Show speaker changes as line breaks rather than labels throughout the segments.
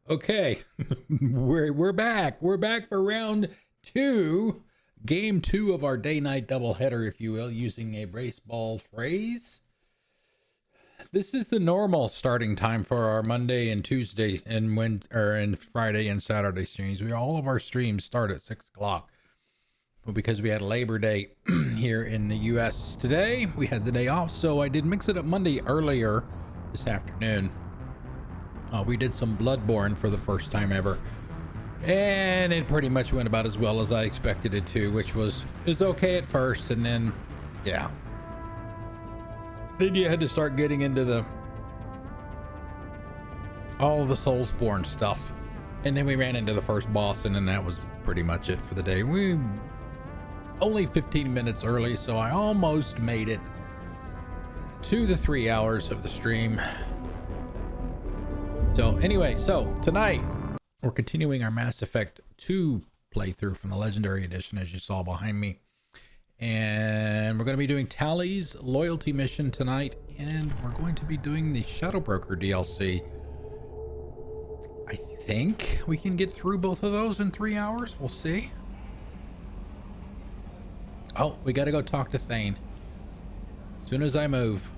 Okay, we're back. We're back for round two, game two of our day-night doubleheader, if you will, using a baseball phrase. This is the normal starting time for our Monday and Tuesday and Friday and Saturday streams. All of our streams start at 6 o'clock. Well, because we had Labor Day here in the U.S. today, we had the day off, so I did mix it up Monday earlier this afternoon. We did some Bloodborne for the first time ever, and it pretty much went about as well as I expected it to, which was okay at first, and then yeah, then you had to start getting into all of the Soulsborne stuff, and then we ran into the first boss, and then that was pretty much it for the day. We only 15 minutes early, so I almost made it to the 3 hours of the stream. So anyway, so tonight we're continuing our Mass Effect 2 playthrough from the Legendary Edition, as you saw behind me. And we're going to be doing Tali's loyalty mission tonight, and we're going to be doing the Shadow Broker DLC. I think we can get through both of those in 3 hours. We'll see. Oh, we got to go talk to Thane as soon as I move.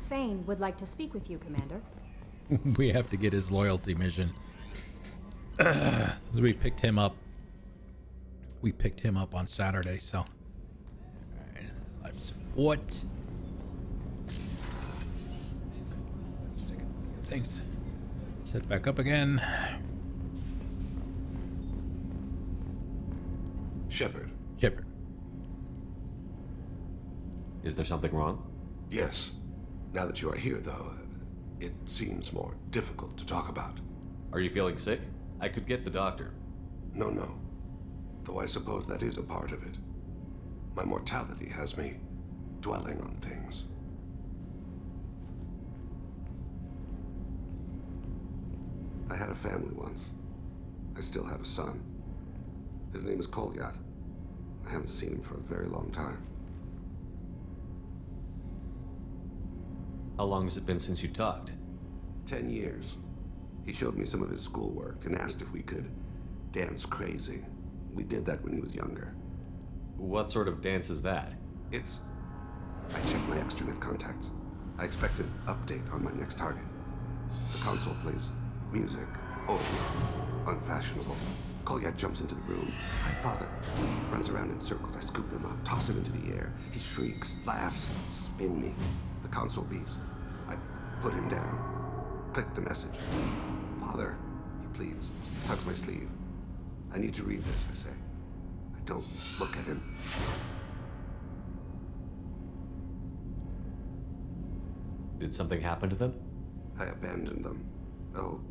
Thane would like to speak with you, Commander.
We have to get his loyalty mission. We picked him up. We picked him up on Saturday, so. All right, life support. Second, things. Set back up again.
Shepard.
Shepard.
Is there something wrong?
Yes. Now that you are here, though, it seems more difficult to talk about.
Are you feeling sick? I could get the doctor.
No. Though I suppose that is a part of it. My mortality has me dwelling on things. I had a family once. I still have a son. His name is Kolyat. I haven't seen him for a very long time.
How long has it been since you talked?
10 years. He showed me some of his schoolwork and asked if we could dance crazy. We did that when he was younger.
What sort of dance is that?
It's... I checked my extranet contacts. I expect an update on my next target. The console plays music. Old. Unfashionable. Kolyat jumps into the room. My father runs around in circles. I scoop him up, toss him into the air. He shrieks, laughs, spin me. The console beeps. I put him down. Click the message. Father, he pleads. Tugs my sleeve. I need to read this, I say. I don't look at him.
Did something happen to them?
I abandoned them. Oh,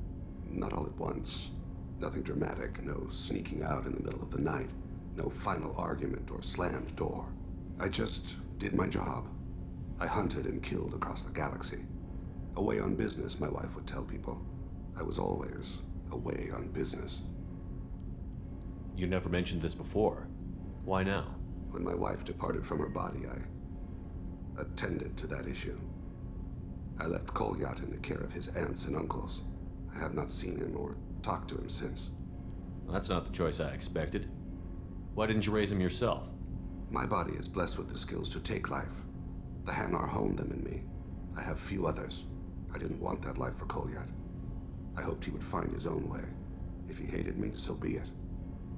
not all at once. Nothing dramatic, no sneaking out in the middle of the night, no final argument or slammed door. I just did my job. I hunted and killed across the galaxy. Away on business, my wife would tell people. I was always away on business.
You never mentioned this before. Why now?
When my wife departed from her body, I attended to that issue. I left Kolyat in the care of his aunts and uncles. I have not seen him or talked to him since.
Well, that's not the choice I expected. Why didn't you raise him yourself?
My body is blessed with the skills to take life. The Hanar honed them in me. I have few others. I didn't want that life for Kolyat. I hoped he would find his own way. If he hated me, so be it.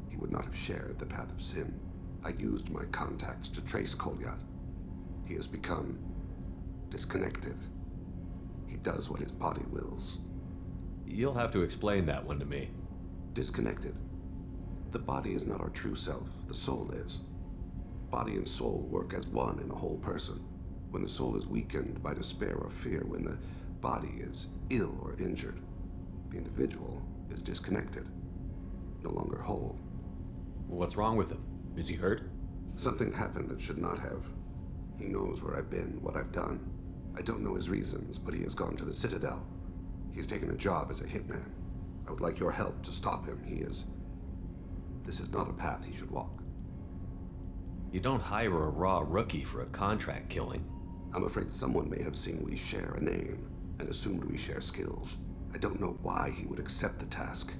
He would not have shared the path of sin. I used my contacts to trace Kolyat. He has become disconnected. He does what his body wills.
You'll have to explain that one to me.
Disconnected. The body is not our true self. The soul is. Body and soul work as one in a whole person. When the soul is weakened by despair or fear, when the body is ill or injured, the individual is disconnected, no longer whole.
What's wrong with him? Is he hurt?
Something happened that should not have. He knows where I've been, what I've done. I don't know his reasons, but he has gone to the Citadel. He's taken a job as a hitman. I would like your help to stop him. This is not a path he should walk.
You don't hire a raw rookie for a contract killing.
I'm afraid someone may have seen we share a name and assumed we share skills. I don't know why he would accept the task.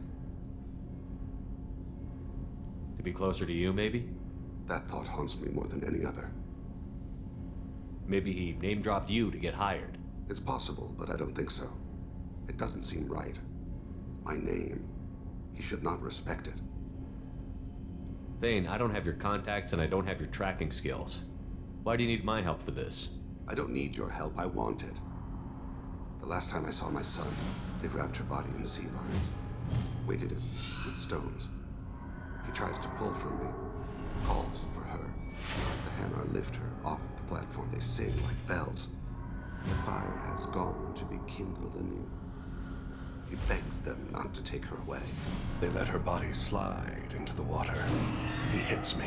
To be closer to you, maybe?
That thought haunts me more than any other.
Maybe he name-dropped you to get hired.
It's possible, but I don't think so. It doesn't seem right. My name. He should not respect it.
Thane, I don't have your contacts and I don't have your tracking skills. Why do you need my help for this?
I don't need your help. I want it. The last time I saw my son, they wrapped her body in sea vines, weighted it with stones. He tries to pull from me, calls for her. The Hanar lift her off the platform. They sing like bells. The fire has gone to be kindled anew. He begs them not to take her away.
They let her body slide into the water. He hits me.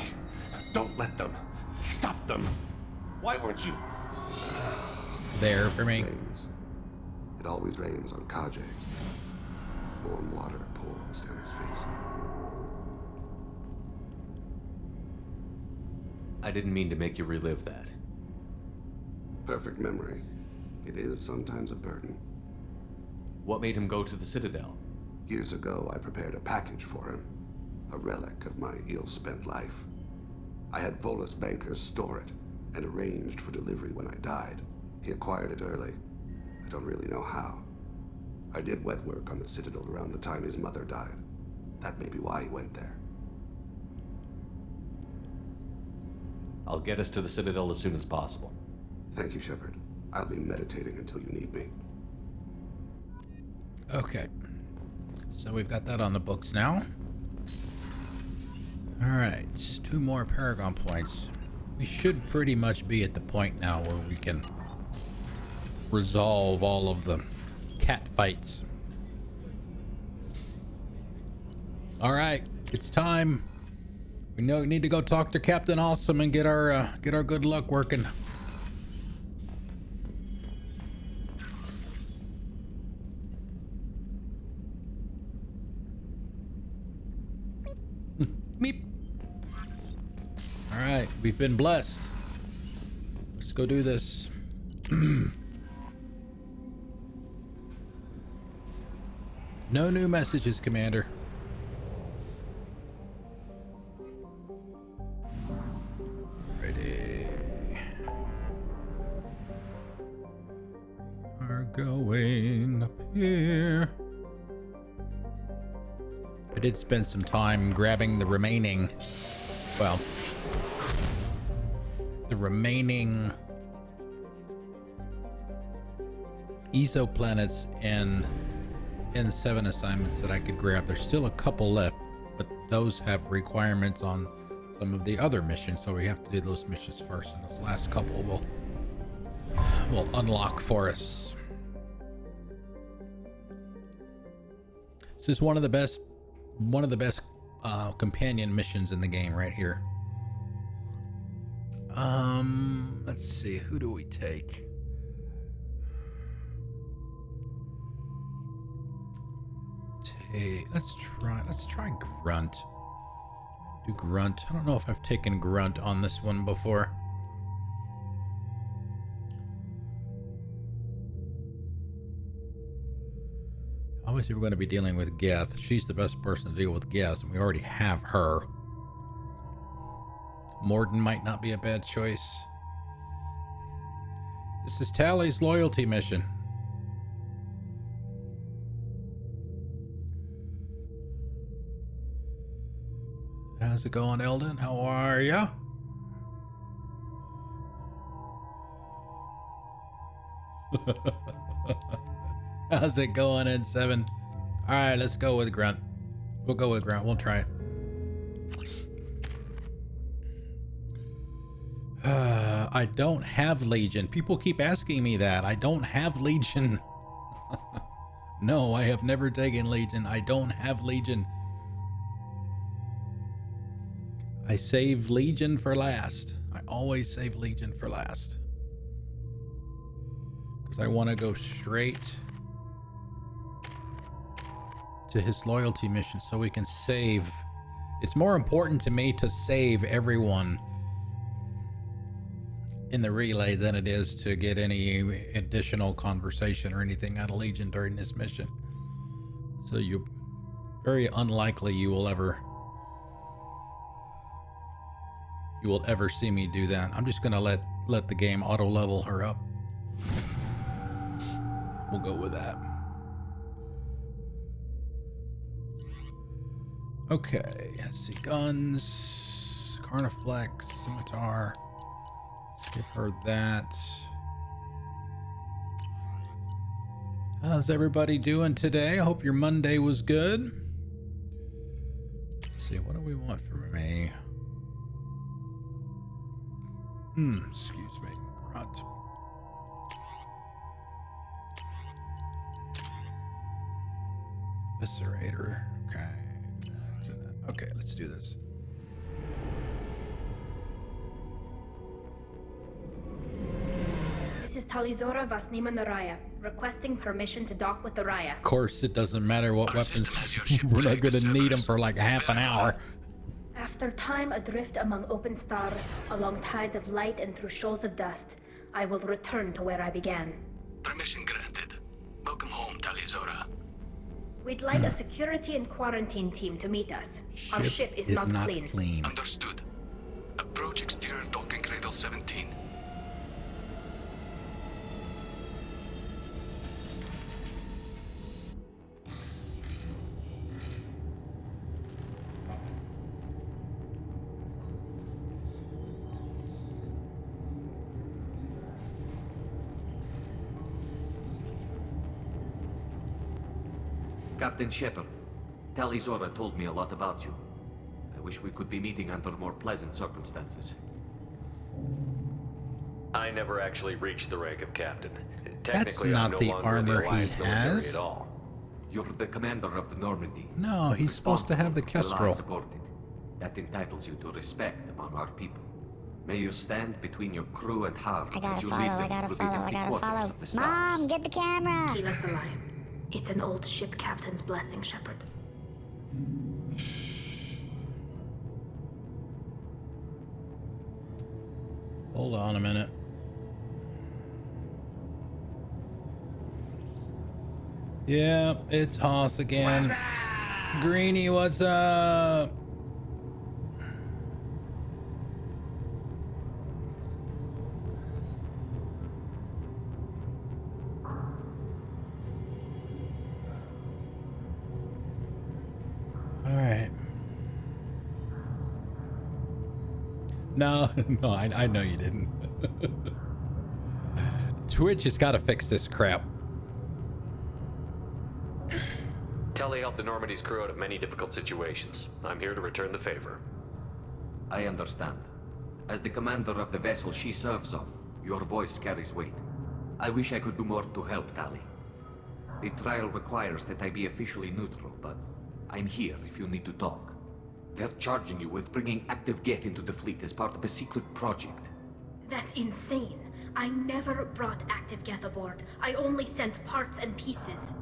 Don't let them. Stop them. Why weren't you?
There for me.
Rains. It always rains on Kajay. Warm water pours down his face.
I didn't mean to make you relive that.
Perfect memory. It is sometimes a burden.
What made him go to the Citadel?
Years ago, I prepared a package for him. A relic of my ill-spent life. I had Volus bankers store it and arranged for delivery when I died. He acquired it early. I don't really know how. I did wet work on the Citadel around the time his mother died. That may be why he went there.
I'll get us to the Citadel as soon as possible.
Thank you, Shepard. I'll be meditating until you need me.
Okay. So we've got that on the books now. Alright, 2 more Paragon points. We should pretty much be at the point now where we can resolve all of the cat fights. Alright, it's time. We need to go talk to Captain Awesome and get our good luck working. Meep. All right, we've been blessed. Let's go do this. No new messages, Commander. Ready. We're going up here. I did spend some time grabbing the remaining, well, the remaining exoplanets and N7 assignments that I could grab. There's still a couple left, but those have requirements on some of the other missions, so we have to do those missions first, and those last couple will unlock for us. This is one of the best companion missions in the game right here. Let's see, who do we take? Let's try Grunt. Do Grunt. I don't know if I've taken Grunt on this one before. Obviously, we're going to be dealing with Geth. She's the best person to deal with Geth, and we already have her. Morden might not be a bad choice. This is Tali's loyalty mission. How's it going, Eldon? How are ya? How's it going, N7? All right, let's go with Grunt. We'll go with Grunt. We'll try it. I don't have Legion. People keep asking me that. I don't have Legion. No, I have never taken Legion. I don't have Legion. I save Legion for last. I always save Legion for last. Because I want to go straight to his loyalty mission so we can save. It's more important to me to save everyone in the relay than it is to get any additional conversation or anything out of Legion during this mission. So you very unlikely you will ever see me do that. I'm just gonna let the game auto level her up. We'll go with that. Okay, let's see. Guns, Carniflex, Scimitar. Let's give her that. How's everybody doing today? I hope your Monday was good. Let's see, what do we want from me? Excuse me. Grunt. Eviscerator. Okay. That's in that. Okay, let's do this.
This is Tali Vasnima Naraya, requesting permission to dock with the Raya.
Of course, it doesn't matter what weapons. We're not going to need them for like half an hour.
After time adrift among open stars, along tides of light and through shoals of dust, I will return to where I began.
Permission granted. Welcome home, Talizora.
We'd like a security and quarantine team to meet us. Our ship is not clean.
Understood. Approach exterior docking cradle 17.
Captain Shepard, Talizora told me a lot about you. I wish we could be meeting under more pleasant circumstances.
I never actually reached the rank of captain.
That's
Technically,
not
I'm no
the
longer
armor
in the
he
Alliance military
has.
at all.
You're the commander of the Normandy.
No, he's supposed to have the
Responsible for
Kestrel.
lives aborted. That entitles you to respect among our people. May you stand between your crew and Har as you lead them through the empty quarters of the stars.
Mom, get the camera!
Keep us alive. It's an old ship captain's blessing, Shepard.
Hold on a minute. Yeah, it's Haas again. Greenie, what's up? All right. No, I know you didn't. Twitch has got to fix this crap.
Tali helped the Normandy's crew out of many difficult situations. I'm here to return the favor.
I understand. As the commander of the vessel she serves on, your voice carries weight. I wish I could do more to help, Tali. The trial requires that I be officially neutral, but I'm here if you need to talk. They're charging you with bringing active Geth into the fleet as part of a secret project.
That's insane. I never brought active Geth aboard. I only sent parts and pieces.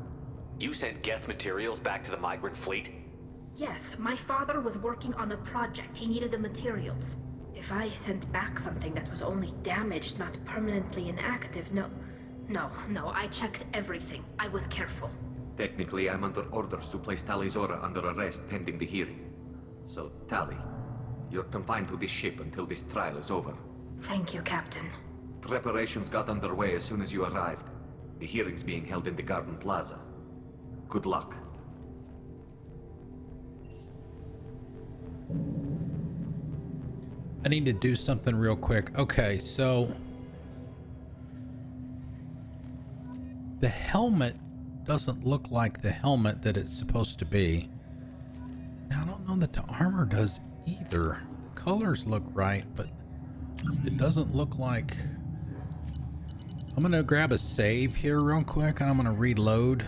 You sent Geth materials back to the migrant fleet?
Yes, my father was working on a project. He needed the materials. If I sent back something that was only damaged, not permanently inactive, no, I checked everything. I was careful.
Technically, I'm under orders to place Talizora under arrest pending the hearing. So, Tali, you're confined to this ship until this trial is over.
Thank you, Captain.
Preparations got underway as soon as you arrived. The hearing's being held in the Garden Plaza. Good luck.
I need to do something real quick. Okay, so the helmet doesn't look like the helmet that it's supposed to be. Now, I don't know that the armor does either. The colors look right, but it doesn't look like... I'm gonna grab a save here real quick and I'm gonna reload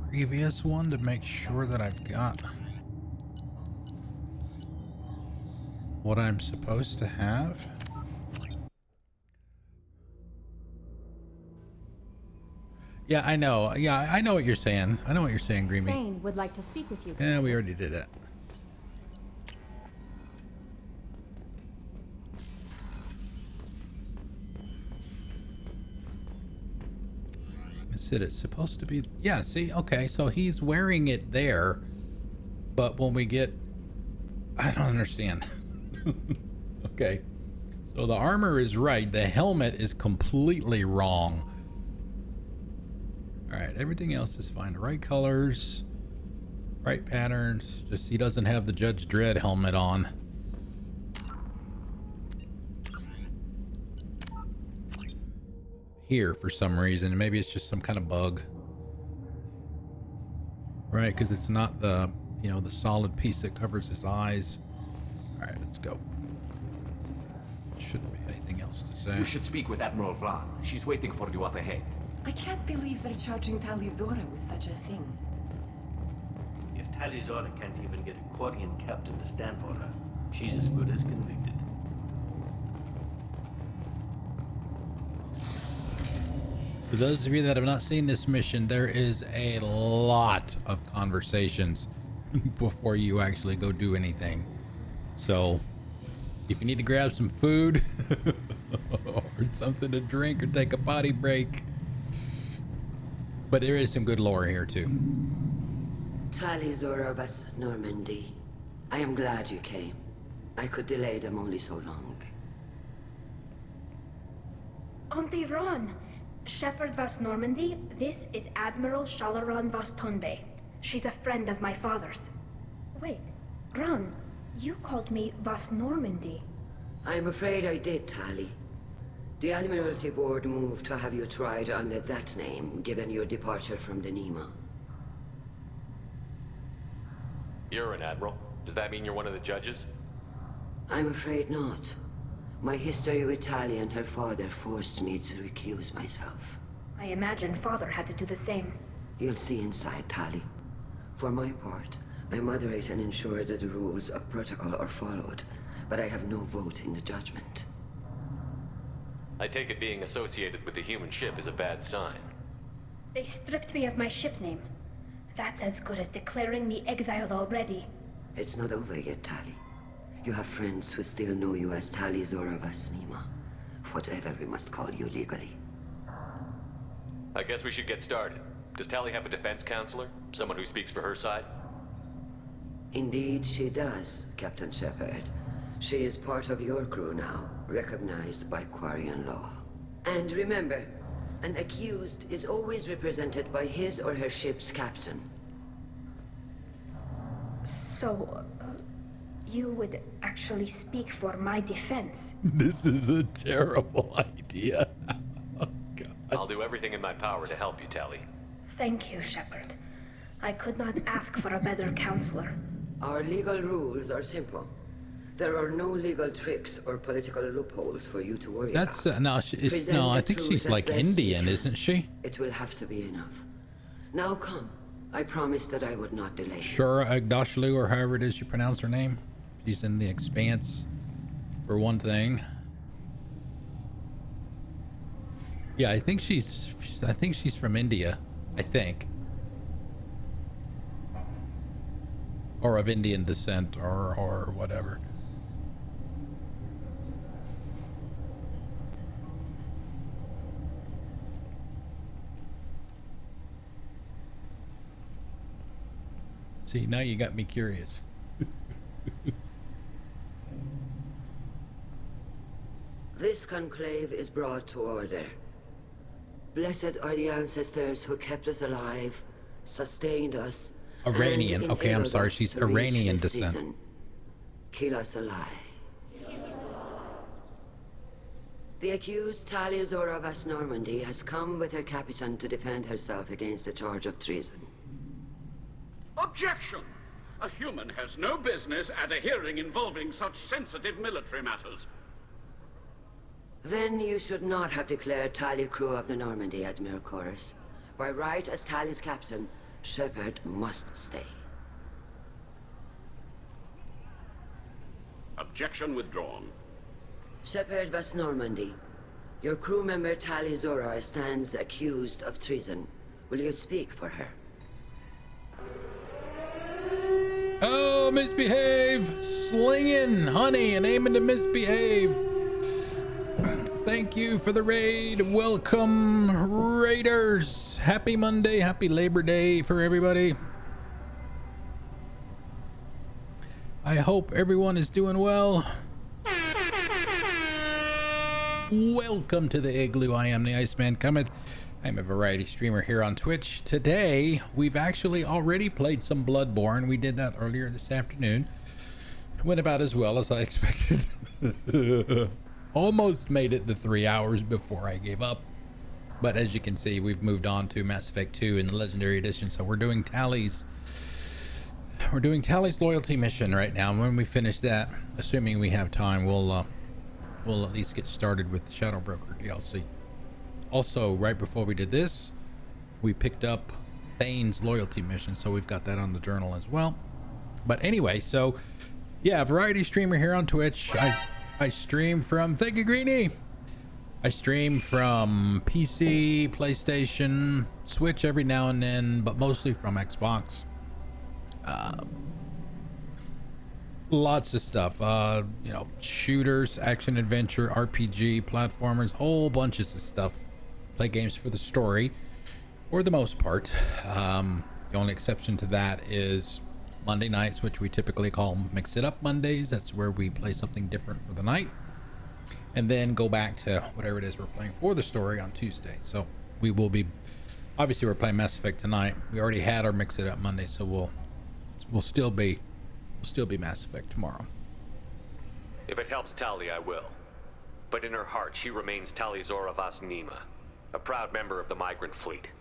previous one to make sure that I've got what I'm supposed to have. Yeah, I know. Yeah, I know what you're saying. I know what you're saying, Greemy.
Thane would like to speak with you.
Yeah, we already did that. Is it supposed to be? Yeah, see? Okay, so he's wearing it there. But when we get... I don't understand. Okay. So the armor is right. The helmet is completely wrong. All right, everything else is fine. The right colors, right patterns. Just he doesn't have the Judge Dredd helmet on. Here for some reason. Maybe it's just some kind of bug. Right, because it's not the, you know, the solid piece that covers his eyes. All right, let's go. Shouldn't be anything else to say.
You should speak with Admiral Ran. She's waiting for you up ahead.
I can't believe they're charging Tali Zora with such a thing.
If Tali Zora can't even get a Quarian captain to stand for her, she's as good as convicted.
For those of you that have not seen this mission, there is a lot of conversations before you actually go do anything. So if you need to grab some food or something to drink or take a potty break. But there is some good lore here too.
Tali Zora vas Normandy. I am glad you came. I could delay them only so long.
Auntie Ron, Shepard vas Normandy, this is Admiral Shalaran vas Tonbe. She's a friend of my father's. Wait, Ron, you called me vas Normandy.
I'm afraid I did, Tali. The Admiralty Board moved to have you tried under that name, given your departure from the Nima.
You're an admiral. Does that mean you're one of the judges?
I'm afraid not. My history with Tali and her father forced me to recuse myself.
I imagine father had to do the same.
You'll see inside, Tali. For my part, I moderate and ensure that the rules of protocol are followed, but I have no vote in the judgment.
I take it being associated with the human ship is a bad sign.
They stripped me of my ship name. That's as good as declaring me exiled already.
It's not over yet, Tali. You have friends who still know you as Tali Zora vas Nima. Whatever we must call you legally.
I guess we should get started. Does Tali have a defense counselor? Someone who speaks for her side?
Indeed she does, Captain Shepard. She is part of your crew now, recognized by Quarian law. And remember, an accused is always represented by his or her ship's captain.
So, you would actually speak for my defense?
This is a terrible idea. Oh, God.
I'll do everything in my power to help you, Tali.
Thank you, Shepard. I could not ask for a better counselor.
Our legal rules are simple. There are no legal tricks or political loopholes for you to worry
That's
about.
no, I think she's like Indian, isn't she?
It will have to be enough. Now come. I promised that I would not delay.
Shura Agdashlu, or however it is you pronounce her name. She's in the Expanse, for one thing. Yeah, I think she's from India. I think. Or of Indian descent, or whatever. See, now you got me curious.
This conclave is brought to order. Blessed are the ancestors who kept us alive, sustained us.
Iranian. Okay, I'm sorry. She's
to reach
Iranian
this
descent.
season. Kill us alive. The accused Tali Zora vas Normandy has come with her captain to defend herself against a charge of treason.
Objection! A human has no business at a hearing involving such sensitive military matters.
Then you should not have declared Tali crew of the Normandy, Admiral Chorus. By right as Tali's captain, Shepard must stay.
Objection withdrawn.
Shepard vas Normandy. Your crew member Tali Zora stands accused of treason. Will you speak for her?
Oh, misbehave! Slinging honey and aiming to misbehave. Thank you for the raid. Welcome, raiders. Happy Monday, happy Labor Day for everybody. I hope everyone is doing well. Welcome to the Igloo. I am the Iceman Cometh. I'm a variety streamer here on Twitch. Today, we've actually already played some Bloodborne. We did that earlier this afternoon. Went about as well as I expected. Almost made it the 3 hours before I gave up. But as you can see, we've moved on to Mass Effect 2 in the Legendary Edition. So we're doing Tali's loyalty mission right now. And when we finish that, assuming we have time, we'll at least get started with the Shadow Broker DLC. Also, right before we did this, we picked up Thane's loyalty mission, so we've got that on the journal as well. But anyway, so yeah, variety streamer here on Twitch. I stream from, thank you, Greenie. I stream from PC, PlayStation, Switch every now and then, but mostly from Xbox. Lots of stuff, you know, shooters, action adventure, RPG, platformers, whole bunches of stuff. Play games for the story, for the most part. The only exception to that is Monday nights, which we typically call Mix It Up Mondays. That's where we play something different for the night, and then go back to whatever it is we're playing for the story on Tuesday. So we will be, obviously we're playing Mass Effect tonight. We already had our Mix It Up Monday, so we'll still be Mass Effect tomorrow.
If it helps Tali, I will. But in her heart, she remains Tali Zora Vas Nima, a proud member of the migrant fleet.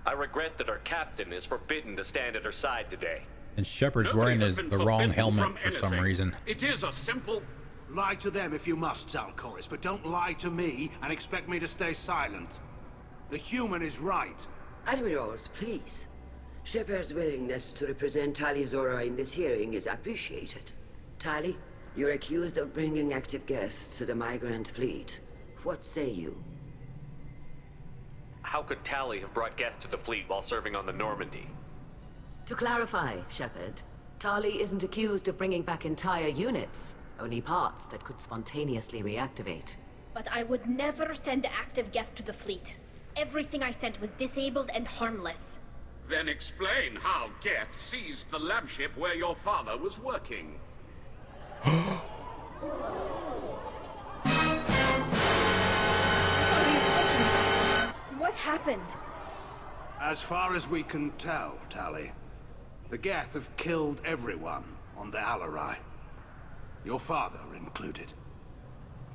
I regret that our captain is forbidden to stand at her side today.
And Shepard's wearing the wrong helmet for some reason.
It is a simple...
Lie to them if you must, Zalcoris, but don't lie to me and expect me to stay silent. The human is right.
Admirals, please. Shepard's willingness to represent Tali Zora in this hearing is appreciated. Tali, you're accused of bringing active guests to the migrant fleet. What say you?
How could Tali have brought guests to the fleet while serving on the Normandy?
To clarify, Shepard, Tali isn't accused of bringing back entire units, only parts that could spontaneously reactivate.
But I would never send active guests to the fleet. Everything I sent was disabled and harmless.
Then explain how Geth seized the lab ship where your father was working.
What happened?
As far as we can tell, Tali, the Geth have killed everyone on the Alarai. Your father included.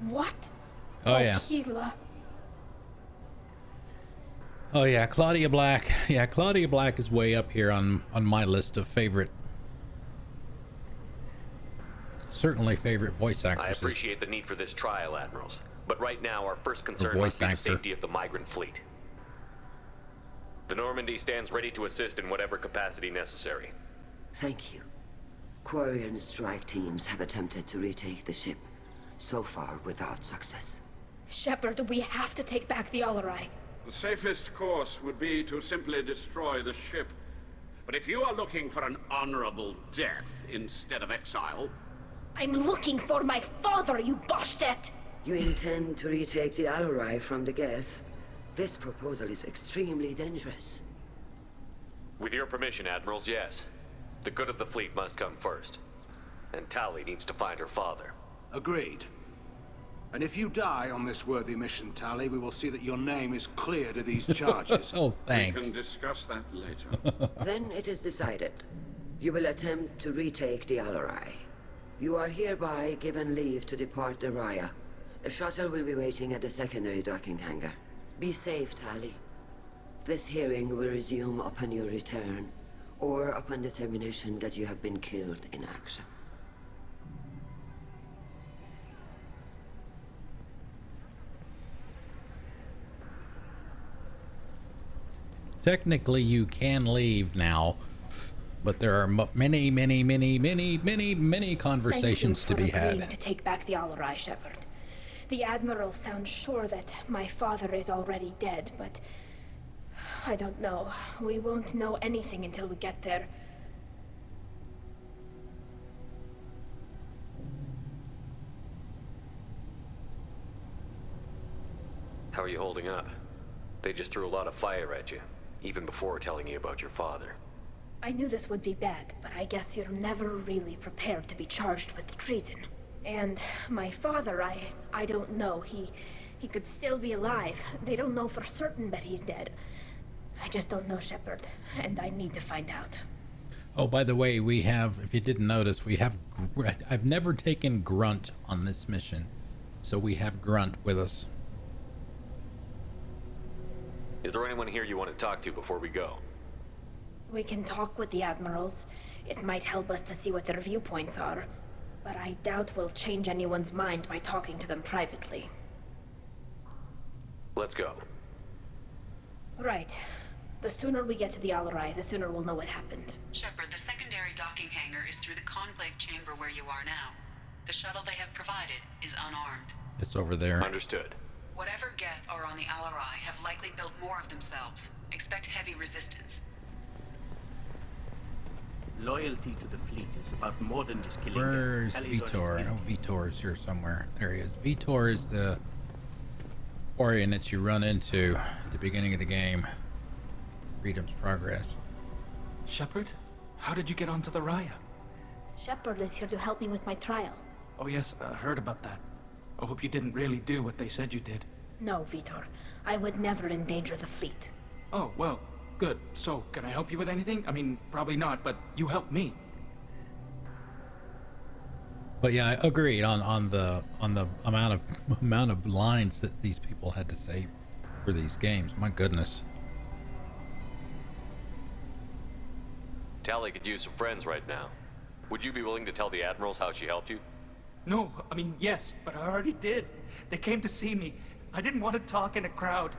What?
Oh yeah.
Keela.
Oh yeah, Claudia Black. Yeah, Claudia Black is way up here on my list of certainly favorite voice actresses.
I appreciate the need for this trial, Admirals. But right now, our first concern must be the safety of the migrant fleet. The Normandy stands ready to assist in whatever capacity necessary.
Thank you. Quarian strike teams have attempted to retake the ship, so far without success.
Shepard, we have to take back the Alarai.
The safest course would be to simply destroy the ship. But if you are looking for an honorable death instead of exile...
I'm looking for my father, you Boshtet!
You intend to retake the Alarai from the Geth? This proposal is extremely dangerous.
With your permission, Admirals, yes. The good of the fleet must come first. And Tali needs to find her father.
Agreed. And if you die on this worthy mission, Tali, we will see that your name is cleared of these charges.
Oh, thanks.
We can discuss that later.
Then it is decided. You will attempt to retake the Alarai. You are hereby given leave to depart the Raya. A shuttle will be waiting at the secondary docking hangar. Be safe, Tali. This hearing will resume upon your return, or upon determination that you have been killed in action.
Technically, you can leave now, but there are many conversations to be had.
To take back the Alarai, Shepard. The Admiral sounds sure that my father is already dead, but I don't know. We won't know anything until we get there.
How are you holding up? They just threw a lot of fire at you, even before telling you about your father.
I knew this would be bad, but I guess you're never really prepared to be charged with treason. And my father, I don't know. He could still be alive. They don't know for certain that he's dead. I just don't know, Shepard, and I need to find out.
Oh, by the way, we have, if you didn't notice, we have, I've never taken Grunt on this mission, so we have Grunt with us.
Is there anyone here you want to talk to before we go?
We can talk with the admirals. It might help us to see what their viewpoints are. But I doubt we'll change anyone's mind by talking to them privately.
Let's go.
Right. The sooner we get to the Alarai, the sooner we'll know what happened.
Shepard, the secondary docking hangar is through the conclave chamber where you are now. The shuttle they have provided is unarmed.
It's over there.
Understood.
Whatever Geth are on the Alarai have likely built more of themselves. Expect heavy resistance.
Loyalty to the fleet is about more than just killing them.
Where's Vitor? I know Vitor is here somewhere. There he is. Vitor is the Quarian that you run into at the beginning of the game. Freedom's Progress.
Shepard? How did you get onto the Raya?
Shepard is here to help me with my trial.
Oh yes, I heard about that. I hope you didn't really do what they said you did.
No, Vitor. I would never endanger the fleet.
Oh, well, good. So, can I help you with anything? I mean, probably not, but you helped me.
But yeah, I agreed on the amount of lines that these people had to say for these games. My goodness.
Tali could use some friends right now. Would you be willing to tell the admirals how she helped you?
No, I mean, yes, but I already did. They came to see me. I didn't want to talk in a crowd.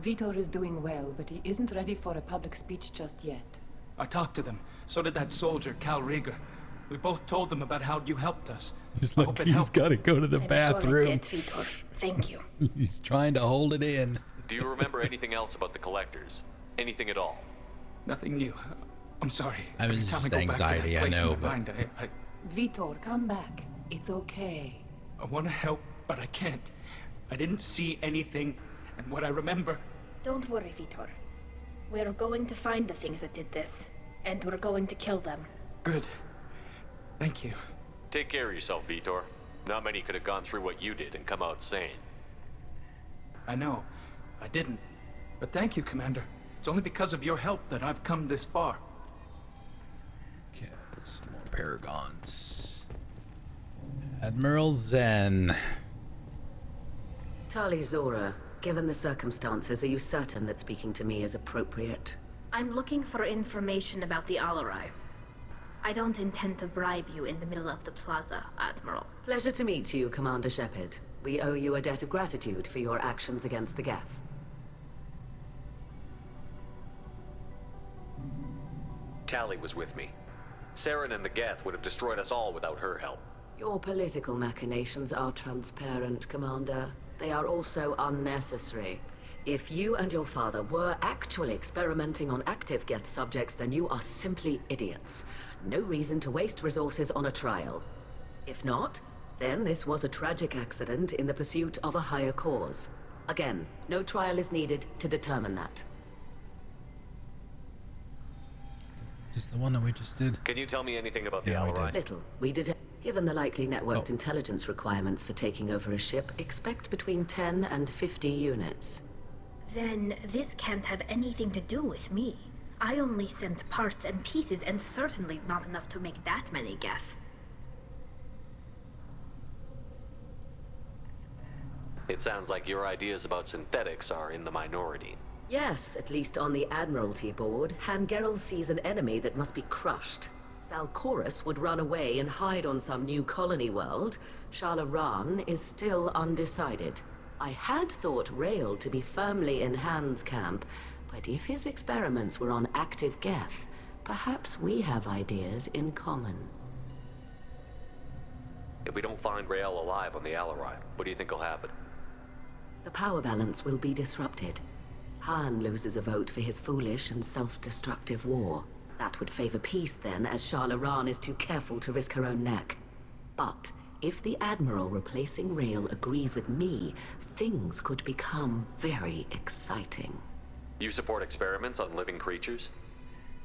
Vitor is doing well, but he isn't ready for a public speech just yet.
I talked to them. So did that soldier, Cal Rieger. We both told them about how you helped us.
He's like, he's got to go to the bathroom.
Sure it did, Vitor. Thank you.
He's trying to hold it in.
Do you remember anything else about the collectors? Anything at all?
Nothing new. I'm sorry.
I mean,
Every time
just
I go back to that
anxiety, I
place in
know,
my
but...
mind,
Vitor, come back. It's okay.
I want to help, but I can't. I didn't see anything, and what I remember...
Don't worry, Vitor. We're going to find the things that did this, and we're going to kill them.
Good. Thank you.
Take care of yourself, Vitor. Not many could have gone through what you did and come out sane.
I know. I didn't. But thank you, Commander. It's only because of your help that I've come this far.
Okay, some more Paragons. Admiral Zen.
Tali Zora, given the circumstances, are you certain that speaking to me is appropriate?
I'm looking for information about the Alarai. I don't intend to bribe you in the middle of the plaza, Admiral.
Pleasure to meet you, Commander Shepard. We owe you a debt of gratitude for your actions against the Geth.
Tali was with me. Saren and the Geth would have destroyed us all without her help.
Your political machinations are transparent, Commander. They are also unnecessary. If you and your father were actually experimenting on active Geth subjects, then you are simply idiots. No reason to waste resources on a trial. If not, then this was a tragic accident in the pursuit of a higher cause. Again, no trial is needed to determine that.
Is this the one that we just did?
Can you tell me anything about the
Yeah, we
Alarai?
did.
Little. We did. Given the likely networked intelligence requirements for taking over a ship, expect between 10 and 50 units.
Then this can't have anything to do with me. I only sent parts and pieces, and certainly not enough to make that many Geth.
It sounds like your ideas about synthetics are in the minority.
Yes, at least on the Admiralty board, Hangerel sees an enemy that must be crushed. Salchorus would run away and hide on some new colony world. Shalaran is still undecided. I had thought Rael to be firmly in Han's camp, but if his experiments were on active Geth, perhaps we have ideas in common.
If we don't find Rael alive on the Alarai, what do you think will happen?
The power balance will be disrupted. Han loses a vote for his foolish and self-destructive war. That would favor peace then, as Shalaran is too careful to risk her own neck. But If the Admiral replacing Rail agrees with me, things could become very exciting.
You support experiments on living creatures?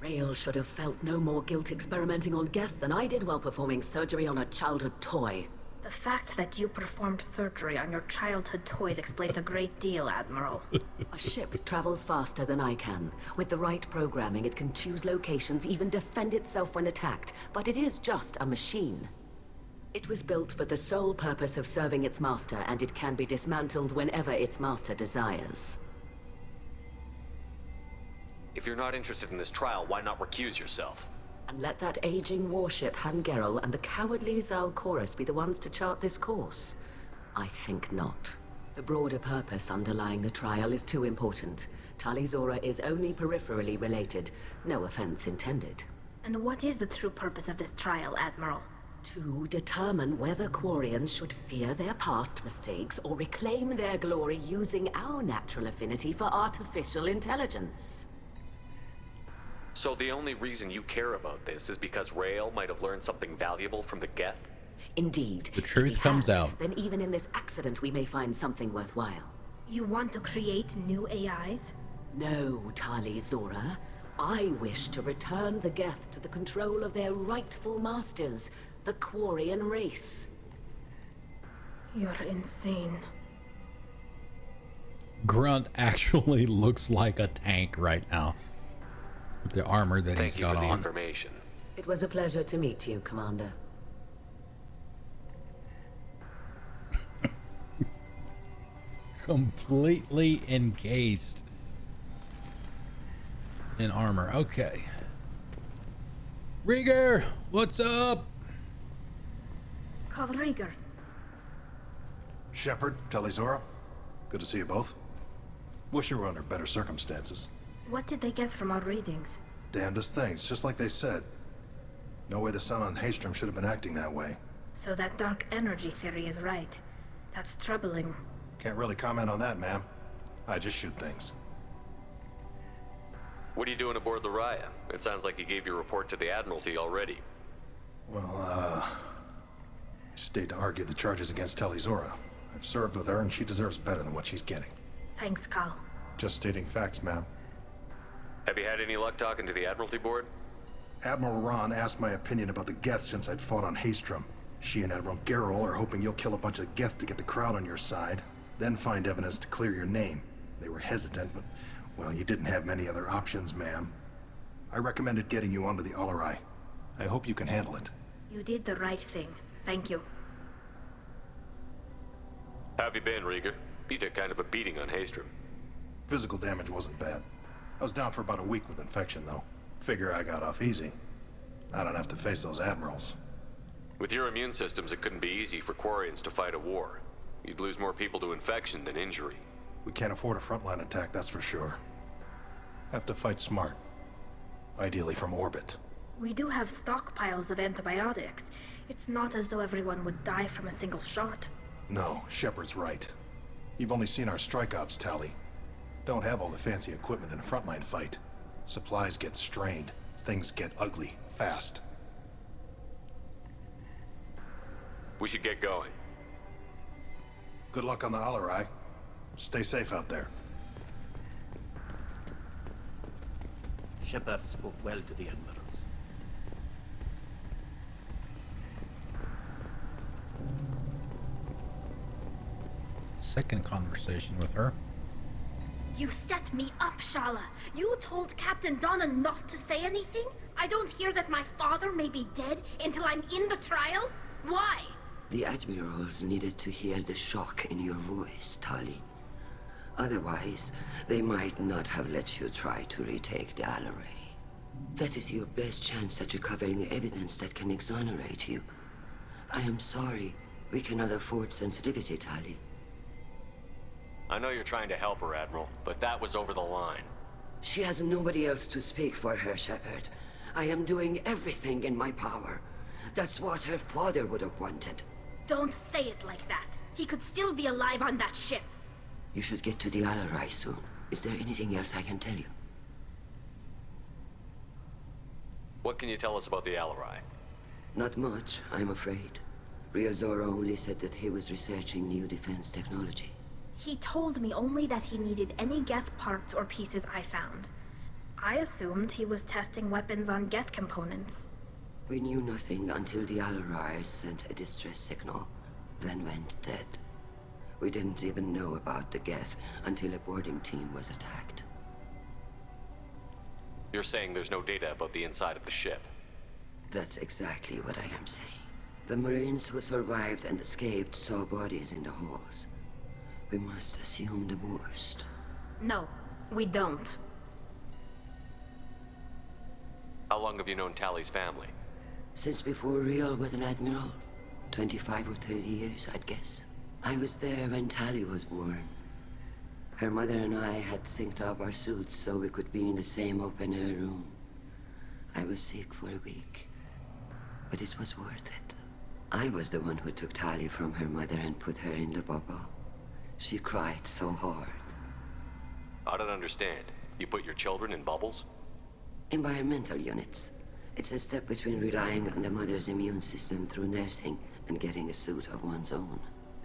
Rail should have felt no more guilt experimenting on Geth than I did while performing surgery on a childhood toy.
The fact that you performed surgery on your childhood toys explains a great deal, Admiral.
A ship travels faster than I can. With the right programming, it can choose locations, even defend itself when attacked. But it is just a machine. It was built for the sole purpose of serving its master, and it can be dismantled whenever its master desires.
If you're not interested in this trial, why not recuse yourself?
And let that aging warship Hangerel and the cowardly Zalcorus be the ones to chart this course? I think not. The broader purpose underlying the trial is too important. Tali Zora is only peripherally related. No offense intended.
And what is the true purpose of this trial, Admiral?
To determine whether Quarians should fear their past mistakes or reclaim their glory using our natural affinity for artificial intelligence.
So the only reason you care about this is because Rael might have learned something valuable from the Geth?
Indeed.
The truth comes out.
Then even in this accident we may find something worthwhile.
You want to create new AIs?
No, Tali Zora. I wish to return the Geth to the control of their rightful masters, the Quarian race.
You're insane.
Grunt actually looks like a tank right now. With the armor that he's got on.
Thank you for the information.
It was a pleasure to meet you, Commander.
Completely encased in armor. Okay. Rieger, what's up?
Call Rieger.
Shepard, Tali Zora. Good to see you both. Wish you were under better circumstances.
What did they get from our readings?
Damnedest things, just like they said. No way the sun on Haystrom should have been acting that way.
So that dark energy theory is right. That's troubling.
Can't really comment on that, ma'am. I just shoot things.
What are you doing aboard the Raya? It sounds like you gave your report to the Admiralty already.
Well, I stayed to argue the charges against Tali Zora. I've served with her, and she deserves better than what she's getting.
Thanks, Cal.
Just stating facts, ma'am.
Have you had any luck talking to the Admiralty board?
Admiral Ron asked my opinion about the Geth since I'd fought on Haystrom. She and Admiral Gerrel are hoping you'll kill a bunch of Geth to get the crowd on your side, then find evidence to clear your name. They were hesitant, but, well, you didn't have many other options, ma'am. I recommended getting you onto the Alarai. I hope you can handle it.
You did the right thing. Thank you.
How have you been, Rieger? You took kind of a beating on Haystrom.
Physical damage wasn't bad. I was down for about a week with infection, though. Figure I got off easy. I don't have to face those admirals.
With your immune systems, it couldn't be easy for Quarians to fight a war. You'd lose more people to infection than injury.
We can't afford a frontline attack, that's for sure. Have to fight smart. Ideally from orbit.
We do have stockpiles of antibiotics. It's not as though everyone would die from a single shot.
No, Shepard's right. You've only seen our strike ops, Tali. Don't have all the fancy equipment in a frontline fight. Supplies get strained. Things get ugly, fast.
We should get going.
Good luck on the Alarai. Stay safe out there.
Shepard spoke well to the admirals.
Second conversation with her.
You set me up, Shala. You told Captain Donna not to say anything? I don't hear that my father may be dead until I'm in the trial? Why?
The admirals needed to hear the shock in your voice, Tali. Otherwise, they might not have let you try to retake the Alarai. That is your best chance at recovering evidence that can exonerate you. I am sorry. We cannot afford sensitivity, Tali.
I know you're trying to help her, Admiral, but that was over the line.
She has nobody else to speak for her, Shepard. I am doing everything in my power. That's what her father would have wanted.
Don't say it like that. He could still be alive on that ship.
You should get to the Alarai soon. Is there anything else I can tell you?
What can you tell us about the Alarai?
Not much, I'm afraid. Real Zora only said that he was researching new defense technology.
He told me only that he needed any Geth parts or pieces I found. I assumed he was testing weapons on Geth components.
We knew nothing until the Alarai sent a distress signal, then went dead. We didn't even know about the Geth until a boarding team was attacked.
You're saying there's no data about the inside of the ship?
That's exactly what I am saying. The Marines who survived and escaped saw bodies in the halls. We must assume the worst.
No, we don't.
How long have you known Tali's family?
Since before Real was an admiral. 25 or 30 years, I'd guess. I was there when Tali was born. Her mother and I had synced up our suits so we could be in the same open-air room. I was sick for a week, but it was worth it. I was the one who took Tali from her mother and put her in the bubble. She cried so hard.
I don't understand. You put your children in bubbles?
Environmental units. It's a step between relying on the mother's immune system through nursing and getting a suit of one's own.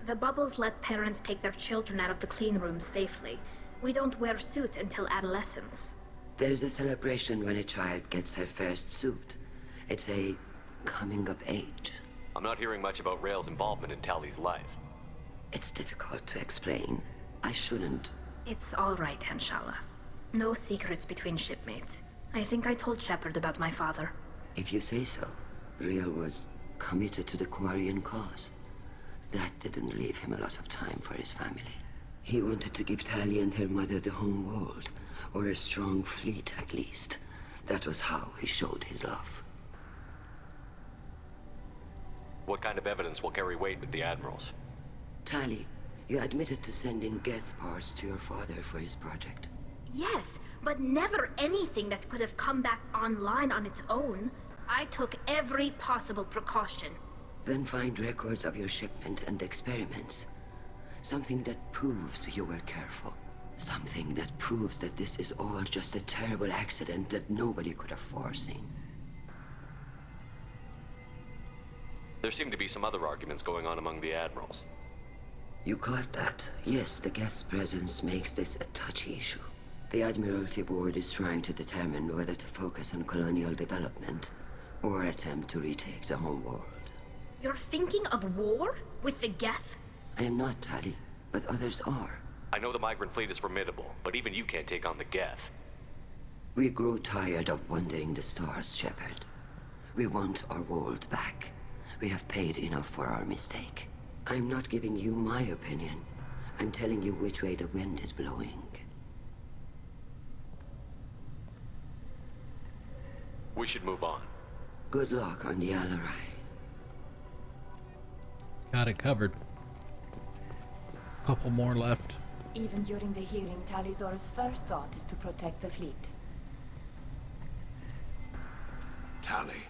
The bubbles let parents take their children out of the clean rooms safely. We don't wear suits until adolescence.
There's a celebration when a child gets her first suit. It's a coming of age.
I'm not hearing much about Rael's involvement in Tali's life.
It's difficult to explain. I shouldn't.
It's all right, Anshala. No secrets between shipmates. I think I told Shepard about my father.
If you say so. Real was committed to the Quarian cause. That didn't leave him a lot of time for his family. He wanted to give Tali and her mother the home world, or a strong fleet at least. That was how he showed his love.
What kind of evidence will carry weight with the admirals?
Tali, you admitted to sending Geth parts to your father for his project.
Yes, but never anything that could have come back online on its own. I took every possible precaution.
Then find records of your shipment and experiments. Something that proves you were careful. Something that proves that this is all just a terrible accident that nobody could have foreseen.
There seem to be some other arguments going on among the admirals.
You caught that? Yes, the Geth's presence makes this a touchy issue. The Admiralty Board is trying to determine whether to focus on colonial development or attempt to retake the home world.
You're thinking of war? With the Geth?
I am not, Tali, but others are.
I know the migrant fleet is formidable, but even you can't take on the Geth.
We grow tired of wandering the stars, Shepard. We want our world back. We have paid enough for our mistake. I'm not giving you my opinion. I'm telling you which way the wind is blowing.
We should move on.
Good luck on the Alarai.
Got it covered. Couple more left.
Even during the hearing, Tali's first thought is to protect the fleet.
Tali,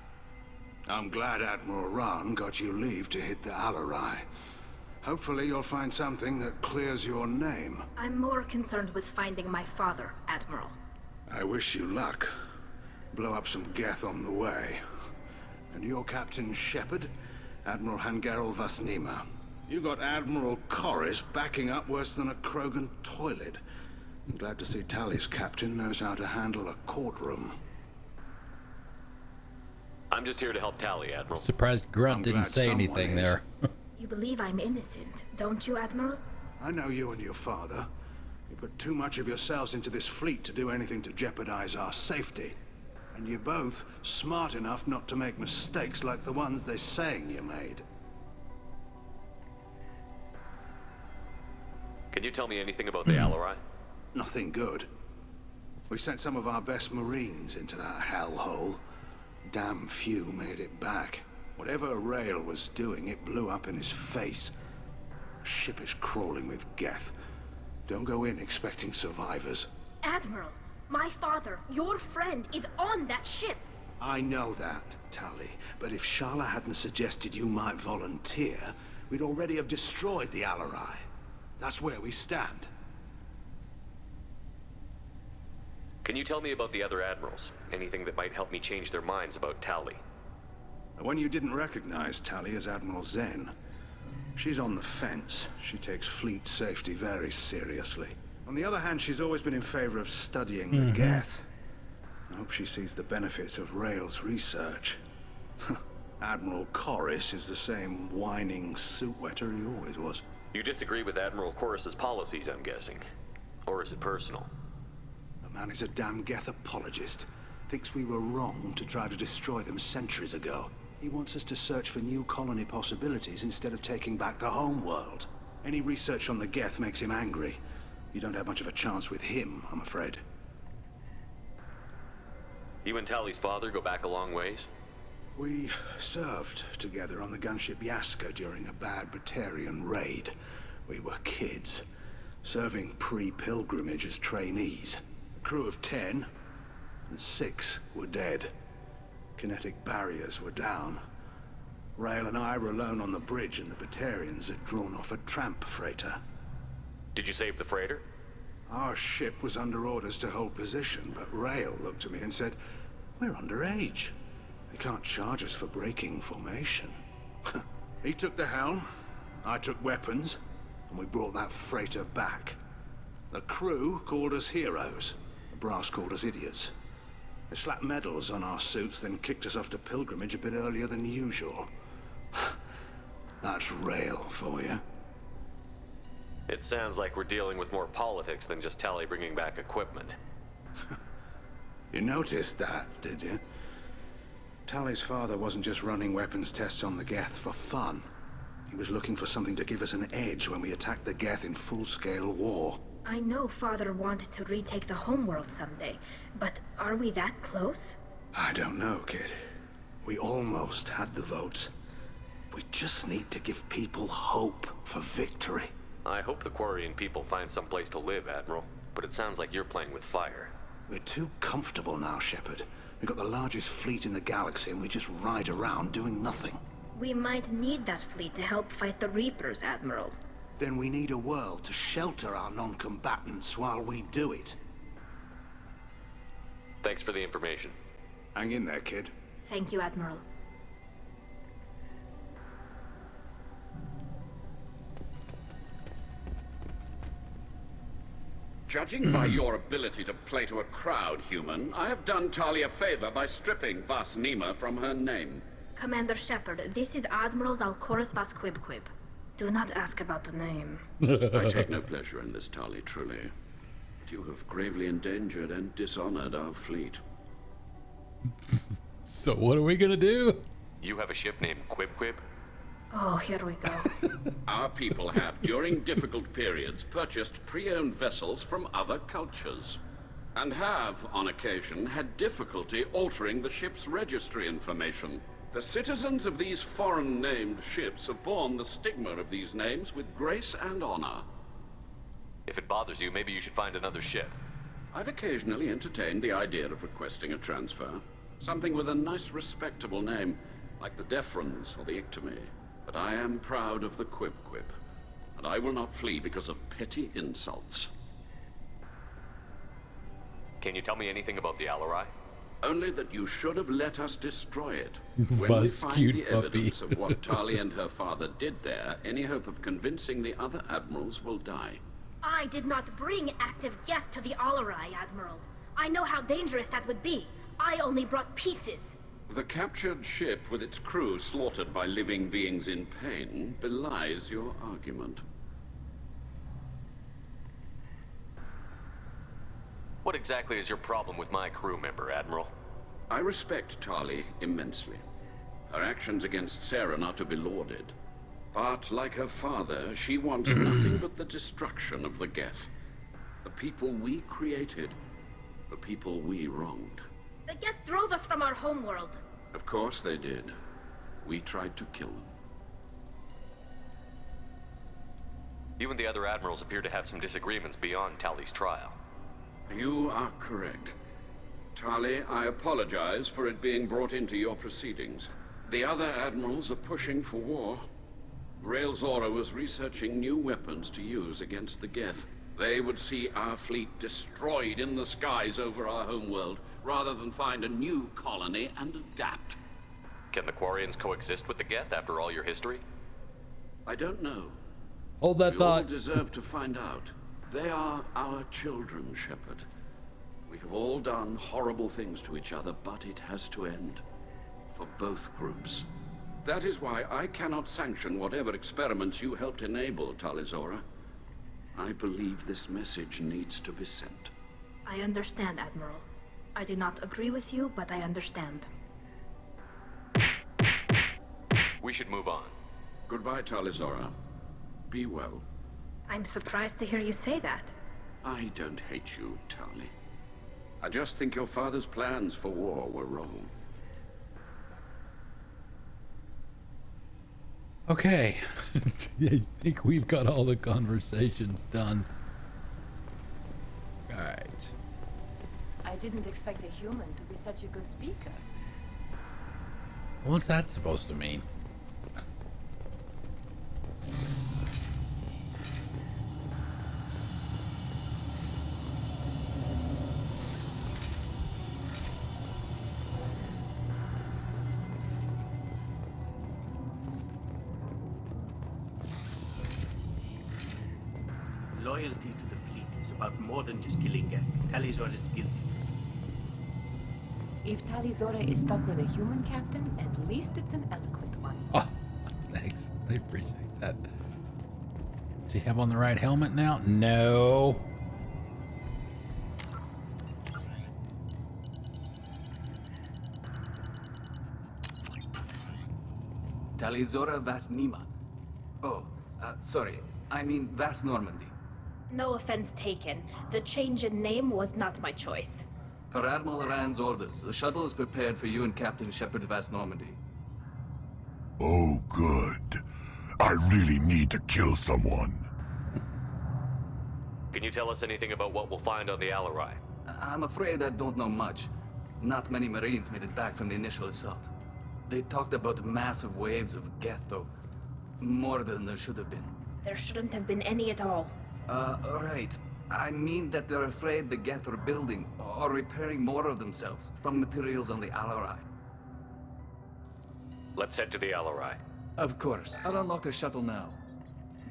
I'm glad Admiral Rahn got you leave to hit the Alarai. Hopefully you'll find something that clears your name.
I'm more concerned with finding my father, Admiral.
I wish you luck. Blow up some Geth on the way. And your Captain Shepard, Admiral Hangarel Vasnima. You got Admiral Corris backing up worse than a Krogan toilet. I'm glad to see Tali's captain knows how to handle a courtroom.
I'm just here to help Tali, Admiral.
Surprised Grunt didn't say anything there.
You believe I'm innocent, don't you, Admiral?
I know you and your father. You put too much of yourselves into this fleet to do anything to jeopardize our safety. And you're both smart enough not to make mistakes like the ones they're saying you made.
Can you tell me anything about the Alarai?
Nothing good. We sent some of our best Marines into that hellhole. Damn few made it back. Whatever Rael was doing, it blew up in his face. The ship is crawling with Geth. Don't go in expecting survivors.
Admiral, my father, your friend, is on that ship.
I know that, Tali. But if Shala hadn't suggested you might volunteer, we'd already have destroyed the Alarai. That's where we stand.
Can you tell me about the other admirals? Anything that might help me change their minds about Tali?
The one you didn't recognize, Tali, is Admiral Zen. She's on the fence. She takes fleet safety very seriously. On the other hand, she's always been in favor of studying the Geth. I hope she sees the benefits of Rael's research. Admiral Corris is the same whining suit wetter he always was.
You disagree with Admiral Corris's policies, I'm guessing. Or is it personal?
The man is a damn Geth apologist. Thinks we were wrong to try to destroy them centuries ago. He wants us to search for new colony possibilities instead of taking back the home world. Any research on the Geth makes him angry. You don't have much of a chance with him, I'm afraid.
You and Tali's father go back a long ways?
We served together on the gunship Yaska during a bad Batarian raid. We were kids, serving pre-pilgrimage as trainees. A crew of 10, and 6 were dead. Kinetic barriers were down. Rael and I were alone on the bridge, and the Batarians had drawn off a tramp freighter.
Did you save the freighter?
Our ship was under orders to hold position, but Rael looked at me and said, "We're underage. They can't charge us for breaking formation." He took the helm, I took weapons, and we brought that freighter back. The crew called us heroes. The brass called us idiots. They slapped medals on our suits, then kicked us off to pilgrimage a bit earlier than usual. That's Rael for you.
It sounds like we're dealing with more politics than just Tali bringing back equipment.
You noticed that, did you? Tali's father wasn't just running weapons tests on the Geth for fun. He was looking for something to give us an edge when we attacked the Geth in full-scale war.
I know Father wanted to retake the homeworld someday, but are we that close?
I don't know, kid. We almost had the votes. We just need to give people hope for victory.
I hope the Quarian people find some place to live, Admiral. But it sounds like you're playing with fire.
We're too comfortable now, Shepard. We've got the largest fleet in the galaxy and we just ride around doing nothing.
We might need that fleet to help fight the Reapers, Admiral.
Then we need a world to shelter our non-combatants while we do it.
Thanks for the information.
Hang in there, kid.
Thank you, Admiral.
Judging by your ability to play to a crowd, human, I have done Tali a favor by stripping Vas Nima from her name.
Commander Shepard, this is Admiral Zalkoris Vas Quib. Do not ask about the name.
I take no pleasure in this, Tali, truly. But you have gravely endangered and dishonored our fleet.
So what are we gonna do?
You have a ship named Quib?
Oh, here we go.
Our people have, during difficult periods, purchased pre-owned vessels from other cultures. And have, on occasion, had difficulty altering the ship's registry information. The citizens of these foreign-named ships have borne the stigma of these names with grace and honor.
If it bothers you, maybe you should find another ship.
I've occasionally entertained the idea of requesting a transfer. Something with a nice, respectable name, like the Defrons or the Ictomy. But I am proud of the Quib, and I will not flee because of petty insults.
Can you tell me anything about the Alarai?
Only that you should have let us destroy it. When we find the evidence of what Tali and her father did there, any hope of convincing the other admirals will die.
I did not bring active Geth to the Alarai, Admiral. I know how dangerous that would be. I only brought pieces.
The captured ship with its crew slaughtered by living beings in pain belies your argument.
What exactly is your problem with my crew member, Admiral?
I respect Tali immensely. Her actions against Saren are to be lauded. But, like her father, she wants nothing but the destruction of the Geth. The people we created. The people we wronged.
The Geth drove us from our homeworld.
Of course they did. We tried to kill them.
You and the other admirals appear to have some disagreements beyond Tali's trial.
You are correct. Tali, I apologize for it being brought into your proceedings. The other admirals are pushing for war. Rael Zora was researching new weapons to use against the Geth. They would see our fleet destroyed in the skies over our homeworld, rather than find a new colony and adapt.
Can the Quarians coexist with the Geth after all your history?
I don't know.
Hold that
We
thought.
all deserve to find out. They are our children, Shepard. We have all done horrible things to each other, but it has to end. For both groups. That is why I cannot sanction whatever experiments you helped enable, Tali. I believe this message needs to be sent.
I understand, Admiral. I do not agree with you, but I understand.
We should move on.
Goodbye, Tali. Be well.
I'm surprised to hear you say that.
I don't hate you, Tali. I just think your father's plans for war were wrong.
Okay. I think we've got all the conversations done. All right.
I didn't expect a human to be such a good speaker.
What's that supposed to mean?
Loyalty to the fleet is about more than just killing Geth. Talizor is guilty.
If Talizora is stuck with a human captain, at least it's an eloquent one.
Oh, thanks. I appreciate that. Does he have on the right helmet now? No.
Talizora Vas Nima. Oh, sorry. I mean Vas Normandy.
No offense taken. The change in name was not my choice.
Per Admiral Rand's orders, the shuttle is prepared for you and Captain Shepard Vas Normandy.
Oh, good. I really need to kill someone.
Can you tell us anything about what we'll find on the Alarai?
I'm afraid I don't know much. Not many Marines made it back from the initial assault. They talked about massive waves of Geth, though. More than there should have been.
There shouldn't have been any at all.
Right. I mean that they're afraid the Geth are building or repairing more of themselves from materials on the Alarai.
Let's head to the Alarai.
Of course. I'll unlock the shuttle now.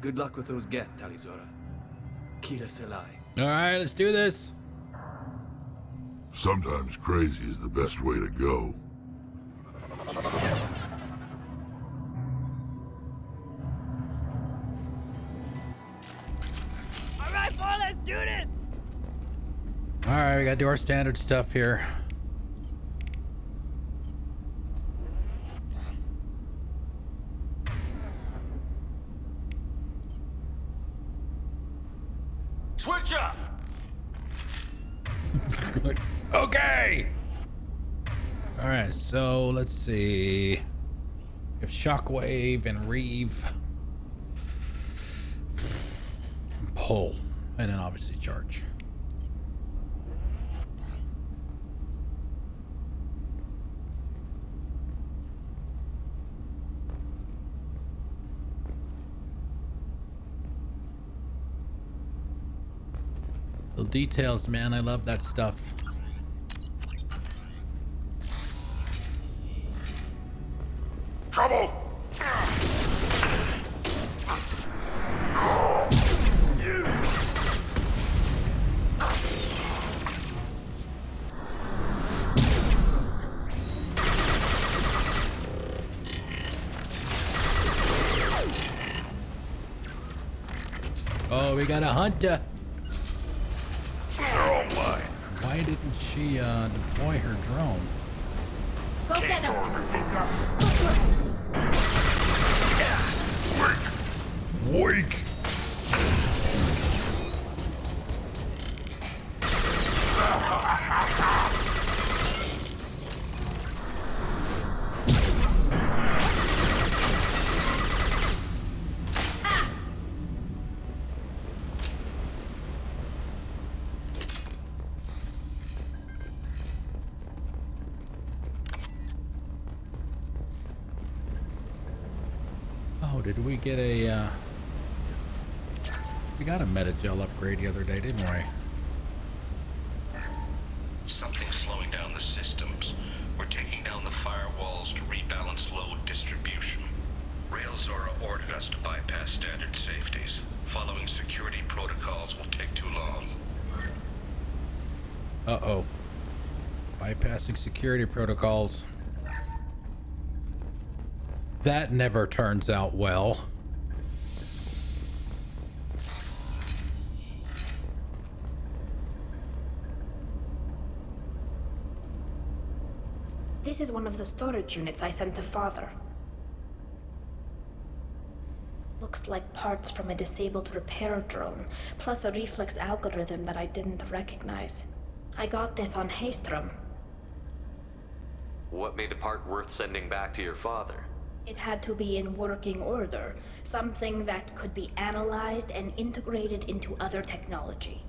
Good luck with those Geth, Talizora. Kila Selai.
All right, let's do this.
Sometimes crazy is the best way to go.
All right, boy, let's do this.
All right, we gotta do our standard stuff here.
Switch up!
Okay! Alright, so let's see. If Shockwave and Reeve. Pull. And then obviously charge. Little details, man. I love that stuff.
Trouble!
Oh, we got a hunter.
They're all mine.
Why didn't she deploy her drone?
Go get him!
Wake!
Oh, did we get a we got a Metagel upgrade the other day, didn't we?
Something's slowing down the systems. We're taking down on the firewalls to rebalance load distribution. Rail Zora ordered us to bypass standard safeties. Following security protocols will take too long.
Uh-oh. Bypassing security protocols. That never turns out well.
This is one of the storage units I sent to Father. Looks like parts from a disabled repair drone, plus a reflex algorithm that I didn't recognize. I got this on Haystrom.
What made a part worth sending back to your father?
It had to be in working order, something that could be analyzed and integrated into other technology.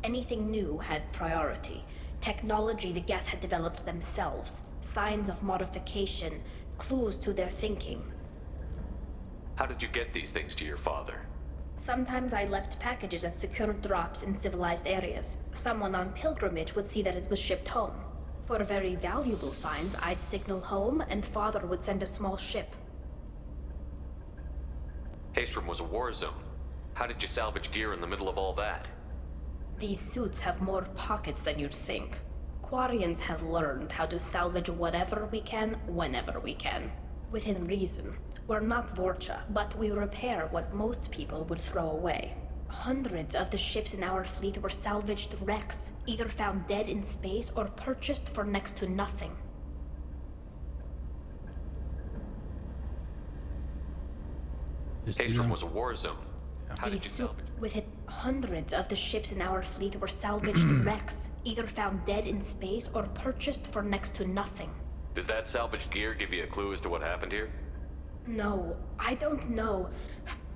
Anything new had priority. Technology the Geth had developed themselves, signs of modification, clues to their thinking.
How did you get these things to your father?
Sometimes I left packages at secure drops in civilized areas. Someone on pilgrimage would see that it was shipped home. For very valuable finds, I'd signal home, and Father would send a small ship.
Haystrom was a war zone. How did you salvage gear in the middle of all that?
These suits have more pockets than you'd think. Quarians have learned how to salvage whatever we can, whenever we can. Within reason. We're not Vorcha, but we repair what most people would throw away. Hundreds of the ships in our fleet were salvaged wrecks, either found dead in space or purchased for next to nothing.
Haystrom was a war zone. How did you salvage?
With it, hundreds of the ships in our fleet were salvaged wrecks, either found dead in space or purchased for next to nothing.
Does that salvaged gear give you a clue as to what happened here?
No, I don't know.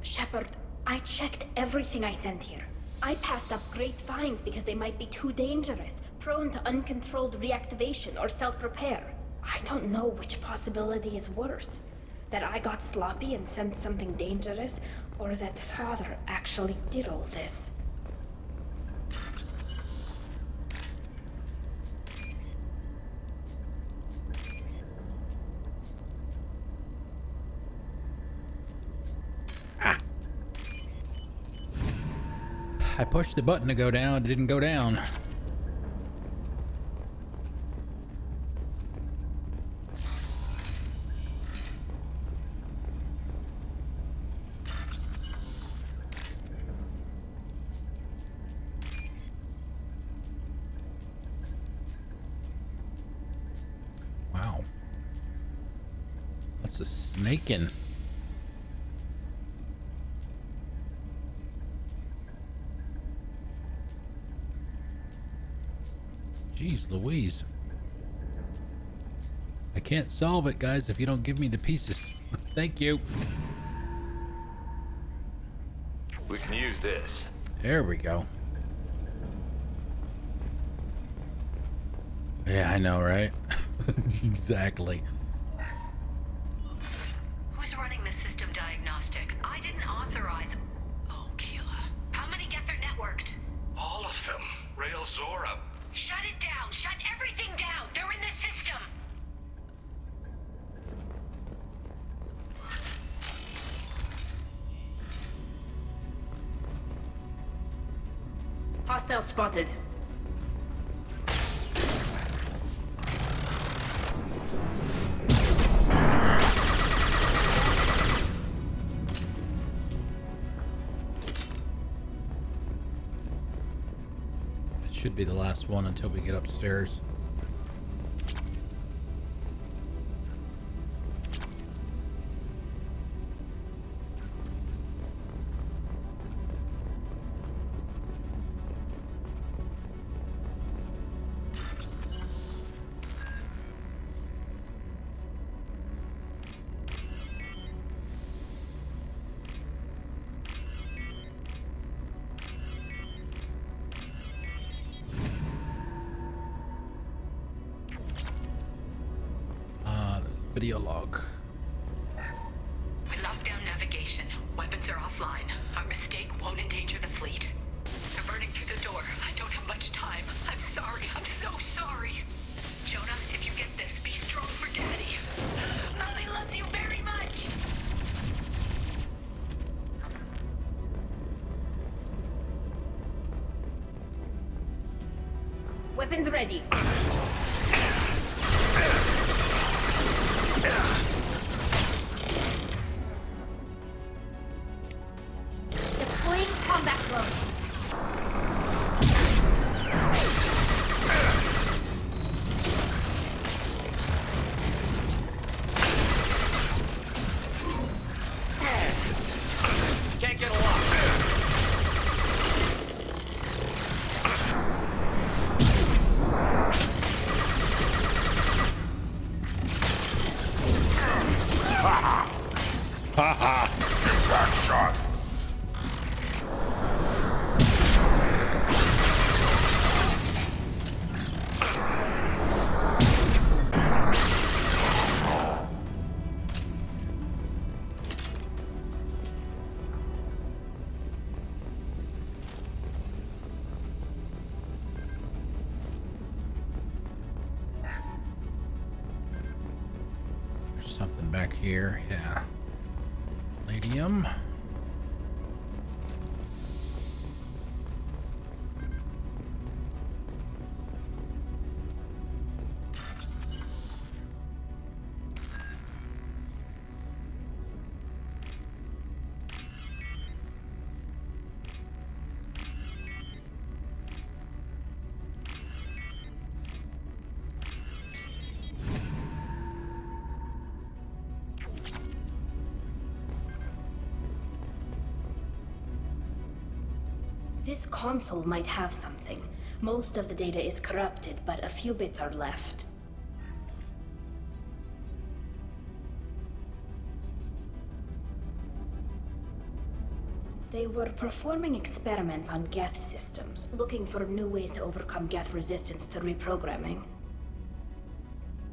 Shepard, I checked everything I sent here. I passed up great finds because they might be too dangerous, prone to uncontrolled reactivation or self-repair. I don't know which possibility is worse. That I got sloppy and sent something dangerous, or that Father actually did all this.
I pushed the button to go down, it didn't go down. Wow. That's a snaking. Jeez Louise. I can't solve it, guys, if you don't give me the pieces. Thank you.
We can use this.
There we go. Yeah, I know, right? Exactly.
Who's running the system diagnostic? I didn't authorize. Oh, Keela. How many Geth are networked?
All of them. Rail Zora.
Shut it down! Shut everything down! They're in the system!
Hostile spotted.
Should be the last one until we get upstairs. Video log.
We locked down navigation. Weapons are offline. Our mistake won't endanger the fleet. They're burning through the door. I don't have much time. I'm sorry. I'm so sorry. Jonah, if you get this, be
Weapons ready. Deploying combat drone.
Can't get a lock.
Ha ha!
Back shot!
There's something back here. Yeah. Palladium.
This console might have something. Most of the data is corrupted, but a few bits are left. They were performing experiments on Geth systems, looking for new ways to overcome Geth resistance to reprogramming.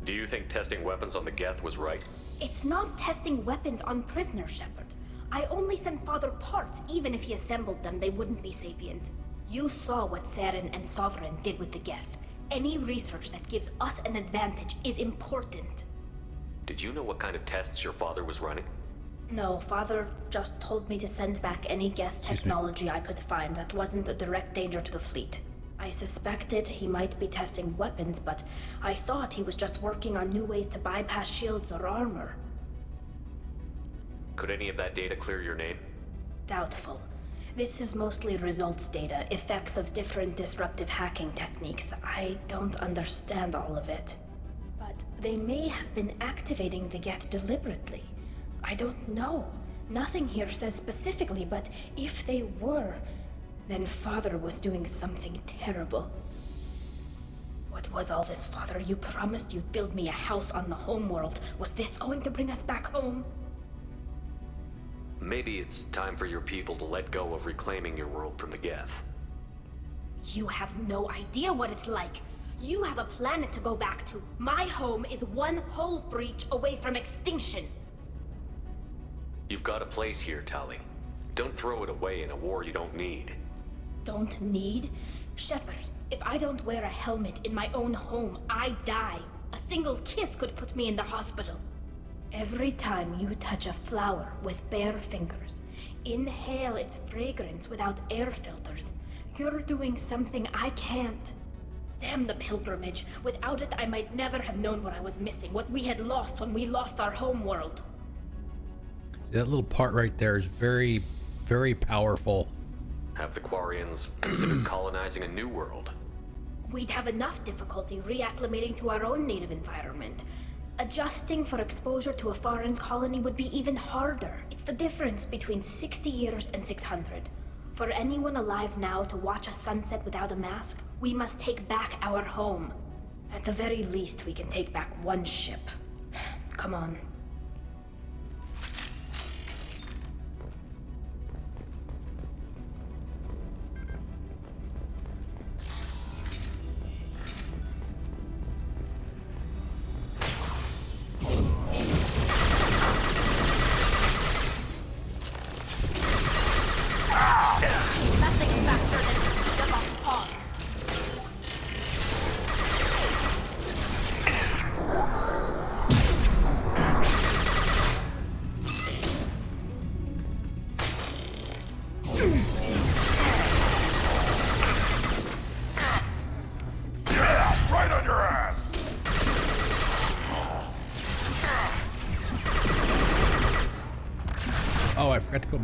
Do you think testing weapons on the Geth was right?
It's not testing weapons on prisoners, Shepard. I only sent Father parts. Even if he assembled them, they wouldn't be sapient. You saw what Saren and Sovereign did with the Geth. Any research that gives us an advantage is important.
Did you know what kind of tests your father was running?
No, Father just told me to send back any Geth technology I could find that wasn't a direct danger to the fleet. I suspected he might be testing weapons, but I thought he was just working on new ways to bypass shields or armor.
Could any of that data clear your name?
Doubtful. This is mostly results data, effects of different disruptive hacking techniques. I don't understand all of it. But they may have been activating the Geth deliberately. I don't know. Nothing here says specifically, but if they were, then Father was doing something terrible. What was all this, Father? You promised you'd build me a house on the homeworld. Was this going to bring us back home?
Maybe it's time for your people to let go of reclaiming your world from the Geth.
You have no idea what it's like. You have a planet to go back to. My home is one hull breach away from extinction.
You've got a place here, Tali. Don't throw it away in a war you don't need.
Don't need? Shepard, if I don't wear a helmet in my own home, I die. A single kiss could put me in the hospital. Every time you touch a flower with bare fingers, inhale its fragrance without air filters, you're doing something I can't. Damn the pilgrimage. Without it, I might never have known what I was missing, what we had lost when we lost our homeworld.
That little part right there is very, very powerful.
Have the Quarians considered colonizing a new world?
We'd have enough difficulty reacclimating to our own native environment. Adjusting for exposure to a foreign colony would be even harder. It's the difference between 60 years and 600. For anyone alive now to watch a sunset without a mask, we must take back our home. At the very least, we can take back one ship. Come on.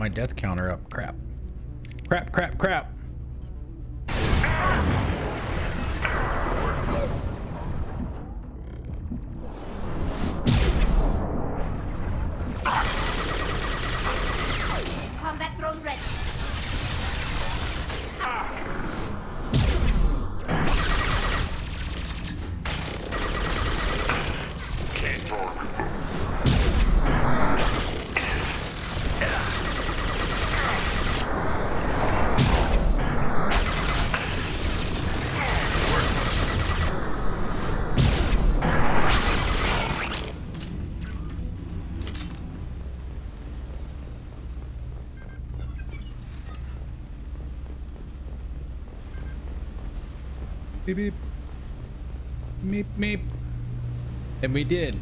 my death counter up. Crap. Crap, crap, crap.
Combat drone ready.
Beep, beep. Meep, meep. And we did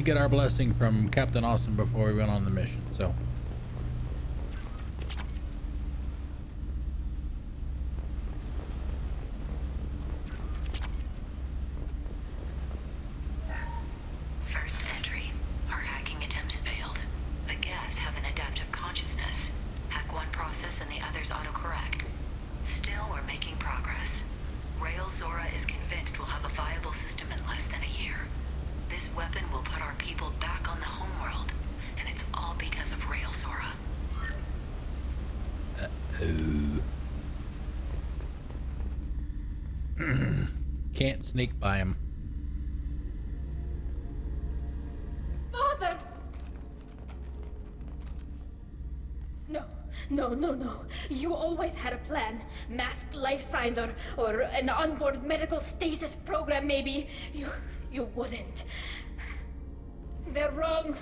get our blessing from Captain Awesome before we went on the mission, so.
First entry. Our hacking attempts failed. The Geth have an adaptive consciousness. Hack one process and the others autocorrect. Still, we're making progress. Rail Zora is convinced we'll have a viable system in less than a year. This weapon will put our people back on the homeworld, and it's all because of Rail Zora.
Can't sneak by him.
Father! No. You always had a plan. Masked life signs or an onboard medical stasis program, maybe. You wouldn't. They're wrong.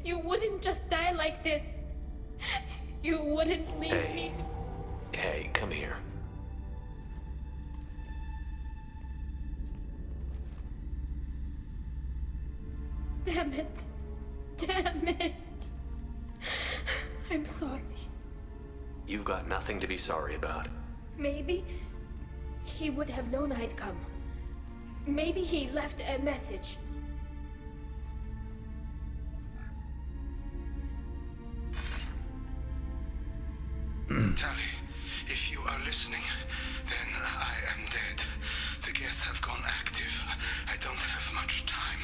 You wouldn't just die like this. You wouldn't leave me.
Hey, come here.
Damn it. I'm sorry.
You've got nothing to be sorry about.
Maybe he would have known I'd come. Maybe he left a message.
Tali, if you are listening, then I am dead. The Geth have gone active. I don't have much time.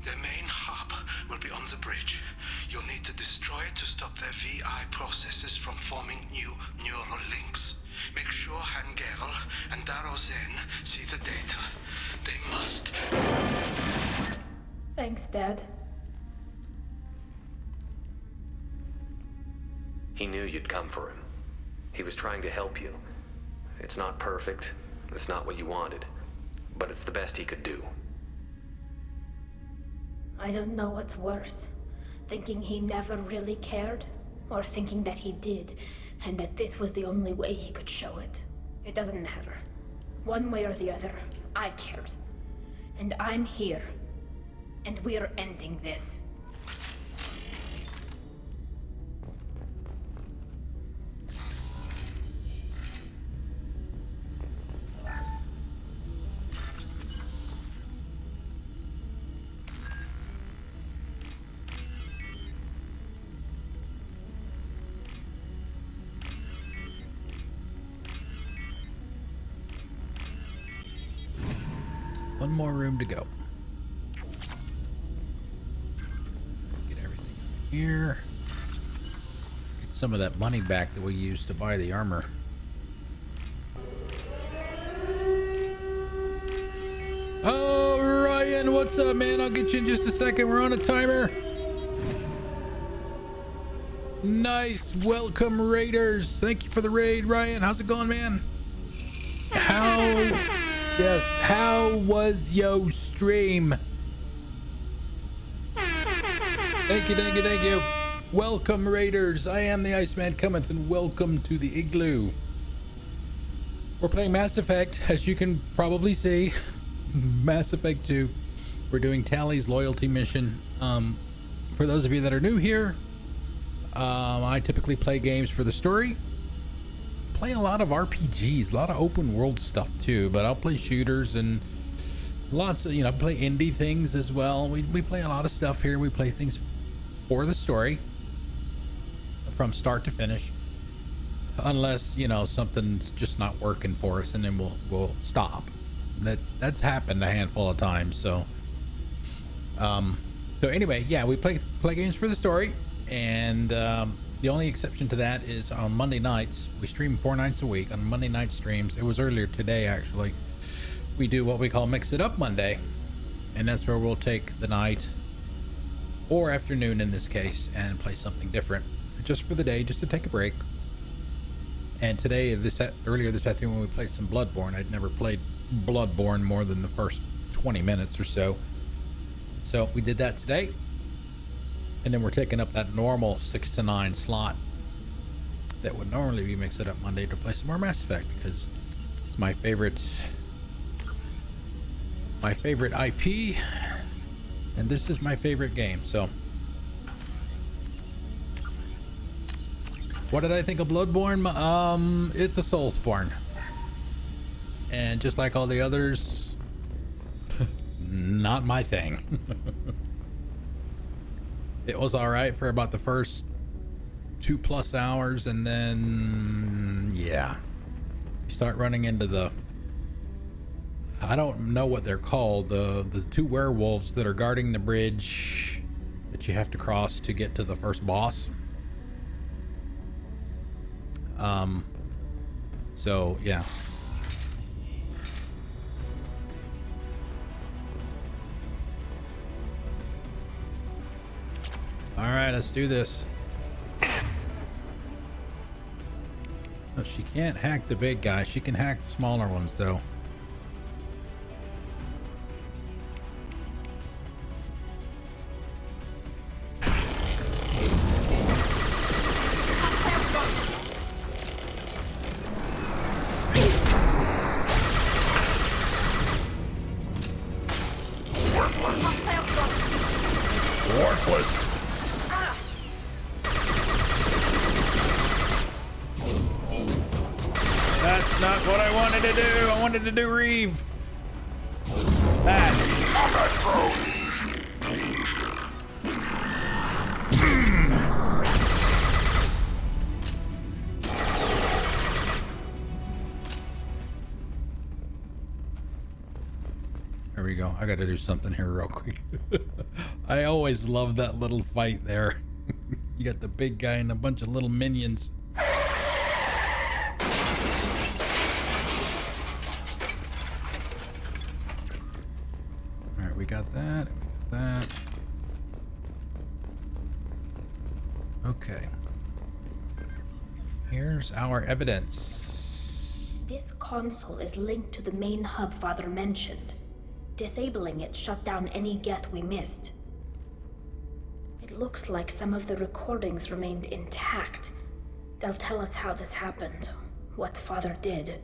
Their main hub will be on the bridge. You'll need to destroy it to stop their VI processes from forming new neural links. Make sure Hangerl and Darozen see the data. They must.
Thanks, Dad.
He knew you'd come for him. He was trying to help you. It's not perfect. It's not what you wanted. But it's the best he could do.
I don't know what's worse. Thinking he never really cared, or thinking that he did, and that this was the only way he could show it. It doesn't matter. One way or the other, I cared. And I'm here. And we're ending this.
One more room to go. Get everything here. Get some of that money back that we used to buy the armor. Oh, Ryan, what's up, man? I'll get you in just a second. We're on a timer. Nice. Welcome, Raiders. Thank you for the raid, Ryan. How's it going, man? How was your stream? Thank you. Welcome, Raiders. I am the Iceman cometh, and welcome to the Igloo. We're playing Mass Effect, as you can probably see. Mass Effect 2. We're doing Tali's loyalty mission. For those of you that are new here, I typically play games for the story. Play a lot of RPGs, a lot of open world stuff too, but I'll play shooters and lots of, play indie things as well. We play a lot of stuff here. We play things for the story. from start to finish, unless, you know, something's just not working for us, and then we'll stop. That's happened a handful of times. So anyway, yeah, we play games for the story, and the only exception to that is on Monday nights. We stream 4 nights a week. On Monday night streams, it was earlier today actually, we do what we call Mix It Up Monday, and that's where we'll take the night or afternoon in this case and play something different just for the day, just to take a break. And today, earlier this afternoon, when we played some Bloodborne, I'd never played Bloodborne more than the first 20 minutes or so. So we did that today. And then we're taking up that normal 6 to 9 slot that would normally be Mix It Up Monday to play some more Mass Effect, because it's my favorite IP, and this is my favorite game. So what did I think of Bloodborne? It's a Soulsborne, and just like all the others, not my thing. It was all right for about the first 2+ hours, and then yeah, you start running into the, I don't know what they're called, the 2 werewolves that are guarding the bridge that you have to cross to get to the first boss. So yeah. All right, let's do this. No, she can't hack the big guy. She can hack the smaller ones, though. That's not what I wanted to do. I wanted to do Reeve. That. There we go. I got to do something here real quick. I always love that little fight there. You got the big guy and a bunch of little minions. We got that. We got that. Okay. Here's our evidence.
This console is linked to the main hub Father mentioned. Disabling it shut down any Geth we missed. It looks like some of the recordings remained intact. They'll tell us how this happened, what Father did.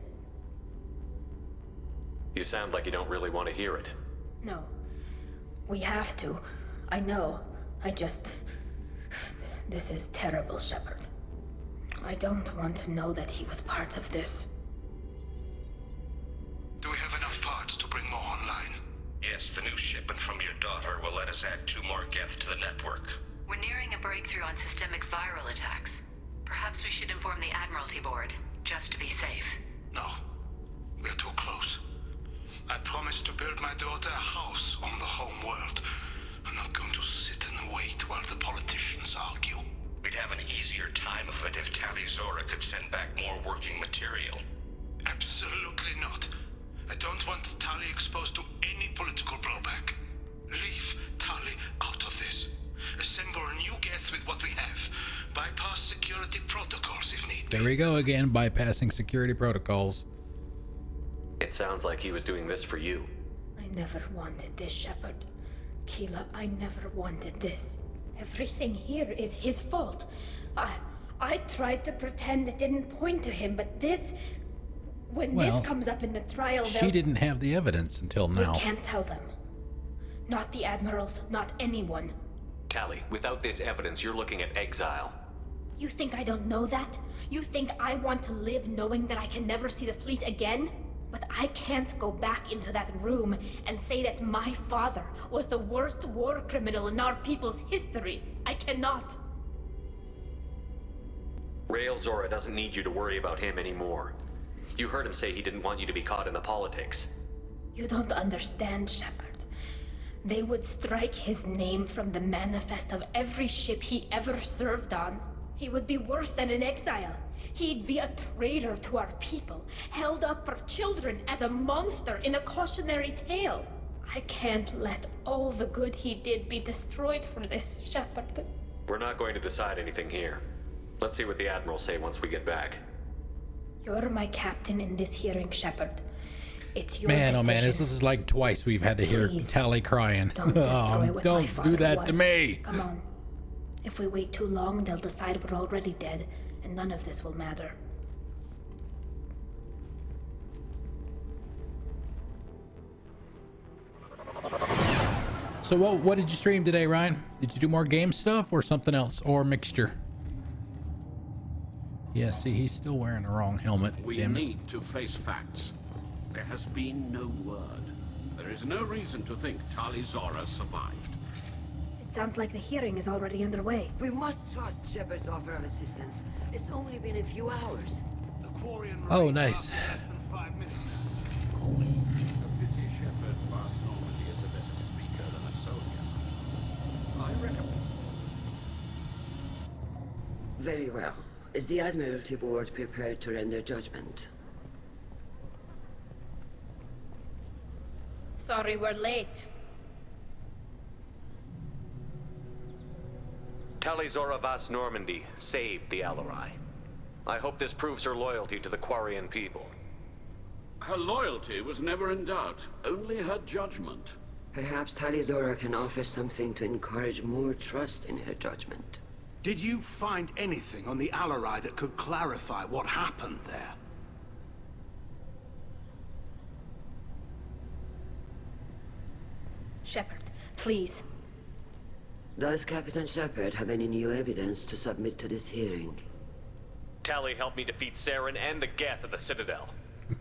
You sound like you don't really want to hear it.
No. We have to. I know. This is terrible, Shepard. I don't want to know that he was part of this.
Do we have enough parts to bring more online? Yes, the new shipment from your daughter will let us add 2 more Geth to the network.
We're nearing a breakthrough on systemic viral attacks. Perhaps we should inform the Admiralty Board, just to be safe.
No. We're too close. I promised to build my daughter a house on the home world. I'm not going to sit and wait while the politicians argue. We'd have an easier time of it if Tali Zora could send back more working material. Absolutely not. I don't want Tali exposed to any political blowback. Leave Tali out of this. Assemble a new Geth with what we have. Bypass security protocols if need be.
There we go again, bypassing security protocols.
It sounds like he was doing this for you.
I never wanted this, Shepard. Keela, I never wanted this. Everything here is his fault. I tried to pretend it didn't point to him, but this... When this comes up in the trial,
she didn't have the evidence until now.
We can't tell them. Not the admirals, not anyone.
Tali, without this evidence, you're looking at exile.
You think I don't know that? You think I want to live knowing that I can never see the fleet again? But I can't go back into that room and say that my father was the worst war criminal in our people's history. I cannot.
Rael Zora doesn't need you to worry about him anymore. You heard him say he didn't want you to be caught in the politics.
You don't understand, Shepard. They would strike his name from the manifest of every ship he ever served on. He would be worse than an exile. He'd be a traitor to our people, held up for children as a monster in a cautionary tale. I can't let all the good he did be destroyed for this, Shepard.
We're not going to decide anything here. Let's see what the Admirals say once we get back.
You're my captain in this hearing, Shepard. It's your
Man,
decision.
oh man, this is like twice we've had to hear
Please,
Tali crying.
Don't destroy what my
Don't
father
do that to
was.
me.
Come on. If we wait too long, they'll decide we're already dead, and none of this will matter.
So what did you stream today, Ryan? Did you do more game stuff or something else, or mixture? Yeah, see, he's still wearing the wrong helmet.
We
Damn it.
need to face facts. There has been no word. There is no reason to think Tali Zora survived.
It sounds like the hearing is already underway.
We must trust Shepard's offer of assistance. It's only been a few hours.
Oh, nice.
Very well. Is the Admiralty Board prepared to render judgment?
Sorry we're late.
Tali Zora Vas Normandy saved the Alarai. I hope this proves her loyalty to the Quarian people.
Her loyalty was never in doubt, only her judgment.
Perhaps Tali Zora can offer something to encourage more trust in her judgment.
Did you find anything on the Alarai that could clarify what happened there?
Shepard, please.
Does Captain Shepard have any new evidence to submit to this hearing?
Tali helped me defeat Saren and the Geth at the Citadel.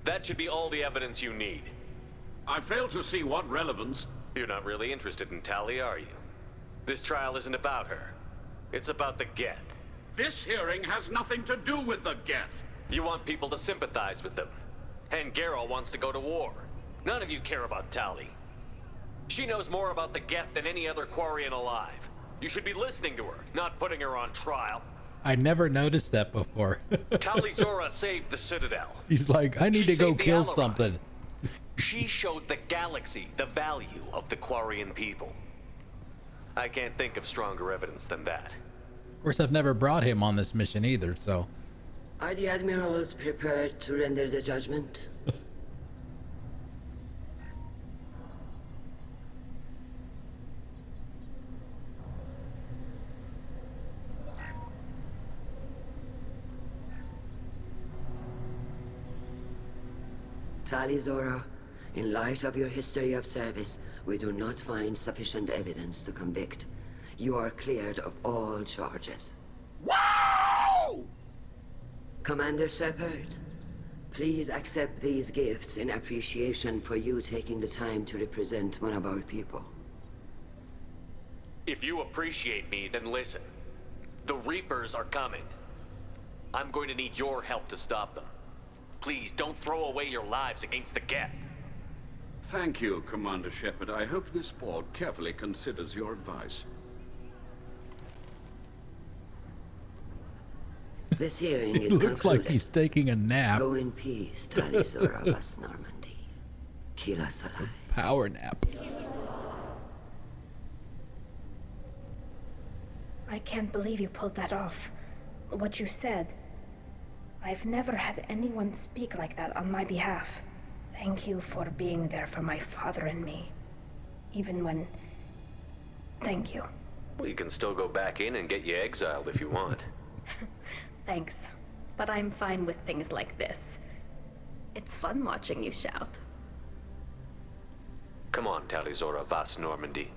That should be all the evidence you need.
I fail to see what relevance...
You're not really interested in Tali, are you? This trial isn't about her. It's about the Geth.
This hearing has nothing to do with the Geth.
You want people to sympathize with them. And Garrel wants to go to war. None of you care about Tali. She knows more about the Geth than any other Quarian alive. You should be listening to her, not putting her on trial.
I never noticed that before.
Tali Zora saved the Citadel.
He's like, I need to go kill something.
She showed the galaxy the value of the Quarian people. I can't think of stronger evidence than that.
Of course, I've never brought him on this mission either, so...
Are the Admirals prepared to render the judgment? Tali Zora, in light of your history of service, we do not find sufficient evidence to convict. You are cleared of all charges.
Wow!
Commander Shepard, please accept these gifts in appreciation for you taking the time to represent one of our people.
If you appreciate me, then listen. The Reapers are coming. I'm going to need your help to stop them. Please, don't throw away your lives against the Geth.
Thank you, Commander Shepard. I hope this board carefully considers your advice.
This hearing
He
is
looks
concluded.
like he's taking a nap.
Go in peace, Tali Zora Vas Normandy. Kila Salai.
Power nap.
I can't believe you pulled that off. What you said. I've never had anyone speak like that on my behalf. Thank you for being there for my father and me. Even when... Thank you.
We can still go back in and get you exiled if you want.
Thanks. But I'm fine with things like this. It's fun watching you shout.
Come on, Tali Zora Vas Normandy.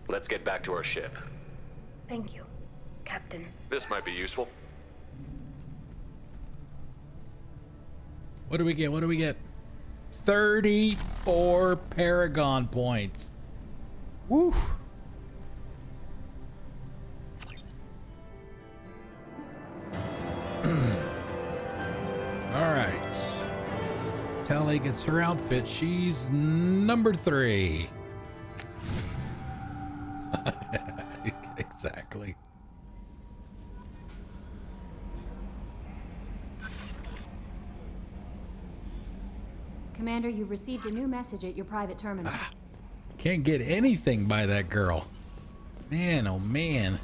Let's get back to our ship.
Thank you, Captain.
This might be useful.
What do we get? What do we get? 34 Paragon points. Woo! All right. Tali gets her outfit. She's number 3. Exactly.
Commander, you've received a new message at your private terminal.
Can't get anything by that girl. Man, oh man.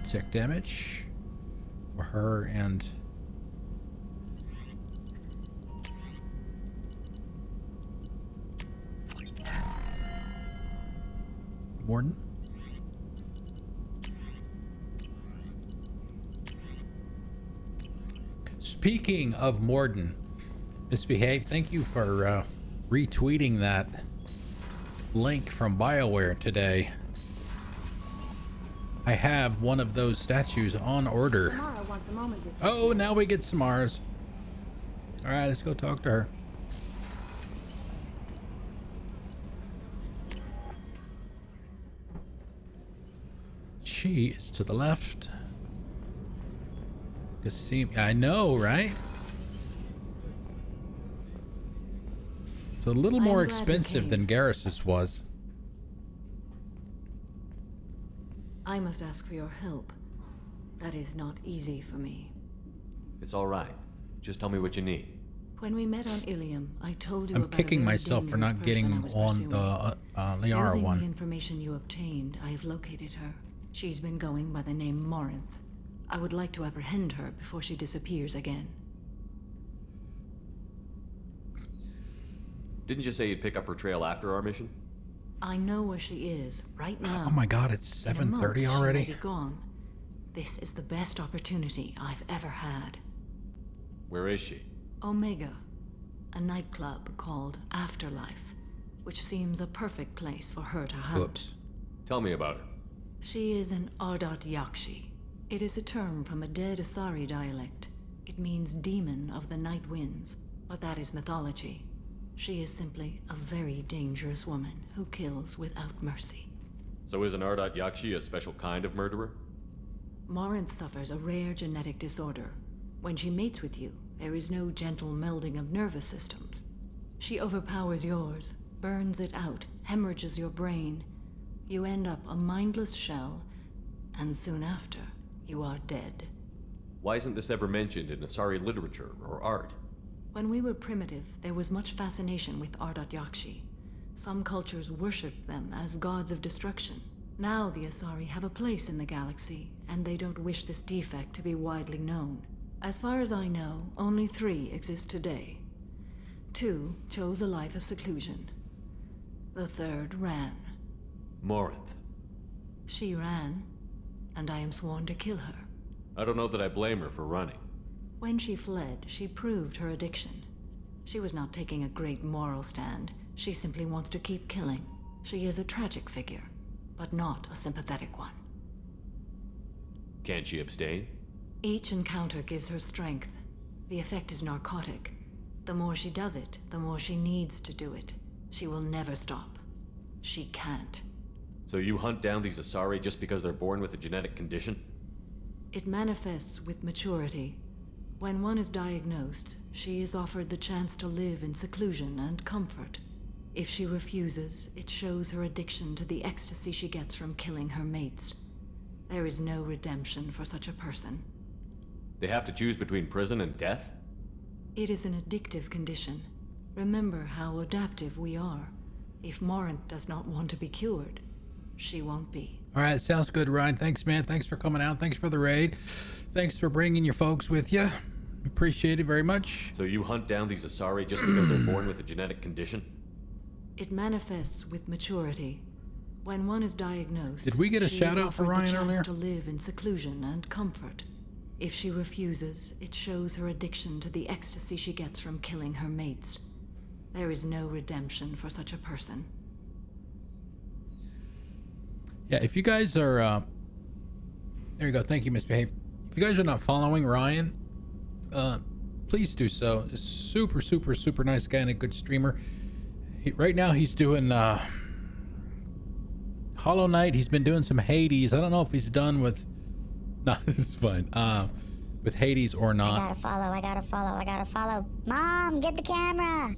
Check damage for her and Warden. Speaking of Morden, Misbehave, thank you for retweeting that link from BioWare today. I have one of those statues on order.
Samara wants a moment with you.
Oh, now we get Samara's. All right, let's go talk to her. She is to the left. I know, right? It's a little more expensive than Garrus's was.
I must ask for your help. That is not easy for me.
It's all right. Just tell me what you need.
When we met on Ilium, I told you
I'm
about
kicking
a very
myself for not
dangerous
getting
person I was
on
pursuing.
the Liara
Using
one.
the information you obtained, I have located her. She's been going by the name Morinth. I would like to apprehend her before she disappears again.
Didn't you say you'd pick up her trail after our mission?
I know where she is right now.
Oh my God, it's 7:30 already.
She may be gone. This is the best opportunity I've ever had.
Where is she?
Omega, a nightclub called Afterlife, which seems a perfect place for her to hunt.
Whoops.
Tell me about her.
She is an Ardat-Yakshi. It is a term from a dead Asari dialect. It means demon of the night winds, but that is mythology. She is simply a very dangerous woman who kills without mercy.
So is an Ardat-Yakshi a special kind of murderer?
Morinth suffers a rare genetic disorder. When she mates with you, there is no gentle melding of nervous systems. She overpowers yours, burns it out, hemorrhages your brain. You end up a mindless shell, and soon after, you are dead.
Why isn't this ever mentioned in Asari literature or art?
When we were primitive, there was much fascination with Ardat-Yakshi. Some cultures worshipped them as gods of destruction. Now the Asari have a place in the galaxy, and they don't wish this defect to be widely known. As far as I know, only 3 exist today. 2 chose a life of seclusion. The 3rd ran.
Morinth.
She ran, and I am sworn to kill her.
I don't know that I blame her for running.
When she fled, she proved her addiction. She was not taking a great moral stand. She simply wants to keep killing. She is a tragic figure, but not a sympathetic one.
Can't she abstain?
Each encounter gives her strength. The effect is narcotic. The more she does it, the more she needs to do it. She will never stop. She can't.
So you hunt down these Asari just because they're born with a genetic condition?
It manifests with maturity. When one is diagnosed, she is offered the chance to live in seclusion and comfort. If she refuses, it shows her addiction to the ecstasy she gets from killing her mates. There is no redemption for such a person.
They have to choose between prison and death?
It is an addictive condition. Remember how adaptive we are. If Morinth does not want to be cured, she won't be.
All right, sounds good, Ryan. Thanks, man. Thanks for coming out. Thanks for the raid. Thanks for bringing your folks with you. Appreciate it very much.
So you hunt down these Asari just because they're born with a genetic condition?
It manifests with maturity. When one is diagnosed,
did we get a
she
shout
is
out for
offered the
Ryan
chance
earlier?
to live in seclusion and comfort. If she refuses, it shows her addiction to the ecstasy she gets from killing her mates. There is no redemption for such a person.
Yeah, if you guys are, there you go. Thank you, Misbehave. If you guys are not following Ryan, please do so. Super, super, super nice guy and a good streamer. Right now he's doing Hollow Knight, he's been doing some Hades. I don't know if he's done with... No, it's fine. With Hades or not.
I gotta follow. Mom, get the camera.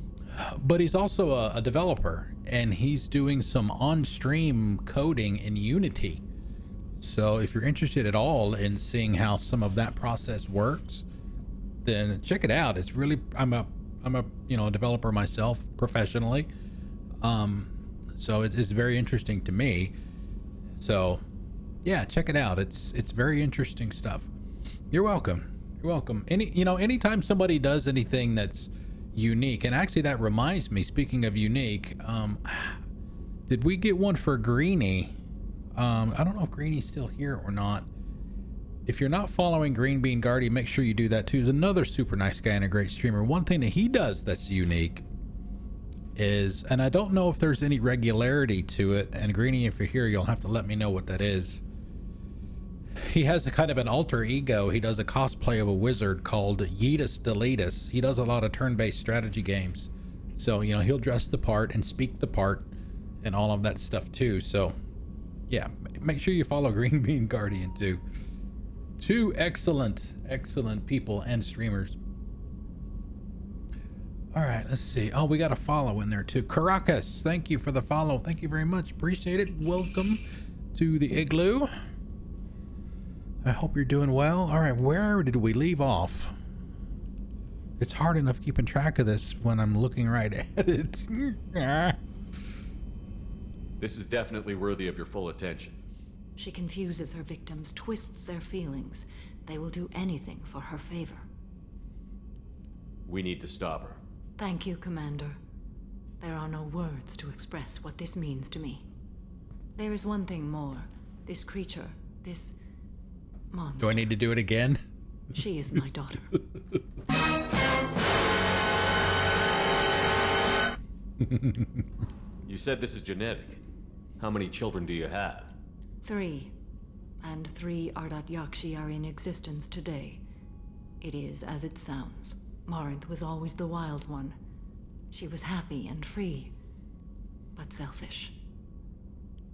But he's also a developer, and he's doing some on-stream coding in Unity. So if you're interested at all in seeing how some of that process works, then check it out. It's really, I'm a developer myself professionally. So it's very interesting to me. So yeah, check it out. It's very interesting stuff. You're welcome. You're welcome. Anytime somebody does anything that's unique, and actually that reminds me, speaking of unique, did we get one for Greenie? I don't know if Greenie's still here or not. If you're not following Green Bean Guardian, make sure you do that too. He's another super nice guy and a great streamer. One thing that he does that's unique is, and I don't know if there's any regularity to it, and Greenie, if you're here, you'll have to let me know what that is. He has a kind of an alter ego. He does a cosplay of a wizard called Yeetus Deletus. He does a lot of turn-based strategy games. So, he'll dress the part and speak the part and all of that stuff too. So, yeah, make sure you follow Green Bean Guardian too. Two excellent people and streamers. All right, let's see. Oh, we got a follow in there too. Caracas, thank you for the follow. Thank you very much. Appreciate it. Welcome to the igloo. I hope you're doing well. All right, where did we leave off? It's hard enough keeping track of this when I'm looking right at it.
This is definitely worthy of your full attention.
She confuses her victims, twists their feelings. They will do anything for her favor.
We need to stop her.
Thank you, Commander. There are no words to express what this means to me. There is one thing more. This creature, this monster.
Do I need to do it again?
She is my daughter.
You said this is genetic. How many children do you have?
3. And 3 Ardat-Yakshi are in existence today. It is as it sounds. Marinth was always the wild one. She was happy and free, but selfish.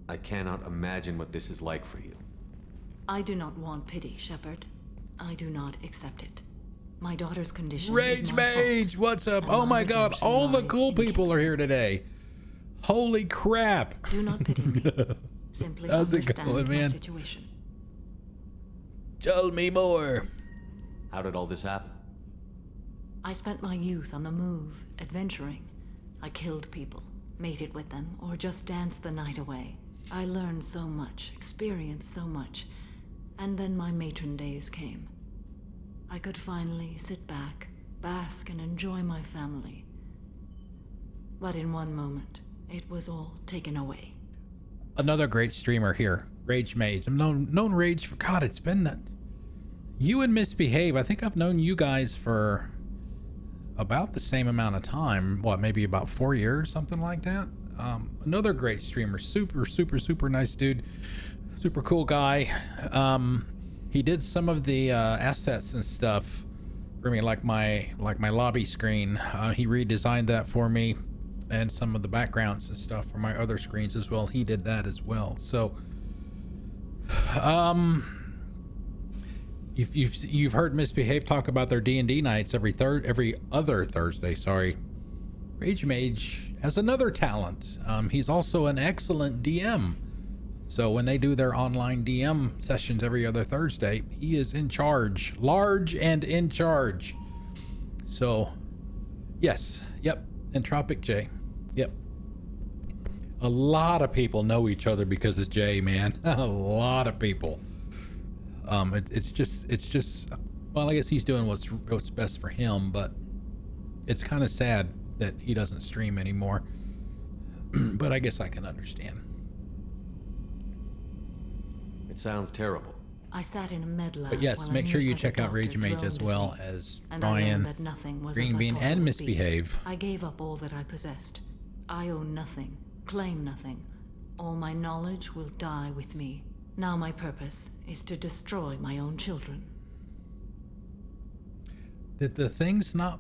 I cannot imagine what this is like for you.
I do not want pity, Shepard. I do not accept it. My daughter's condition
Rage
is my
Mage,
fault,
what's up?
and
Oh
my
my god,
redemption
all the
lies
cool
in
people are here today. Holy crap.
Do not pity me. Simply
How's it
understand
going,
my
man?
situation.
Tell me more.
How did all this happen?
I spent my youth on the move, adventuring. I killed people, mated with them, or just danced the night away. I learned so much, experienced so much, and then my matron days came. I could finally sit back, bask, and enjoy my family. But in one moment, it was all taken away.
Another great streamer here, Rage Mage. I've known Rage for, God, it's been that. You and Misbehave, I think I've known you guys for about the same amount of time. What, maybe about 4 years, something like that? Another great streamer, super nice dude, super cool guy. He did some of the assets and stuff for me, like my lobby screen. He redesigned that for me, and some of the backgrounds and stuff for my other screens as well. He did that as well. So, if you've heard Misbehave talk about their D&D nights every other Thursday. Sorry, Rage Mage has another talent. He's also an excellent DM. So when they do their online DM sessions every other Thursday, he is in charge, large and in charge. So, yes, yep, Entropic J, yep. A lot of people know each other because it's Jay, man. A lot of people. It's just. Well, I guess he's doing what's best for him, but it's kind of sad that he doesn't stream anymore. But I guess I can understand.
It sounds terrible.
I sat in a med lab.
But yes, make sure you check out Rage Mage as well as Ryan, Green Bean, and Misbehave.
I gave up all that I possessed. I own nothing, claim nothing. All my knowledge will die with me. Now my purpose is to destroy my own children.
Did the things not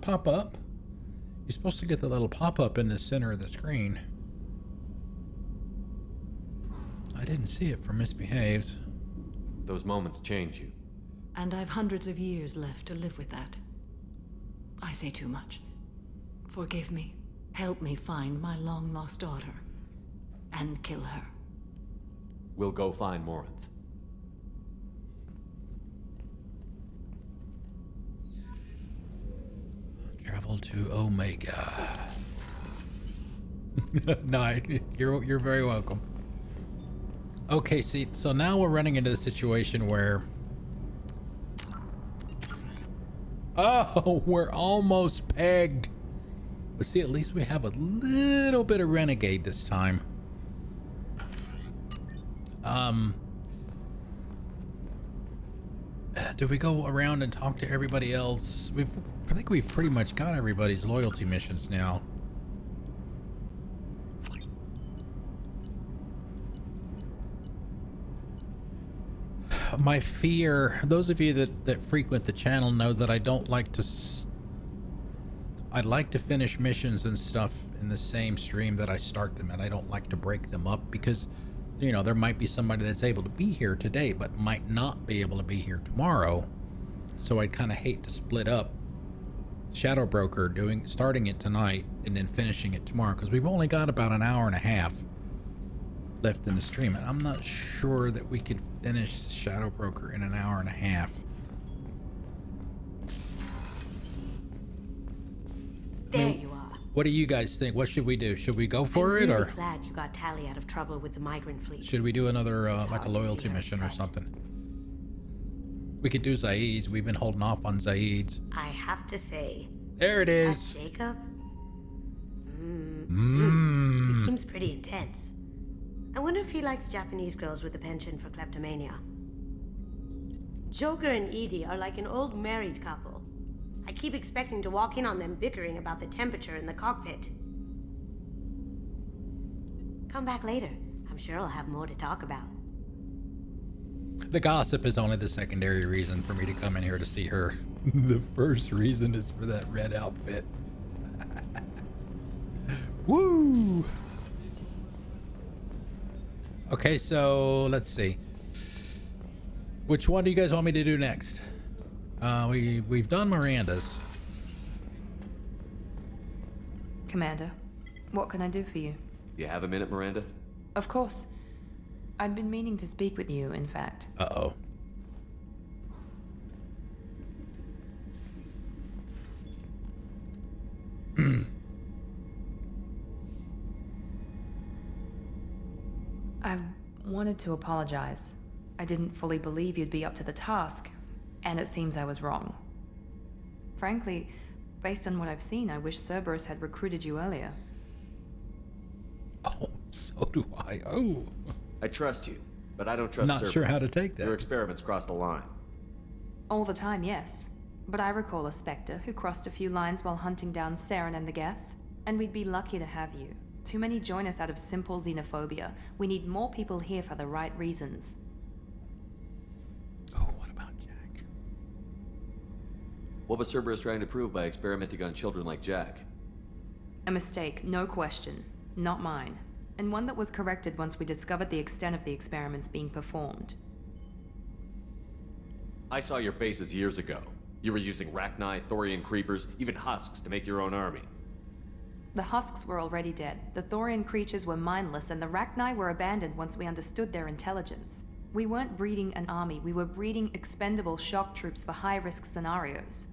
pop up? You're supposed to get the little pop-up in the center of the screen. I didn't see it for misbehaved.
Those moments change you.
And I've hundreds of years left to live with that. I say too much. Forgive me. Help me find my long-lost daughter. And kill her.
We'll go find Morinth.
Travel to Omega. No, you're very welcome. Okay, see, so now we're running into the situation where... Oh, we're almost pegged. But see, at least we have a little bit of Renegade this time. Do we go around and talk to everybody else? I think we've pretty much got everybody's loyalty missions now. My fear, those of you that frequent the channel know that I don't like to... I'd like to finish missions and stuff in the same stream that I start them, and I don't like to break them up because, you know, there might be somebody that's able to be here today but might not be able to be here tomorrow. So I'd kind of hate to split up Shadow Broker starting it tonight and then finishing it tomorrow, because we've only got about an hour and a half left in the stream, and I'm not sure that we could finish Shadow Broker in an hour and a half.
There you are.
What do you guys think? What should we do? Should we go for it,
I'm really
or
glad you got Tali out of trouble with the migrant fleet.
should we do another like a
hard to
loyalty
see her
mission or
sight.
something? We could do Zaid's. We've been holding off on Zaid's.
I have to say,
There it
that
is.
Jacob?
Mm.
He seems pretty intense. I wonder if he likes Japanese girls with a penchant for kleptomania. Joker and Edie are like an old married couple. I keep expecting to walk in on them bickering about the temperature in the cockpit. Come back later. I'm sure I'll have more to talk about.
The gossip is only the secondary reason for me to come in here to see her. The first reason is for that red outfit. Woo! Okay, so let's see. Which one do you guys want me to do next? We've done Miranda's.
Commander, what can I do for you?
You have a minute, Miranda?
Of course. I'd been meaning to speak with you, in fact.
Uh-oh.
I wanted to apologize. I didn't fully believe you'd be up to the task, and it seems I was wrong. Frankly, based on what I've seen, I wish Cerberus had recruited you earlier.
Oh, so do I. Oh.
I trust you, but I don't trust
Not
Cerberus.
sure how to take that.
Your experiments crossed the line.
All the time, yes. But I recall a Spectre who crossed a few lines while hunting down Saren and the Geth, and we'd be lucky to have you. Too many join us out of simple xenophobia. We need more people here for the right reasons.
Oh, what about Jack?
What was Cerberus trying to prove by experimenting on children like Jack?
A mistake, no question. Not mine. And one that was corrected once we discovered the extent of the experiments being performed.
I saw your bases years ago. You were using Rachni, Thorian creepers, even husks to make your own army.
The husks were already dead, the Thorian creatures were mindless, and the Rachni were abandoned once we understood their intelligence. We weren't breeding an army, we were breeding expendable shock troops for high-risk scenarios.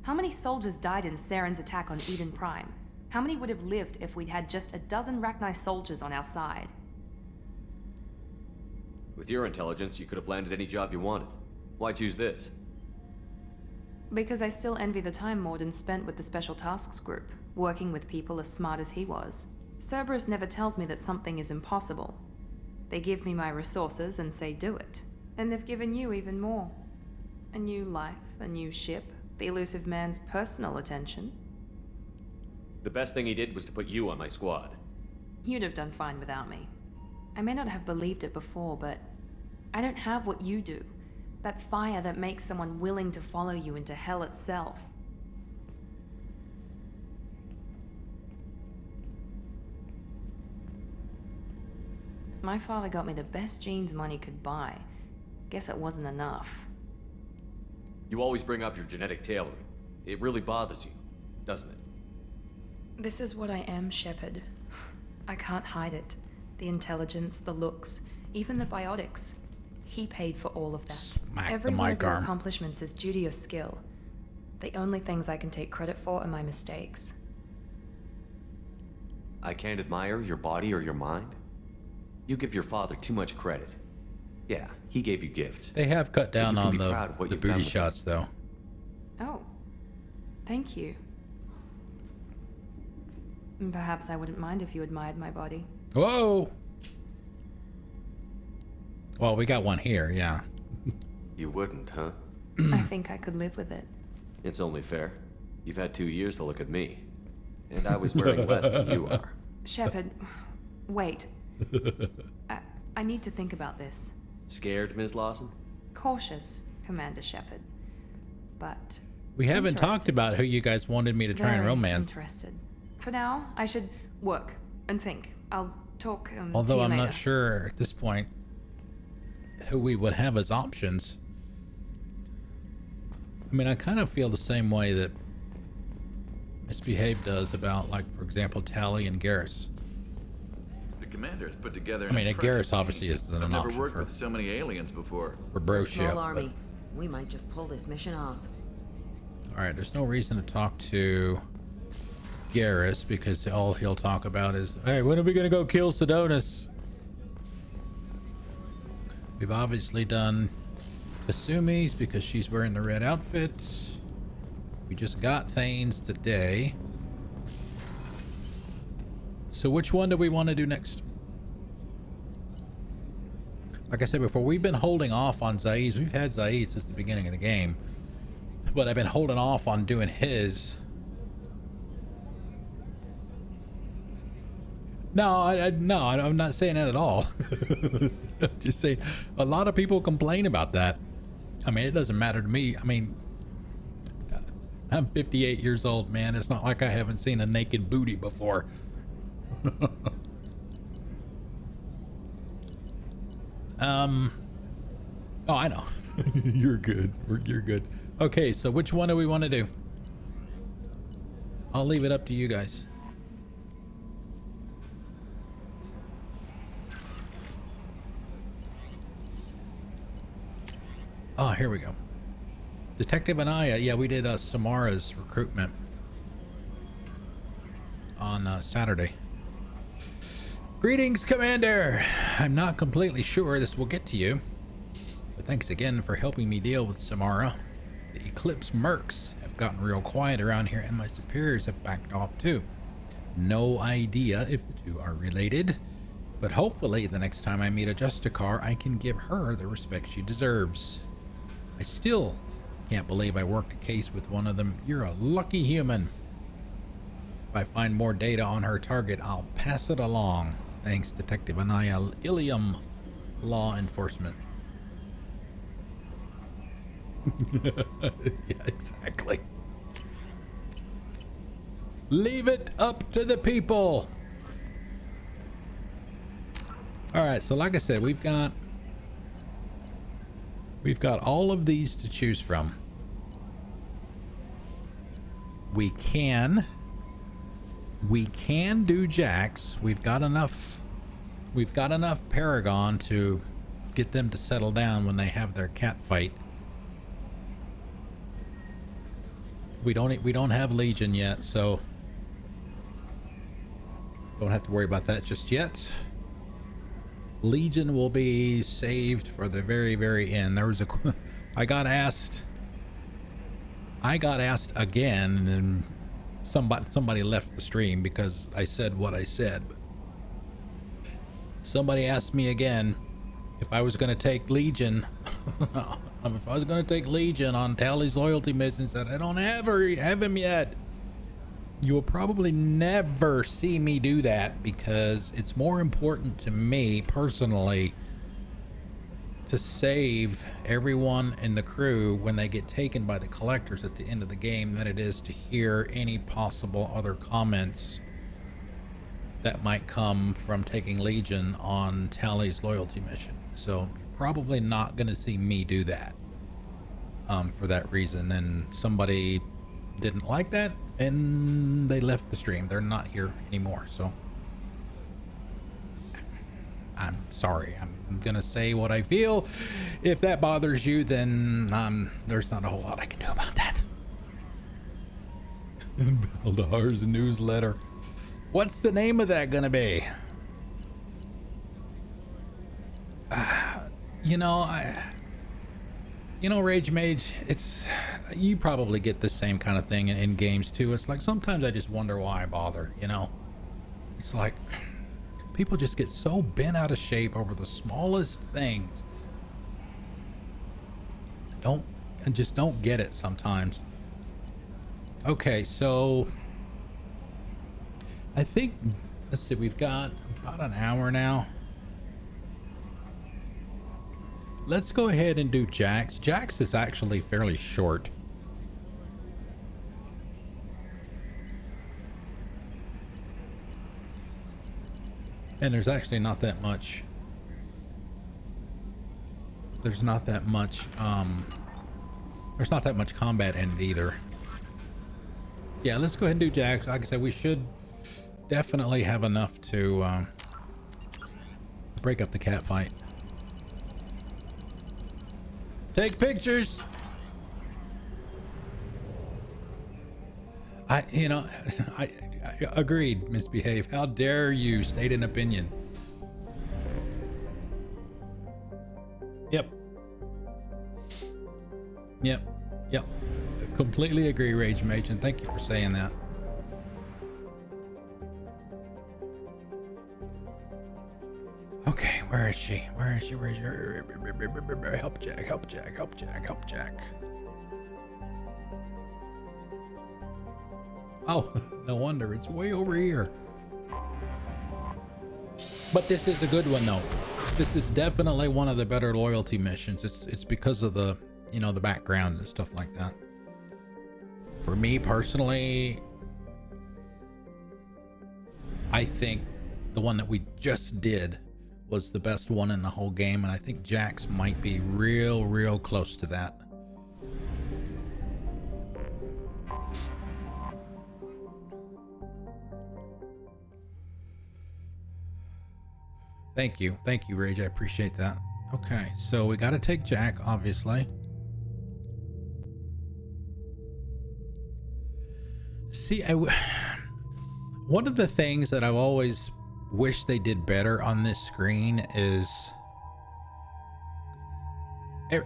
How many soldiers died in Saren's attack on Eden Prime? How many would have lived if we'd had just a dozen Rachni soldiers on our side?
With your intelligence, you could have landed any job you wanted. Why choose this?
Because I still envy the time Morden spent with the Special Tasks Group, working with people as smart as he was. Cerberus never tells me that something is impossible. They give me my resources and say do it. And they've given you even more. A new life, a new ship, the elusive man's personal attention.
The best thing he did was to put you on my squad.
You'd have done fine without me. I may not have believed it before, but I don't have what you do. That fire that makes someone willing to follow you into hell itself. My father got me the best jeans money could buy. Guess it wasn't enough.
You always bring up your genetic tailoring. It really bothers you, doesn't it?
This is what I am, Shepard. I can't hide it. The intelligence, the looks, even the biotics. He paid for all of that.
Smack
Every
the
one
mic
of your
arm.
accomplishments is due to your skill. The only things I can take credit for are my mistakes.
I can't admire your body or your mind? You give your father too much credit. Yeah, he gave you gifts.
They have cut down
But you can
on
be
the
proud of what you've
booty
done with
shots, though.
Oh. Thank you. Perhaps I wouldn't mind if you admired my body.
Whoa! Well, we got one here, yeah.
You wouldn't, huh?
I think I could live with it.
It's only fair. You've had 2 years to look at me. And I was wearing less than you are.
Shepard, wait. I need to think about this.
Scared, Ms. Lawson?
Cautious, Commander Shepard. But
We haven't talked about who you guys wanted me to try and
very
romance.
interested. For now, I should work and think. I'll talk to
Although
you
I'm
later.
not sure at this point who we would have as options. I mean, I kind of feel the same way that Misbehave does about, like, for example, Tali and Garrus.
The commander's put together.
I mean,
an
Garrus
impressive
obviously
team.
isn't
I've
an
never
option
worked
for,
with so many aliens before.
for broship.
Small
but-
army. We might just pull this mission off.
All right, there's no reason to talk to Garrus because all he'll talk about is, hey, when are we gonna go kill Sedonis? We've obviously done Kasumi's because she's wearing the red outfit. We just got Thane's today. So which one do we want to do next? Like I said before, we've been holding off on Zaid's. We've had Zaid since the beginning of the game. But I've been holding off on doing his. No, I'm not saying that at all. I'm just saying a lot of people complain about that. I mean, it doesn't matter to me. I mean, I'm 58 years old, man. It's not like I haven't seen a naked booty before. Oh, I know. You're good. You're good. Okay, so which one do we want to do? I'll leave it up to you guys. Oh, here we go. Detective Anaya. Yeah, we did Samara's recruitment on Saturday. Greetings, Commander. I'm not completely sure this will get to you, but thanks again for helping me deal with Samara. The Eclipse mercs have gotten real quiet around here, and my superiors have backed off too. No idea if the two are related, but hopefully the next time I meet a Justicar, I can give her the respect she deserves. I still can't believe I worked a case with one of them. You're a lucky human. If I find more data on her target, I'll pass it along. Thanks, Detective Anaya, Ilium Law Enforcement. Yeah, exactly. Leave it up to the people. All right, so like I said, we've got all of these to choose from. We can do Jax. We've got enough Paragon to get them to settle down when they have their cat fight. We don't have Legion yet, so don't have to worry about that just yet. Legion will be saved for the very, very end. There was I got asked again, and somebody left the stream because I said what I said. Somebody asked me again if I was going to take Legion. If I was going to take Legion on Tali's loyalty mission, said I don't have him yet. You will probably never see me do that because it's more important to me personally to save everyone in the crew when they get taken by the collectors at the end of the game than it is to hear any possible other comments that might come from taking Legion on Tali's loyalty mission. So you're probably not going to see me do that for that reason. And somebody didn't like that and they left the stream. They're not here anymore. So I'm sorry. I'm going to say what I feel. If that bothers you, then there's not a whole lot I can do about that. Baldar's newsletter. What's the name of that gonna be? Rage Mage, you probably get the same kind of thing in games too. It's like sometimes I just wonder why I bother, It's like people just get so bent out of shape over the smallest things. Just don't get it sometimes. Okay, so I think, let's see, we've got about an hour now. Let's go ahead and do Jax. Jax is actually fairly short. And there's actually not that much. There's not that much combat in it either. Yeah, let's go ahead and do Jax. Like I said, we should definitely have enough to break up the cat fight. Take pictures. I agreed, misbehave. How dare you state an opinion? Yep. Completely agree, Rage Mage, and thank you for saying that. Okay, where is she? Help Jack. Oh, no wonder, it's way over here. But this is a good one though. This is definitely one of the better loyalty missions. It's because of the, the background and stuff like that. For me personally, I think the one that we just did was the best one in the whole game, and I think Jax might be real close to that. Thank you, Rage, I appreciate that. Okay, so we got to take Jack, obviously. See, one of the things that I've always wished they did better on this screen is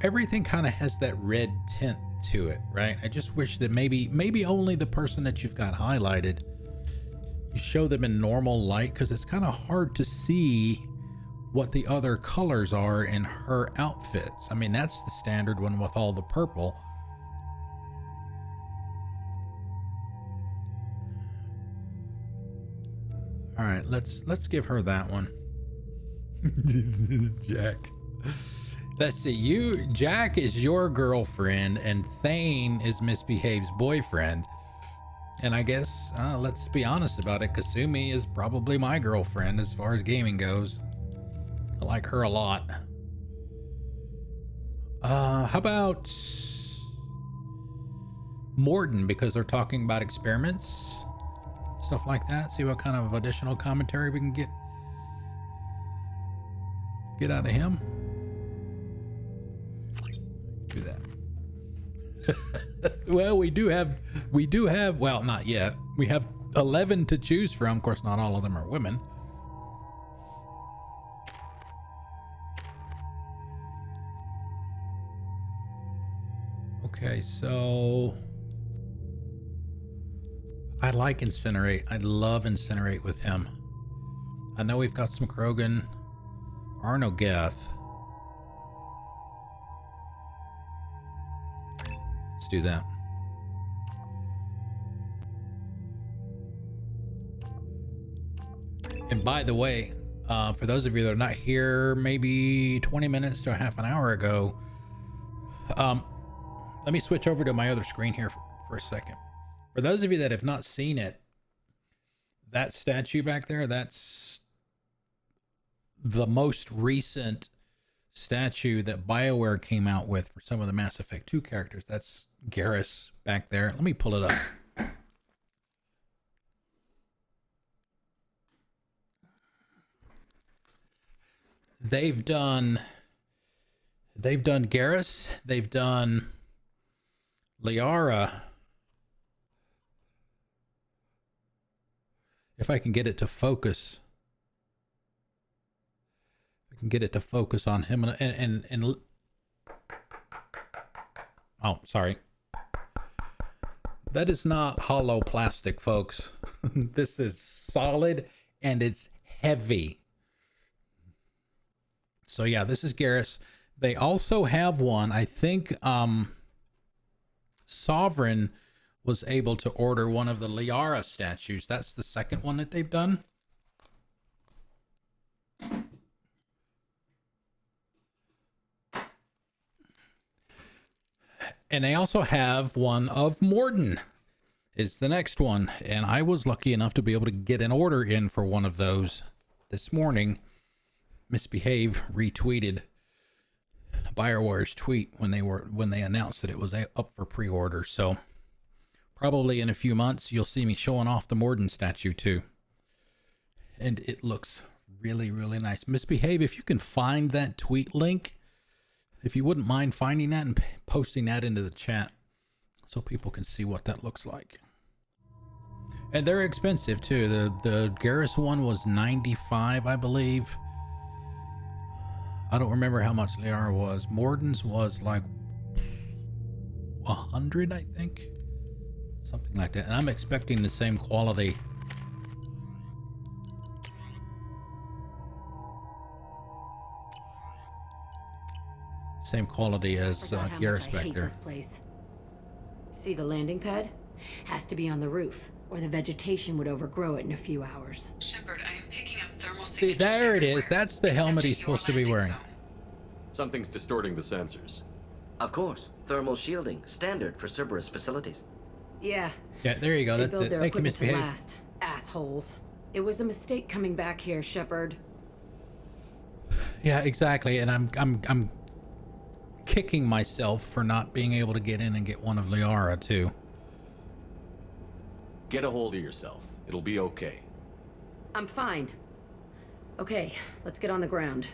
everything kind of has that red tint to it, right? I just wish that maybe only the person that you've got highlighted, you show them in normal light, because it's kind of hard to see what the other colors are in her outfits. I mean, that's the standard one with all the purple. All right, let's give her that one. Jack. Let's see, Jack is your girlfriend and Thane is Misbehave's boyfriend. And I guess, let's be honest about it, Kasumi is probably my girlfriend as far as gaming goes. I like her a lot. How about Morden, because they're talking about experiments, stuff like that. See what kind of additional commentary we can get out of him. Do that. Well, we do have, well, not yet. We have 11 to choose from. Of course, not all of them are women. Okay, so I like Incinerate. I love Incinerate with him. I know we've got some Krogan. Arno Geth. Let's do that. And by the way, for those of you that are not here, maybe 20 minutes to a half an hour ago, let me switch over to my other screen here for a second. For those of you that have not seen it, That statue back there, that's the most recent statue that BioWare came out with for some of the Mass Effect 2 characters. That's Garrus back there. Let me pull it up. They've done Garrus, they've done Liara. If I can get it to focus. If I can get it to focus on him and oh, sorry. That is not hollow plastic, folks. This is solid and it's heavy. So yeah, this is Garrus. They also have one, I think Sovereign was able to order one of the Liara statues. That's the second one that they've done. And they also have one of Morden is the next one. And I was lucky enough to be able to get an order in for one of those this morning. Misbehave retweeted BioWare's tweet when they announced that it was up for pre-order. So probably in a few months you'll see me showing off the Morden statue too. And it looks really, really nice. Misbehave, if you can find that tweet link, if you wouldn't mind finding that and posting that into the chat so people can see what that looks like. And they're expensive too. The Garrus one was $95, I believe. I don't remember how much Liara was. Morden's was like $100, I think. Something like that. And I'm expecting the same quality. Same quality as Garrus back there.
This place. See the landing pad? Has to be on the roof, or the vegetation would overgrow it in a few hours.
Shepard, I am picking up thermal
See, there it is. That's the helmet he's supposed to be wearing.
Something's distorting the sensors.
Of course. Thermal shielding. Standard for Cerberus facilities.
Yeah.
Yeah, there you go.
They
That's
built
it.
their
Thank you,
equipment to
Misbehave.
last. Assholes. It was a mistake coming back here, Shepard.
Yeah, exactly. And I'm kicking myself for not being able to get in and get one of Liara too.
Get a hold of yourself. It'll be okay.
I'm fine. Okay, let's get on the ground.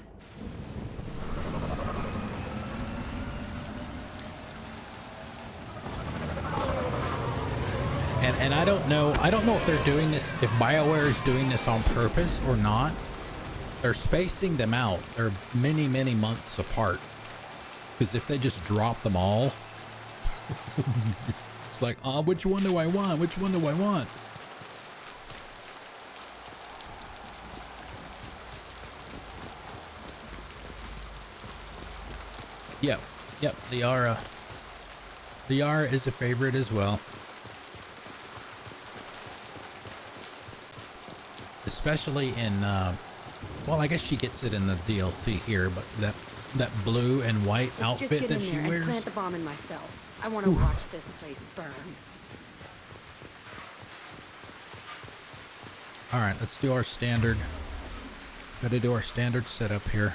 And I don't know if they're doing this, if BioWare is doing this on purpose or not. They're spacing them out. They're many, many months apart. Because if they just drop them all, it's like, oh, which one do I want? Which one do I want? Yep, Liara. Liara is a favorite as well. Especially in, well, I guess she gets it in the DLC here, but that blue and white outfit that she wears.
And plant the bomb in myself. I want to watch this place burn.
All right, let's do our standard. Got to do our standard setup here.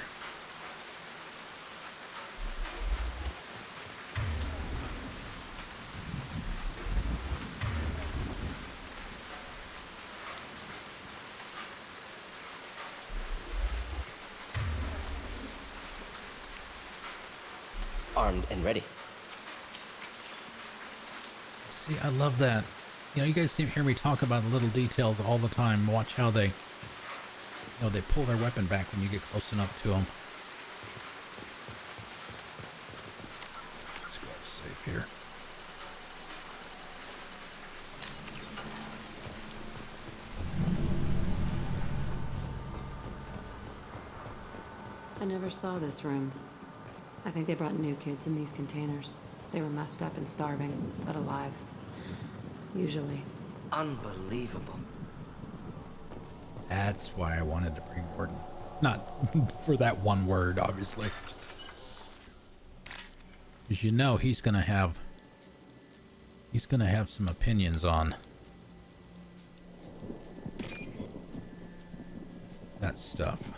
Armed and ready.
See, I love that. You know, you guys hear me talk about the little details all the time. Watch how they, you know, they pull their weapon back when you get close enough to them. Let's go save here.
I never saw this room. I think they brought new kids in these containers. They were messed up and starving, but alive. Usually.
Unbelievable.
That's why I wanted to bring Gordon. Not for that one word, obviously. Because you know he's gonna have some opinions on stuff.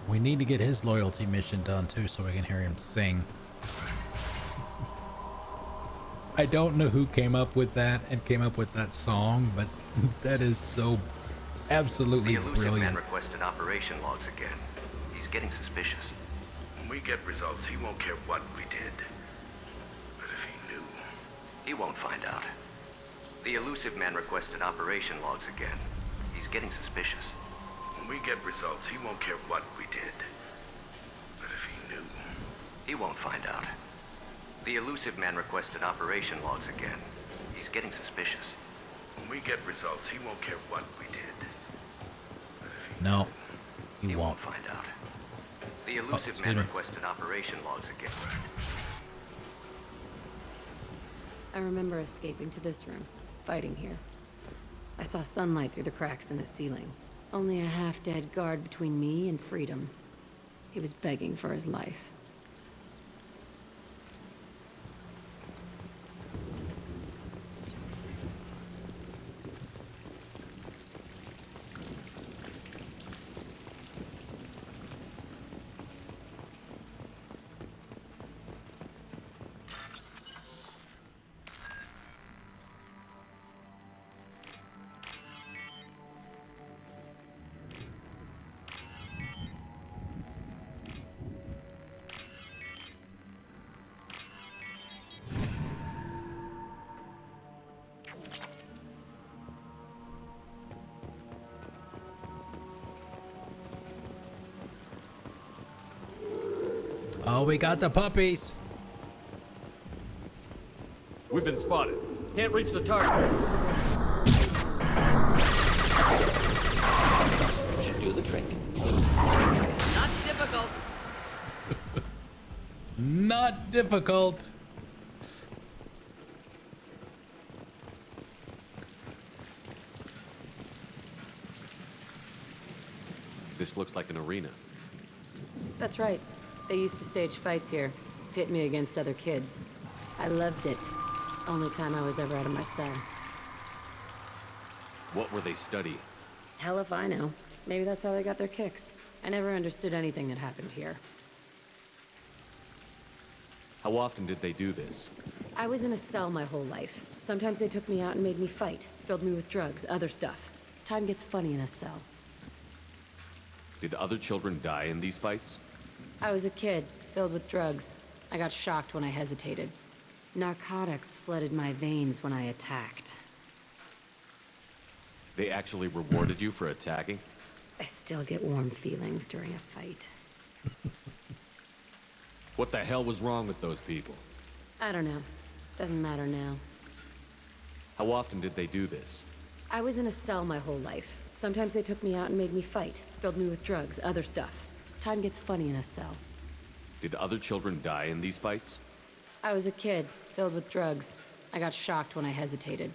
We need to get his loyalty mission done too so we can hear him sing. I don't know who came up with that and came up with that song, but that is so absolutely
the elusive
brilliant.
Man requested operation logs again. He's getting suspicious.
When we get results, he won't care what we did. But if he knew...
He won't find out. The elusive man requested operation logs again. He's getting suspicious.
When we get results, he won't care what we did. But if he knew...
He won't find out. The elusive man requested operation logs again. He's getting suspicious.
When we get results, he won't care what we did. But if he
No,
he
he
won't
won't.
find out. The elusive
excuse
man
me.
requested operation logs again.
I remember escaping to this room, fighting here. I saw sunlight through the cracks in the ceiling. Only a half-dead guard between me and freedom. He was begging for his life.
Oh, we got the puppies.
We've been spotted. Can't reach the target.
Should do the trick.
Not difficult.
Not difficult.
This looks like an arena.
That's right. They used to stage fights here, pit me against other kids. I loved it. Only time I was ever out of my cell.
What were they studying?
Hell if I know. Maybe that's how they got their kicks. I never understood anything that happened here.
How often did they do this?
I was in a cell my whole life. Sometimes they took me out and made me fight, filled me with drugs, other stuff. Time gets funny in a cell.
Did other children die in these fights?
I was a kid, filled with drugs. I got shocked when I hesitated. Narcotics flooded my veins when I attacked.
They actually rewarded you for attacking?
I still get warm feelings during a fight.
What the hell was wrong with those people?
I don't know. Doesn't matter now.
How often did they do this?
I was in a cell my whole life. Sometimes they took me out and made me fight, filled me with drugs, other stuff. Time gets funny in a cell.
Did other children die in these fights?
I was a kid, filled with drugs. I got shocked when I hesitated.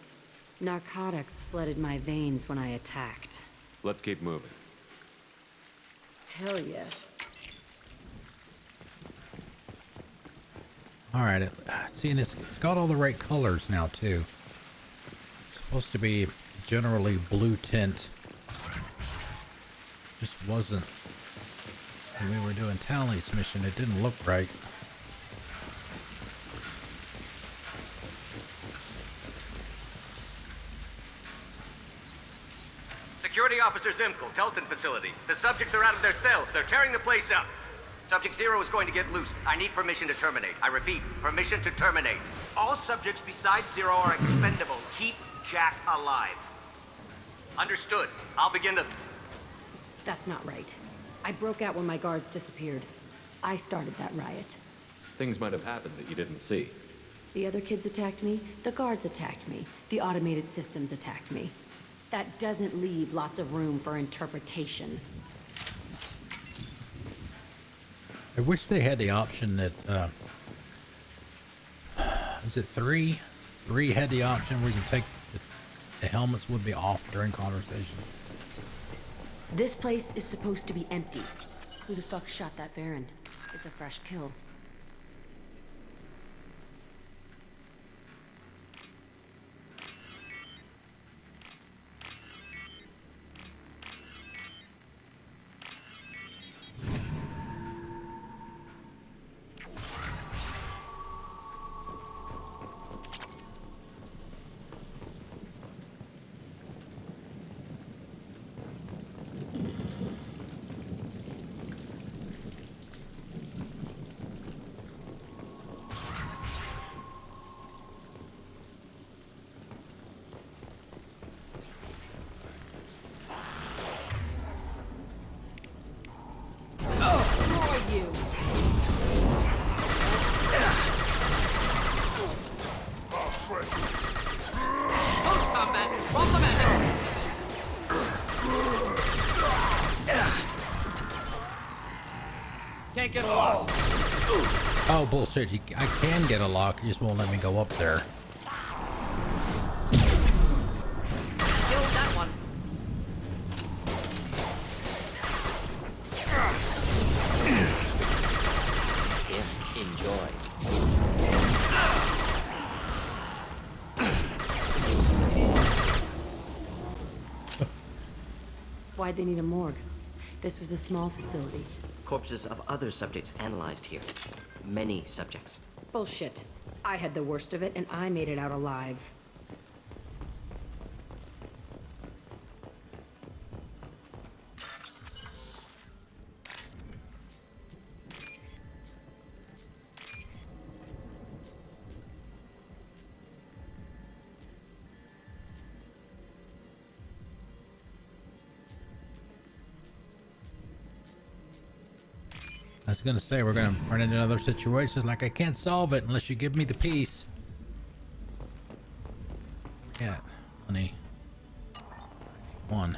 Narcotics flooded my veins when I attacked.
Let's keep moving.
Hell yes.
All right, seeing it's got all the right colors now too. It's supposed to be generally blue tint. Just wasn't. When we were doing Tali's mission, it didn't look right.
Security Officer Zimkel, Telton facility. The subjects are out of their cells. They're tearing the place up. Subject 0 is going to get loose. I need permission to terminate. I repeat, permission to terminate. All subjects besides 0 are expendable. Keep Jack alive. Understood. I'll begin to...
That's not right. I broke out when my guards disappeared. I started that riot.
Things might have happened that you didn't see.
The other kids attacked me, the guards attacked me, the automated systems attacked me. That doesn't leave lots of room for interpretation.
I wish they had the option that, is it 3? 3 had the option where you can take The helmets would be off during conversation.
This place is supposed to be empty. Who the fuck shot that Baron? It's a fresh kill.
Can't get a lock.
Oh, bullshit. I can get a lock. You just won't let me go up there.
Killed that one.
Enjoy.
Why'd they need a morgue? This was a small facility.
Corpses of other subjects analyzed here. Many subjects.
Bullshit. I had the worst of it, and I made it out alive.
I was gonna say we're gonna run into other situations like I can't solve it unless you give me the piece. Yeah, honey. One.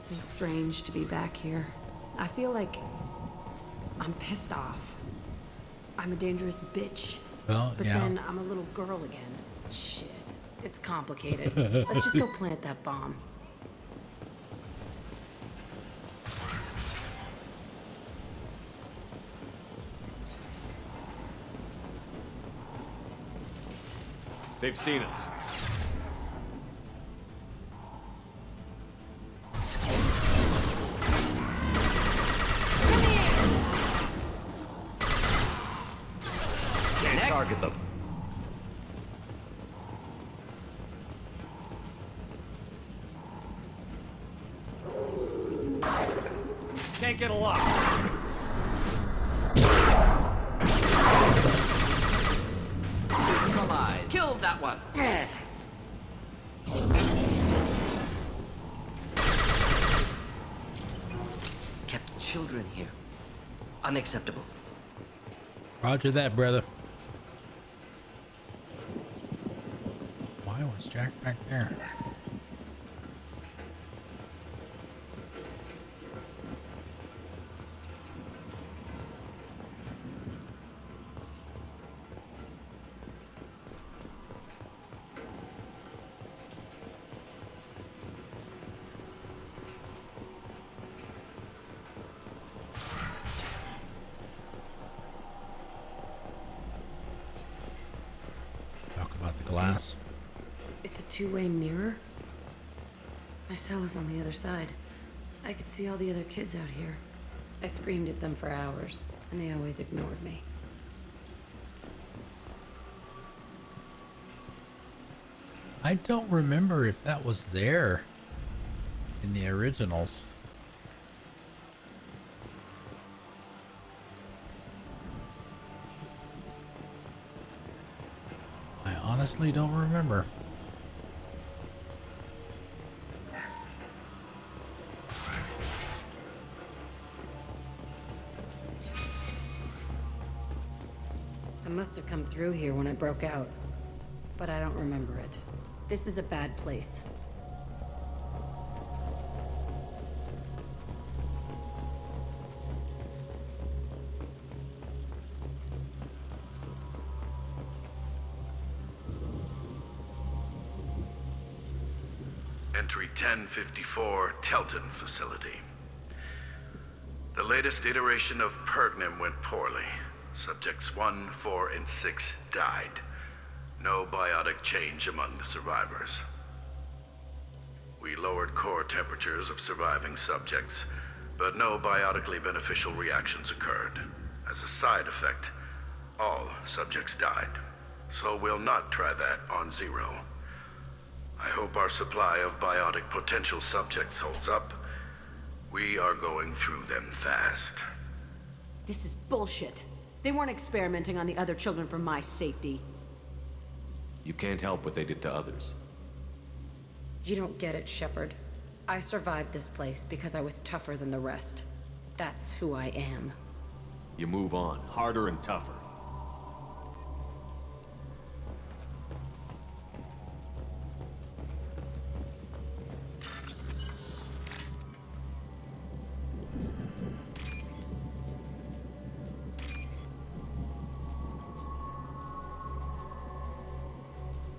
So strange to be back here. I feel like I'm pissed off. I'm a dangerous bitch.
Well,
but
yeah.
then I'm a little girl again. Shit. It's complicated. Let's just go plant that bomb.
They've seen us. Can't target them.
Can't get a lock.
Neutralized. Killed that one.
Kept children here. Unacceptable.
Roger that, brother. Why was Jack back there? Glass.
It's a two-way mirror. My cell is on the other side. I could see all the other kids out here. I screamed at them for hours, and they always ignored me.
I don't remember if that was there in the originals. I honestly don't remember.
must have come through here when I broke out, but I don't remember it. This is a bad place.
Entry 1054, Telton facility. The latest iteration of Pergnum went poorly. Subjects 1, 4, and 6 died. No biotic change among the survivors. We lowered core temperatures of surviving subjects, but no biotically beneficial reactions occurred. As a side effect, all subjects died. So we'll not try that on Zero. I hope our supply of biotic potential subjects holds up. We are going through them fast.
This is bullshit. They weren't experimenting on the other children for my safety.
You can't help what they did to others.
You don't get it, Shepard. I survived this place because I was tougher than the rest. That's who I am.
You move on, harder and tougher.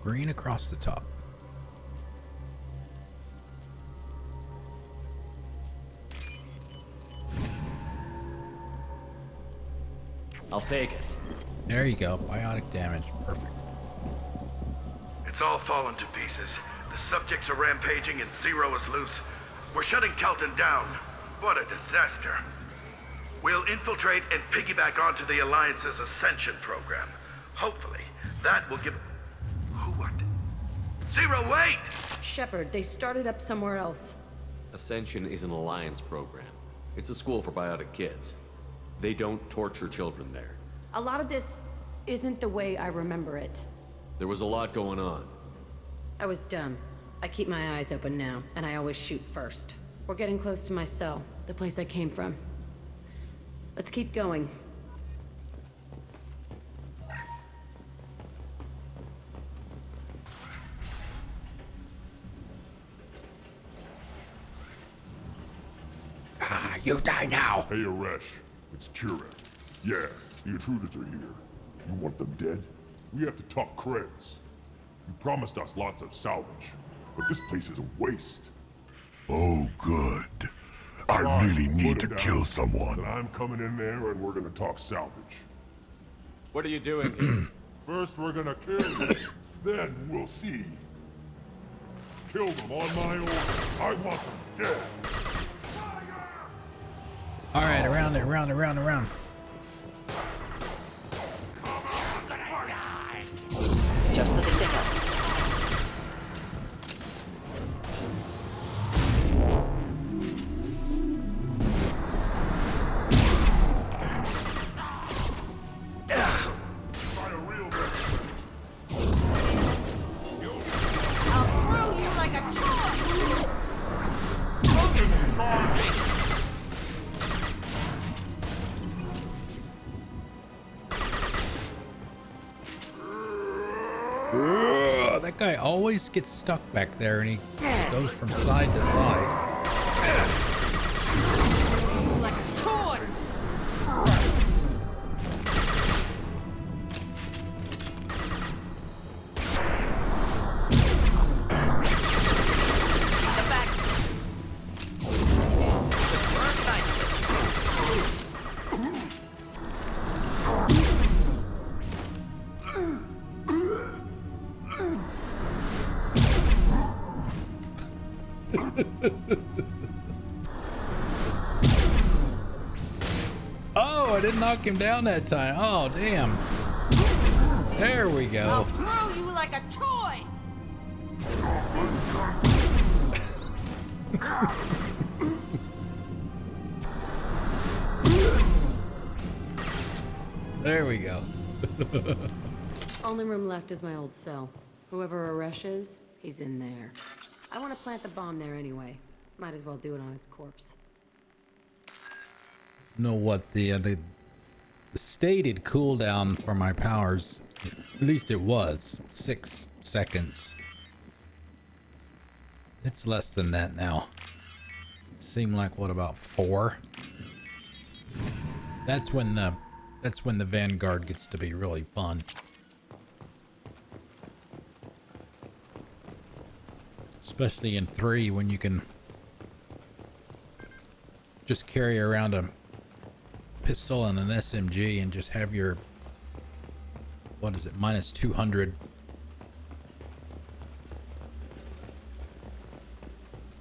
Green across the top.
I'll take it.
There you go. Biotic damage. Perfect.
It's all fallen to pieces. The subjects are rampaging and Zero is loose. We're shutting Telton down. What a disaster. We'll infiltrate and piggyback onto the Alliance's Ascension program. Hopefully, that will give... What? Zero, wait!
Shepard, they started up somewhere else.
Ascension is an Alliance program. It's a school for biotic kids. They don't torture children there.
A lot of this isn't the way I remember it.
There was a lot going on.
I was dumb. I keep my eyes open now, and I always shoot first. We're getting close to my cell, the place I came from. Let's keep going.
You die now!
Hey, Aresh. It's Kira. Yeah, the intruders are here. You want them dead? We have to talk creds. You promised us lots of salvage, but this place is a waste. Oh, good. I really need to kill someone. Then I'm coming in there and we're gonna talk salvage.
What are you doing here?
First we're gonna kill them, then we'll see. Kill them on my own. I want them dead.
All right, around.
Just the thing to help.
I'll throw you like a toy!
That guy always gets stuck back there and he just goes from side to side.
Like a toy! The back. Work nicely.
Oh, I didn't knock him down that time. Oh, damn. There we
I'll
go.
throw you like a toy!
There we go.
Only room left is my old cell. Whoever Aresh is, he's in there. I want to plant the bomb there anyway. Might as well do it on his corpse.
Know what the The stated cooldown for my powers, at least it was 6 seconds. It's less than that now. It seemed like what, about 4? That's when the Vanguard gets to be really fun. Especially in 3 when you can just carry around a pistol and an SMG and just have your, what is it, minus 200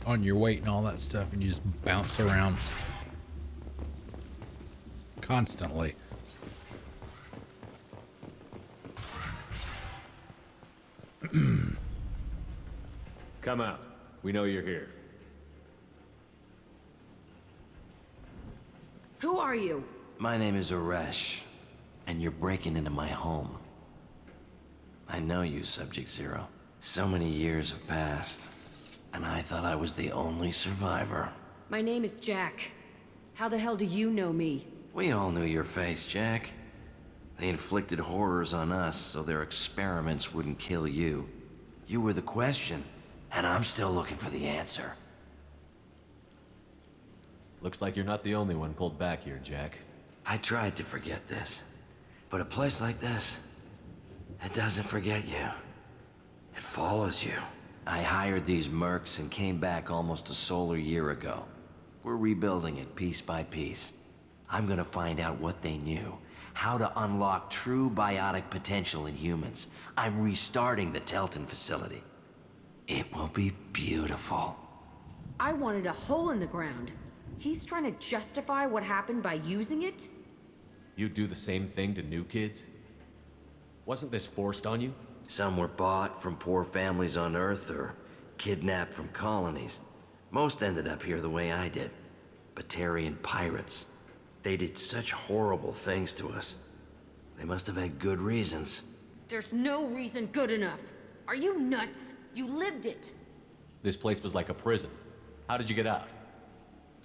on your weight and all that stuff, and you just bounce around constantly.
Come out. We know you're here.
Who are you?
My name is Aresh, and you're breaking into my home. I know you, Subject Zero. So many years have passed, and I thought I was the only survivor.
My name is Jack. How the hell do you know me?
We all knew your face, Jack. They inflicted horrors on us so their experiments wouldn't kill you. You were the question, and I'm still looking for the answer.
Looks like you're not the only one pulled back here, Jack.
I tried to forget this, but a place like this, it doesn't forget you. It follows you. I hired these mercs and came back almost a solar year ago. We're rebuilding it piece by piece. I'm gonna find out what they knew, how to unlock true biotic potential in humans. I'm restarting the Telton facility. It will be beautiful.
I wanted a hole in the ground. He's trying to justify what happened by using it?
You'd do the same thing to new kids? Wasn't this forced on you?
Some were bought from poor families on Earth or kidnapped from colonies. Most ended up here the way I did. Batarian pirates. They did such horrible things to us. They must have had good reasons.
There's no reason good enough. Are you nuts? You lived it.
This place was like a prison. How did you get out?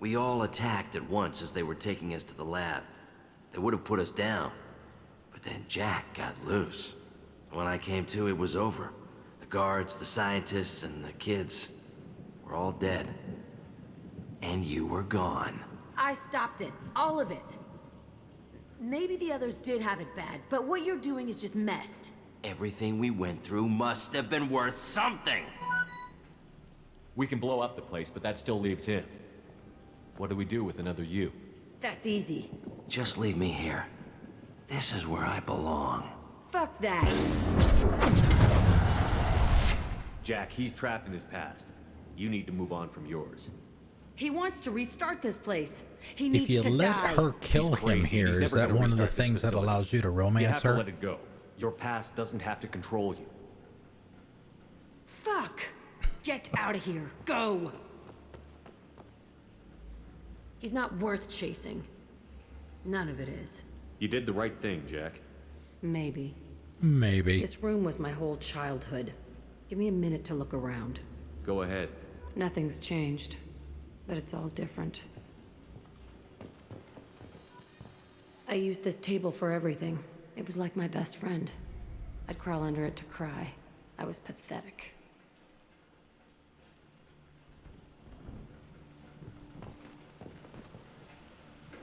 We all attacked at once as they were taking us to the lab. They would have put us down. But then Jack got loose. When I came to, it was over. The guards, the scientists, and the kids were all dead. And you were gone.
I stopped it. All of it. Maybe the others did have it bad, but what you're doing is just messed.
Everything we went through must have been worth something.
We can blow up the place, but that still leaves him. What do we do with another you?
That's easy.
Just leave me here. This is where I belong.
Fuck that.
Jack, he's trapped in his past. You need to move on from yours.
He wants to restart this place. He needs
If you
to
let
die.
her kill him here, is that one of the things that allows you to
You
romance
have to
her?
let it go. Your past doesn't have to control you.
Fuck! Get out of here. Go! He's not worth chasing. None of it is.
You did the right thing, Jack.
Maybe.
Maybe.
This room was my whole childhood. Give me a minute to look around.
Go ahead.
Nothing's changed, but it's all different. I used this table for everything. It was like my best friend. I'd crawl under it to cry. I was pathetic.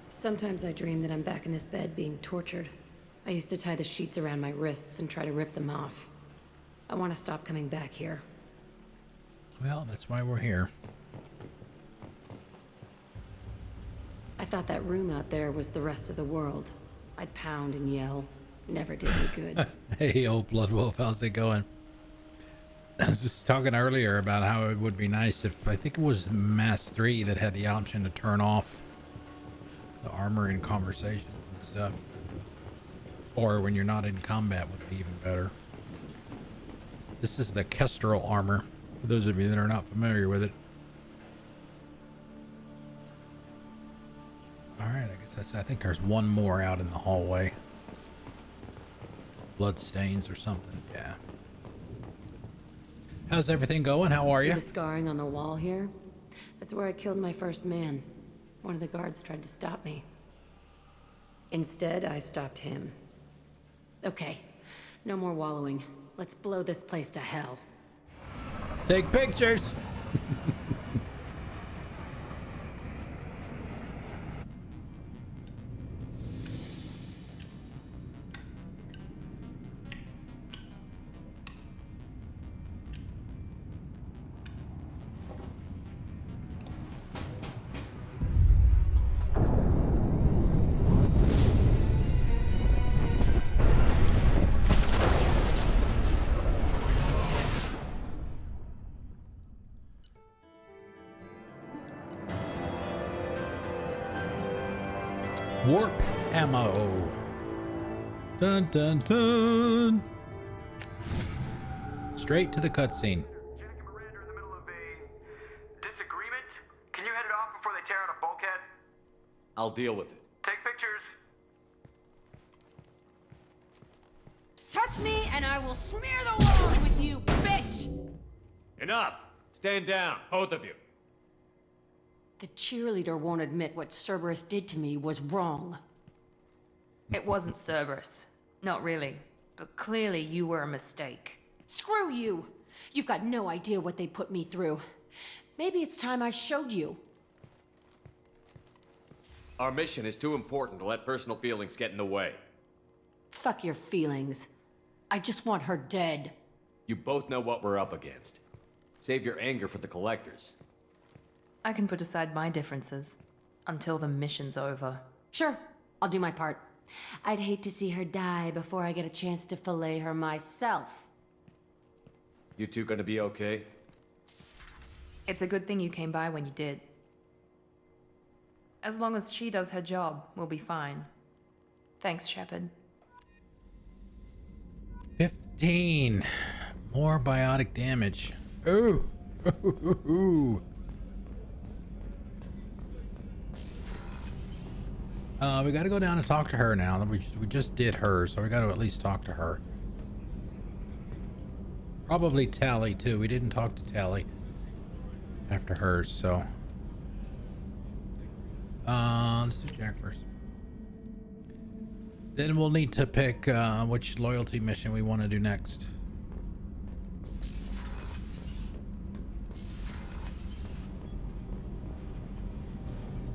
Sometimes I dream that I'm back in this bed being tortured. I used to tie the sheets around my wrists and try to rip them off. I want to stop coming back here.
Well, that's why we're here.
I thought that room out there was the rest of the world. I'd pound and yell. Never did me good.
Hey, old Blood Wolf, how's it going? I was just talking earlier about how it would be nice if, I think it was Mass 3 that had the option to turn off the armor in conversations and stuff. Or when you're not in combat would be even better. This is the Kestrel armor, for those of you that are not familiar with it. Alright, I think there's one more out in the hallway. Blood stains or something, yeah. How's everything going? How are
See
you?
the scarring on the wall here? That's where I killed my first man. One of the guards tried to stop me. Instead, I stopped him. Okay, no more wallowing. Let's blow this place to hell.
Take pictures. Warp ammo. Dun dun dun. Straight to the cutscene.
Disagreement? Can you head it off before they tear out a bulkhead?
I'll deal with it.
Take pictures.
Touch me and I will smear the walls with you, bitch!
Enough! Stand down, both of you.
The cheerleader won't admit what Cerberus did to me was wrong.
It wasn't Cerberus. Not really. But clearly you were a mistake.
Screw you! You've got no idea what they put me through. Maybe it's time I showed you.
Our mission is too important to let personal feelings get in the way.
Fuck your feelings. I just want her dead.
You both know what we're up against. Save your anger for the collectors.
I can put aside my differences until the mission's over.
Sure, I'll do my part. I'd hate to see her die before I get a chance to fillet her myself.
You two gonna be okay?
It's a good thing you came by when you did. As long as she does her job, we'll be fine. Thanks, Shepard.
15. More biotic damage. Ooh. Ooh. We gotta go down and talk to her now. We just did her, so we gotta at least talk to her. Probably Tali too. We didn't talk to Tali after hers, so. Let's do Jack first. Then we'll need to pick which loyalty mission we want to do next.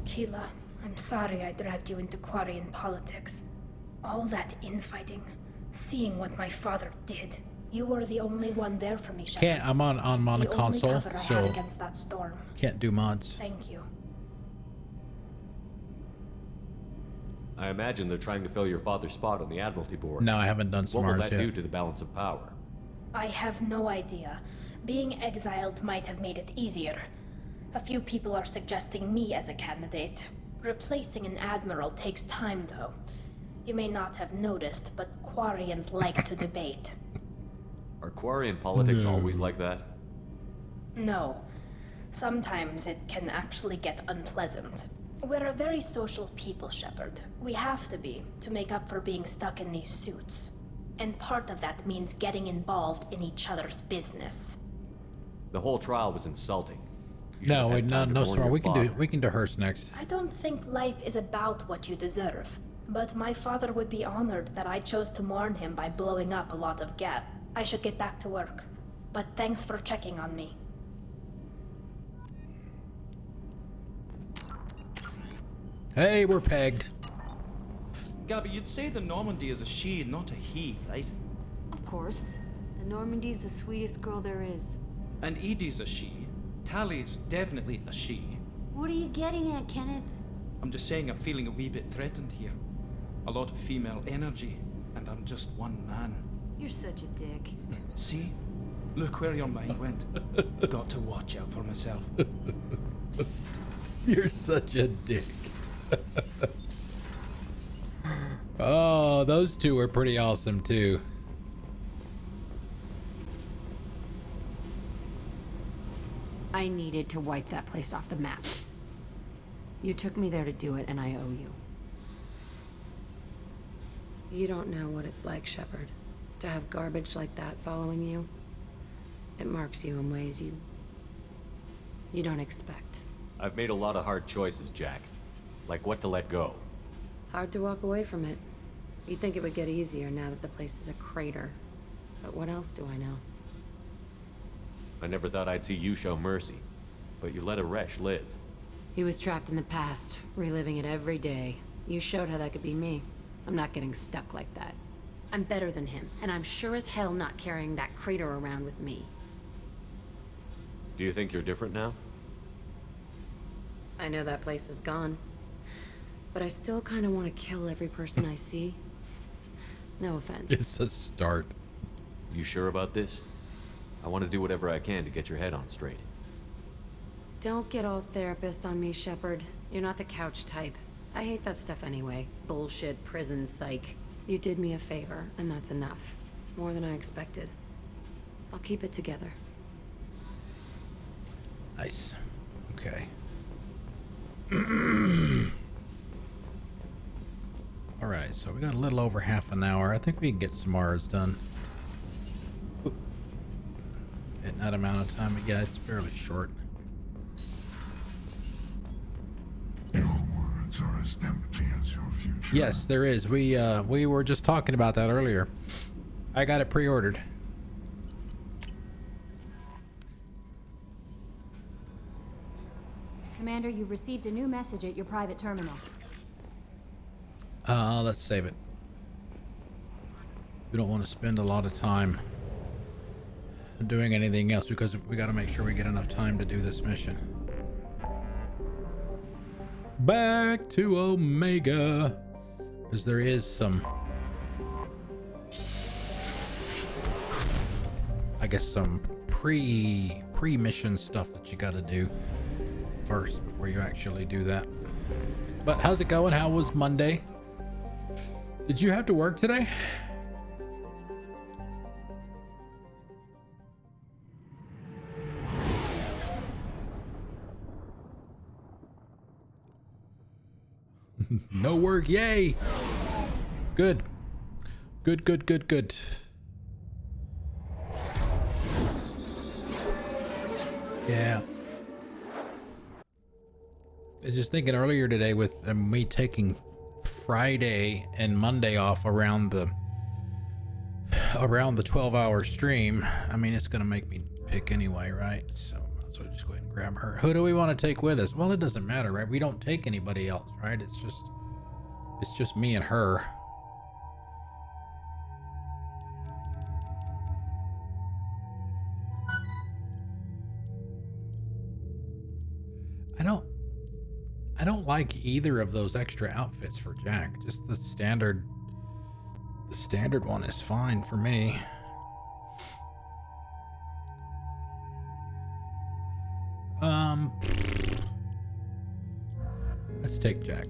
Keela, I'm sorry I dragged you into Quarian politics. All that infighting, seeing what my father did. You were the only one there for me, Shepard.
Can't. I'm on a console,
cover I
so
had against that storm.
can't do mods.
Thank you.
I imagine they're trying to fill your father's spot on the Admiralty Board.
No, I haven't done
What will
Samara's
that
yet.
do to the balance of power?
I have no idea. Being exiled might have made it easier. A few people are suggesting me as a candidate. Replacing an admiral takes time, though. You may not have noticed, but Quarians like to debate.
Are Quarian politics always like that?
No. Sometimes it can actually get unpleasant. We're a very social people, Shepard. We have to be, to make up for being stuck in these suits. And part of that means getting involved in each other's business.
The whole trial was insulting.
No, wait, no, Samara. We can do hers next.
I don't think life is about what you deserve. But my father would be honored that I chose to mourn him by blowing up a lot of gas. I should get back to work. But thanks for checking on me.
Hey, we're pegged.
Gabby, you'd say the Normandy is a she, not a he, right?
Of course. The Normandy's the sweetest girl there is.
And Edie's a she. Tali's definitely a she.
What are you getting at, Kenneth?
I'm just saying I'm feeling a wee bit threatened here. A lot of female energy, and I'm just one man.
You're such a dick.
See? Look where your mind went. Got to watch out for myself.
You're such a dick. Oh, those two are pretty awesome too.
I needed to wipe that place off the map. You took me there to do it, and I owe you. You don't know what it's like, Shepard, to have garbage like that following you. It marks you in ways you don't expect.
I've made a lot of hard choices, Jack. Like what to let go.
Hard to walk away from it. You'd think it would get easier now that the place is a crater. But what else do I know?
I never thought I'd see you show mercy, but you let a wretch live.
He was trapped in the past, reliving it every day. You showed how that could be me. I'm not getting stuck like that. I'm better than him, and I'm sure as hell not carrying that crater around with me.
Do you think you're different now?
I know that place is gone. But I still kind of want to kill every person I see. No offense.
It's a start.
You sure about this? I want to do whatever I can to get your head on straight.
Don't get all therapist on me, Shepard. You're not the couch type. I hate that stuff anyway. Bullshit, prison, psych. You did me a favor, and that's enough. More than I expected. I'll keep it together.
Nice. Okay. Alright, so we got a little over half an hour. I think we can get Samara's done. Oop. In that amount of time, but yeah, it's fairly short.
Your words are as empty as your future.
Yes, there is. We were just talking about that earlier. I got it pre-ordered.
Commander, you've received a new message at your private terminal.
Let's save it. We don't want to spend a lot of time doing anything else because we got to make sure we get enough time to do this mission. Back to Omega, because there is some, I guess, some pre-mission stuff that you got to do first before you actually do that. But how's it going? How was Monday? Did you have to work today? No work, yay! Good. Good, good, good, good. Yeah. I was just thinking earlier today with me taking Friday and Monday off around the 12-hour stream. I mean, it's gonna make me pick anyway, right? So might as well just go ahead and grab her. Who do we want to take with us? Well, it doesn't matter, right? We don't take anybody else, right? It's just me and her. I don't like either of those extra outfits for Jack. Just the standard one is fine for me. Let's take Jack.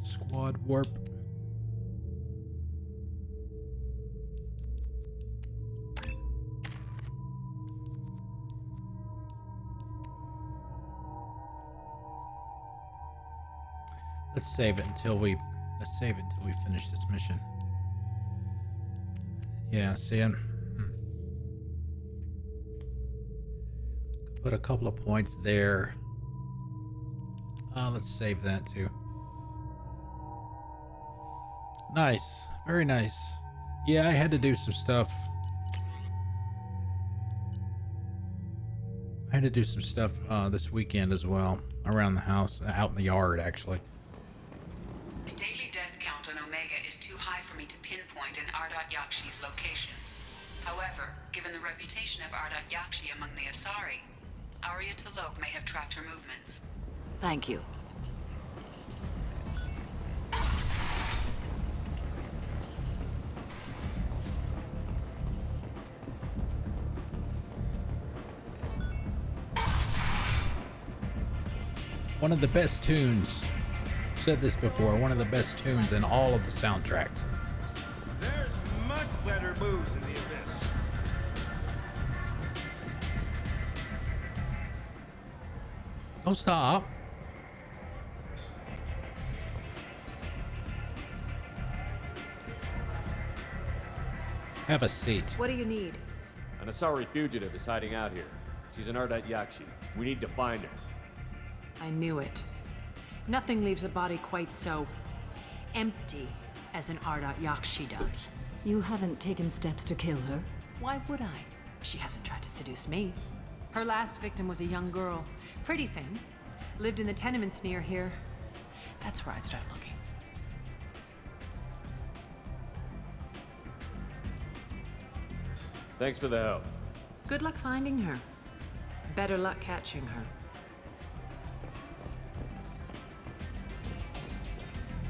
Squad warp. Let's save it until we finish this mission. Yeah, see, put a couple of points there. Let's save that too. Nice, very nice. Yeah, I had to do some stuff. I had to do some stuff this weekend as well, around the house, out in the yard actually.
The daily death count on Omega is too high for me to pinpoint an Ardat-Yakshi's location. However, given the reputation of Ardat-Yakshi among the Asari, Arya T'Loak may have tracked her movements.
Thank you.
One of the best tunes. I've said this before. One of the best tunes in all of the soundtracks.
There's much better moves in the abyss.
Don't stop. Have a seat.
What do you need?
An Asari fugitive is hiding out here. She's an Ardat-Yakshi. We need to find her.
I knew it. Nothing leaves a body quite so empty as an Ardat-Yakshi does.
You haven't taken steps to kill her?
Why would I? She hasn't tried to seduce me. Her last victim was a young girl. Pretty thing. Lived in the tenements near here. That's where I'd start looking.
Thanks for the help.
Good luck finding her. Better luck catching her.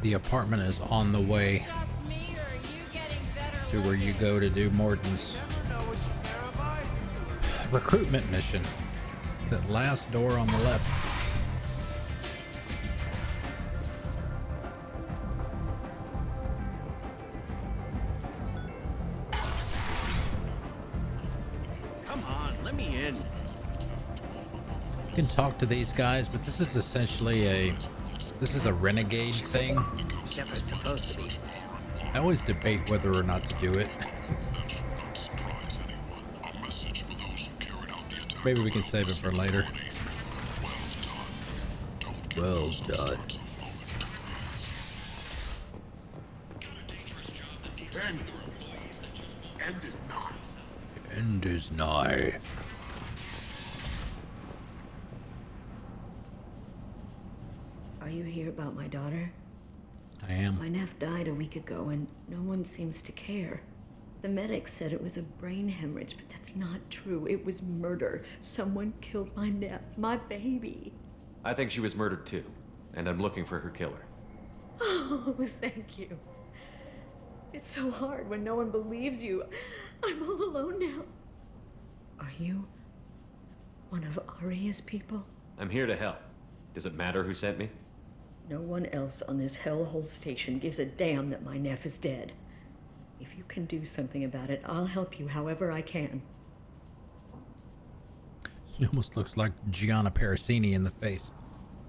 The apartment is on the way to where you go to do Morton's recruitment mission. That last door on the left.
Come on, let me in.
You can talk to these guys, but this is essentially this is a renegade thing.
Shepard's supposed to be.
I always debate whether or not to do it. Maybe we can save it for later. Well done.
End is nigh.
End is nigh.
Are you here about my daughter?
I am.
My nephew died a week ago and no one seems to care. The medics said it was a brain hemorrhage, but that's not true. It was murder. Someone killed my nephew, my baby.
I think she was murdered too, and I'm looking for her killer.
Oh, thank you. It's so hard when no one believes you. I'm all alone now. Are you one of Aria's people?
I'm here to help. Does it matter who sent me?
No one else on this hellhole station gives a damn that my nephew is dead. If you can do something about it, I'll help you however I can.
She almost looks like Gianna Parasini in the face.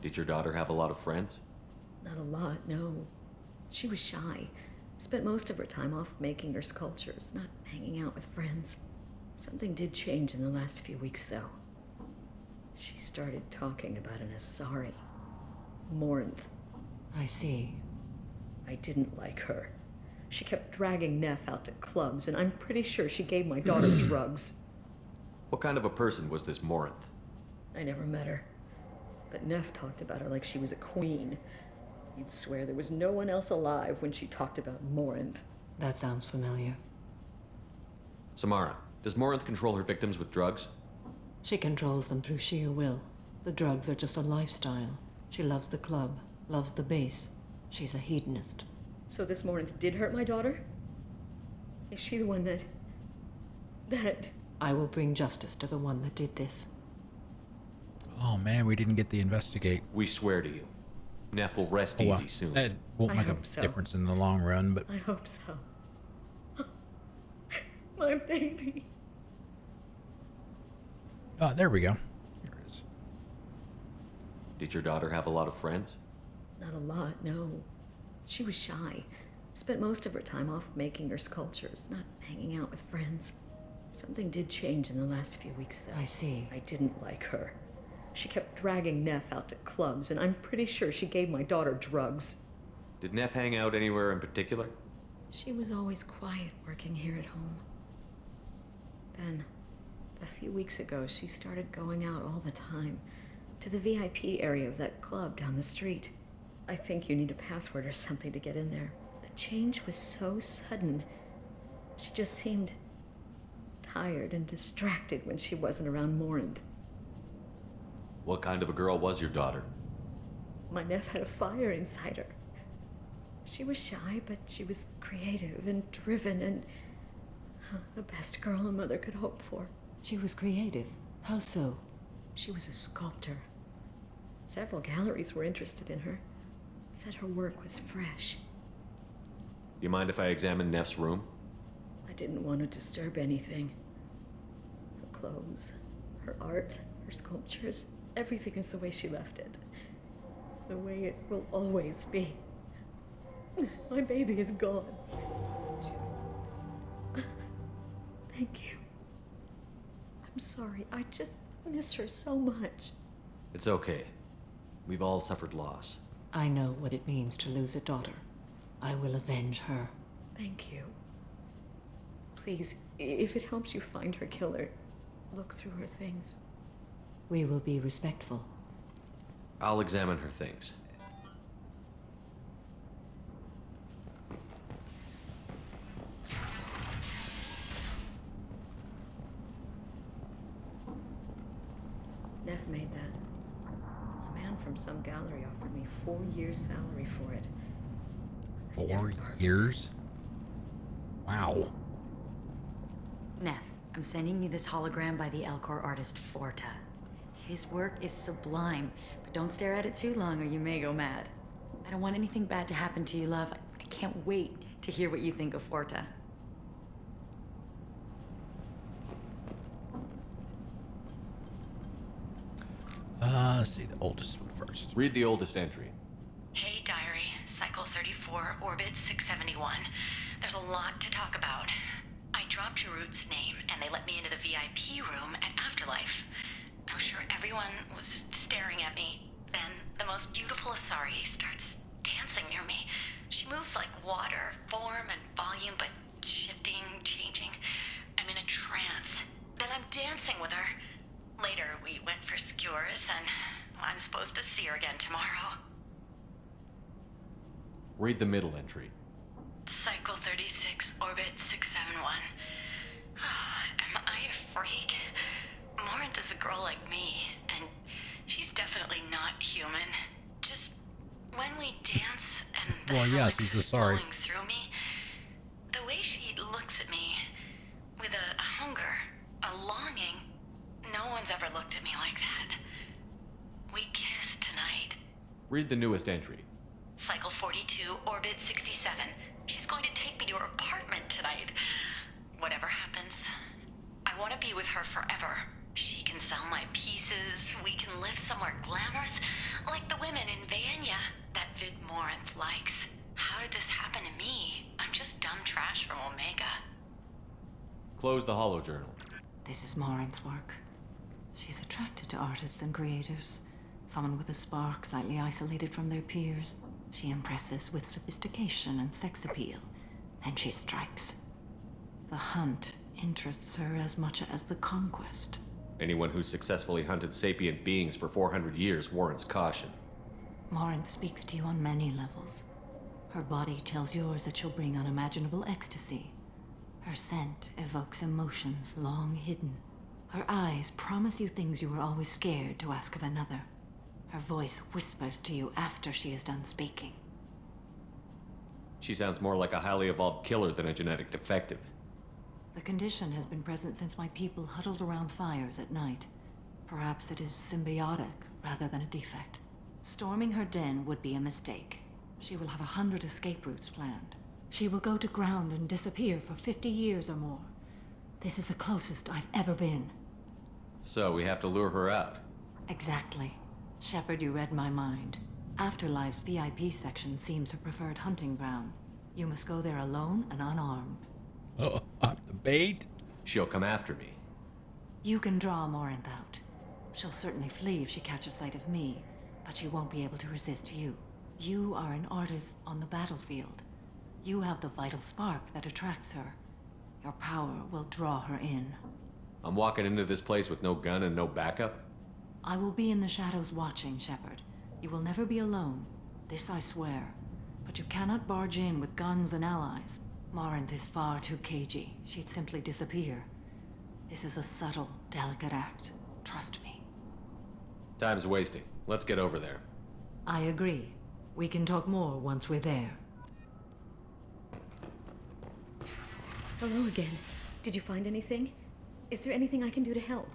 Did your daughter have a lot of friends?
Not a lot, no. She was shy. Spent most of her time off making her sculptures, not hanging out with friends. Something did change in the last few weeks, though. She started talking about an Asari. Morinth.
I see.
I didn't like her. She kept dragging Neff out to clubs, and I'm pretty sure she gave my daughter drugs.
What kind of a person was this Morinth?
I never met her. But Neff talked about her like she was a queen. You'd swear there was no one else alive when she talked about Morinth.
That sounds familiar.
Samara, does Morinth control her victims with drugs?
She controls them through sheer will. The drugs are just a lifestyle. She loves the club, loves the base. She's a hedonist.
So this Morinth did hurt my daughter? Is she the one that...
I will bring justice to the one that did this.
Oh man, we didn't get the investigate.
We swear to you. Neff will rest easy soon.
That won't make a difference in the long run, but...
I hope so. My baby.
Oh, there we go. Here it is.
Did your daughter have a lot of friends?
Not a lot, no. She was shy. Spent most of her time off making her sculptures, not hanging out with friends. Something did change in the last few weeks, though.
I see.
I didn't like her. She kept dragging Neff out to clubs, and I'm pretty sure she gave my daughter drugs.
Did Neff hang out anywhere in particular?
She was always quiet working here at home. Then, a few weeks ago, she started going out all the time to the VIP area of that club down the street. I think you need a password or something to get in there. The change was so sudden. She just seemed tired and distracted when she wasn't around Morinth.
What kind of a girl was your daughter?
My neph had a fire inside her. She was shy, but she was creative and driven and the best girl a mother could hope for.
She was creative. How so?
She was a sculptor. Several galleries were interested in her. Said her work was fresh.
Do you mind if I examine Neff's room?
I didn't want to disturb anything. Her clothes, her art, her sculptures, everything is the way she left it. The way it will always be. My baby is gone. Thank you. I'm sorry. I just miss her so much.
It's okay. We've all suffered loss.
I know what it means to lose a daughter. I will avenge her.
Thank you. Please, if it helps you find her killer, look through her things.
We will be respectful.
I'll examine her things.
Neff made that. A man from some gallery offered me 4 years' salary for it.
4 years? Wow.
Neff, I'm sending you this hologram by the Elcor artist Forta. His work is sublime, but don't stare at it too long or you may go mad. I don't want anything bad to happen to you, love. I can't wait to hear what you think of Forta.
Let's see the oldest one first.
Read the oldest entry.
Hey, Diary. Cycle 34, Orbit 671. There's a lot to talk about. I dropped Jarut's name, and they let me into the VIP room at Afterlife. I'm sure everyone was staring at me. Then the most beautiful Asari starts dancing near me. She moves like water, form and volume, but shifting, changing. I'm in a trance. Then I'm dancing with her. Later, we went for skewers, and I'm supposed to see her again tomorrow.
Read the middle entry.
Cycle 36, Orbit 671. Am I a freak? Morinth is a girl like me, and she's definitely not human. Just when we dance and the helix is flowing through me, the way she looks at me with a hunger, a longing, no one's ever looked at me like that. We kissed tonight.
Read the newest entry.
Cycle 42, Orbit 67. She's going to take me to her apartment tonight. Whatever happens, I want to be with her forever. She can sell my pieces. We can live somewhere glamorous, like the women in Vanya that Vid Morinth likes. How did this happen to me? I'm just dumb trash from Omega.
Close the holojournal.
This is Morinth's work. She's attracted to artists and creators. Someone with a spark, slightly isolated from their peers. She impresses with sophistication and sex appeal. Then she strikes. The hunt interests her as much as the conquest.
Anyone who's successfully hunted sapient beings for 400 years warrants caution.
Morinth speaks to you on many levels. Her body tells yours that she'll bring unimaginable ecstasy. Her scent evokes emotions long hidden. Her eyes promise you things you were always scared to ask of another. Her voice whispers to you after she is done speaking.
She sounds more like a highly evolved killer than a genetic defective.
The condition has been present since my people huddled around fires at night. Perhaps it is symbiotic rather than a defect. Storming her den would be a mistake. She will have 100 escape routes planned. She will go to ground and disappear for 50 years or more. This is the closest I've ever been.
So we have to lure her out.
Exactly. Shepard, you read my mind. Afterlife's VIP section seems her preferred hunting ground. You must go there alone and unarmed.
Oh, I'm the bait?
She'll come after me.
You can draw Morinth out. She'll certainly flee if she catches sight of me, but she won't be able to resist you. You are an artist on the battlefield. You have the vital spark that attracts her. Your power will draw her in.
I'm walking into this place with no gun and no backup?
I will be in the shadows watching, Shepard. You will never be alone. This I swear. But you cannot barge in with guns and allies. Morinth is far too cagey. She'd simply disappear. This is a subtle, delicate act. Trust me.
Time's wasting. Let's get over there.
I agree. We can talk more once we're there.
Hello again. Did you find anything? Is there anything I can do to help?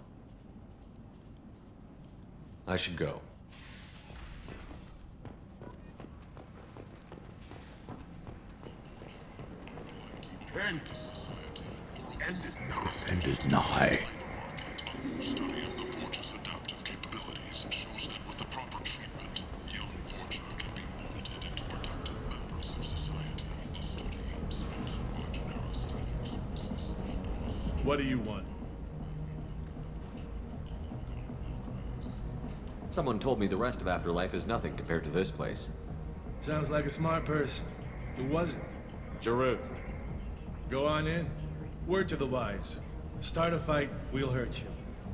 I should go.
End. End is nigh.
End is nigh.
Study of the Forge's adaptive capabilities shows that with the proper treatment, young Forger can be molded into productive members of society. The study of such large neuroscience.
What do you want?
Someone told me the rest of Afterlife is nothing compared to this place.
Sounds like a smart person. Who was it?
Jarut.
Go on in. Word to the wise. Start a fight, we'll hurt you.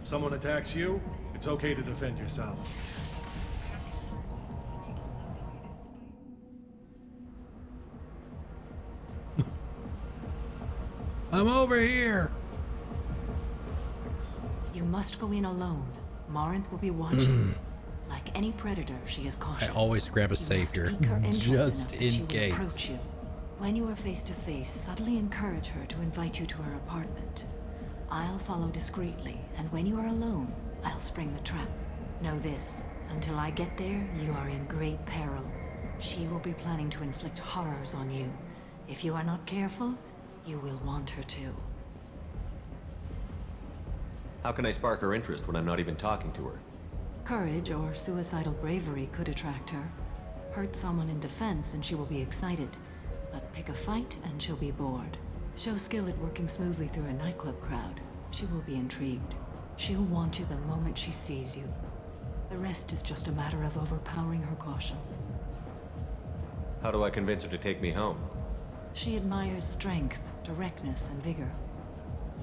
Someone attacks you, it's okay to defend yourself.
I'm over here.
You must go in alone. Morinth will be watching. Like any predator, she is cautious.
I always grab a savior, just in case.
Approach you. When you are face to face, subtly encourage her to invite you to her apartment. I'll follow discreetly, and when you are alone, I'll spring the trap. Know this, until I get there, you are in great peril. She will be planning to inflict horrors on you. If you are not careful, you will want her to.
How can I spark her interest when I'm not even talking to her?
Courage or suicidal bravery could attract her. Hurt someone in defense and she will be excited. But pick a fight and she'll be bored. Show skill at working smoothly through a nightclub crowd. She will be intrigued. She'll want you the moment she sees you. The rest is just a matter of overpowering her caution.
How do I convince her to take me home?
She admires strength, directness, and vigor.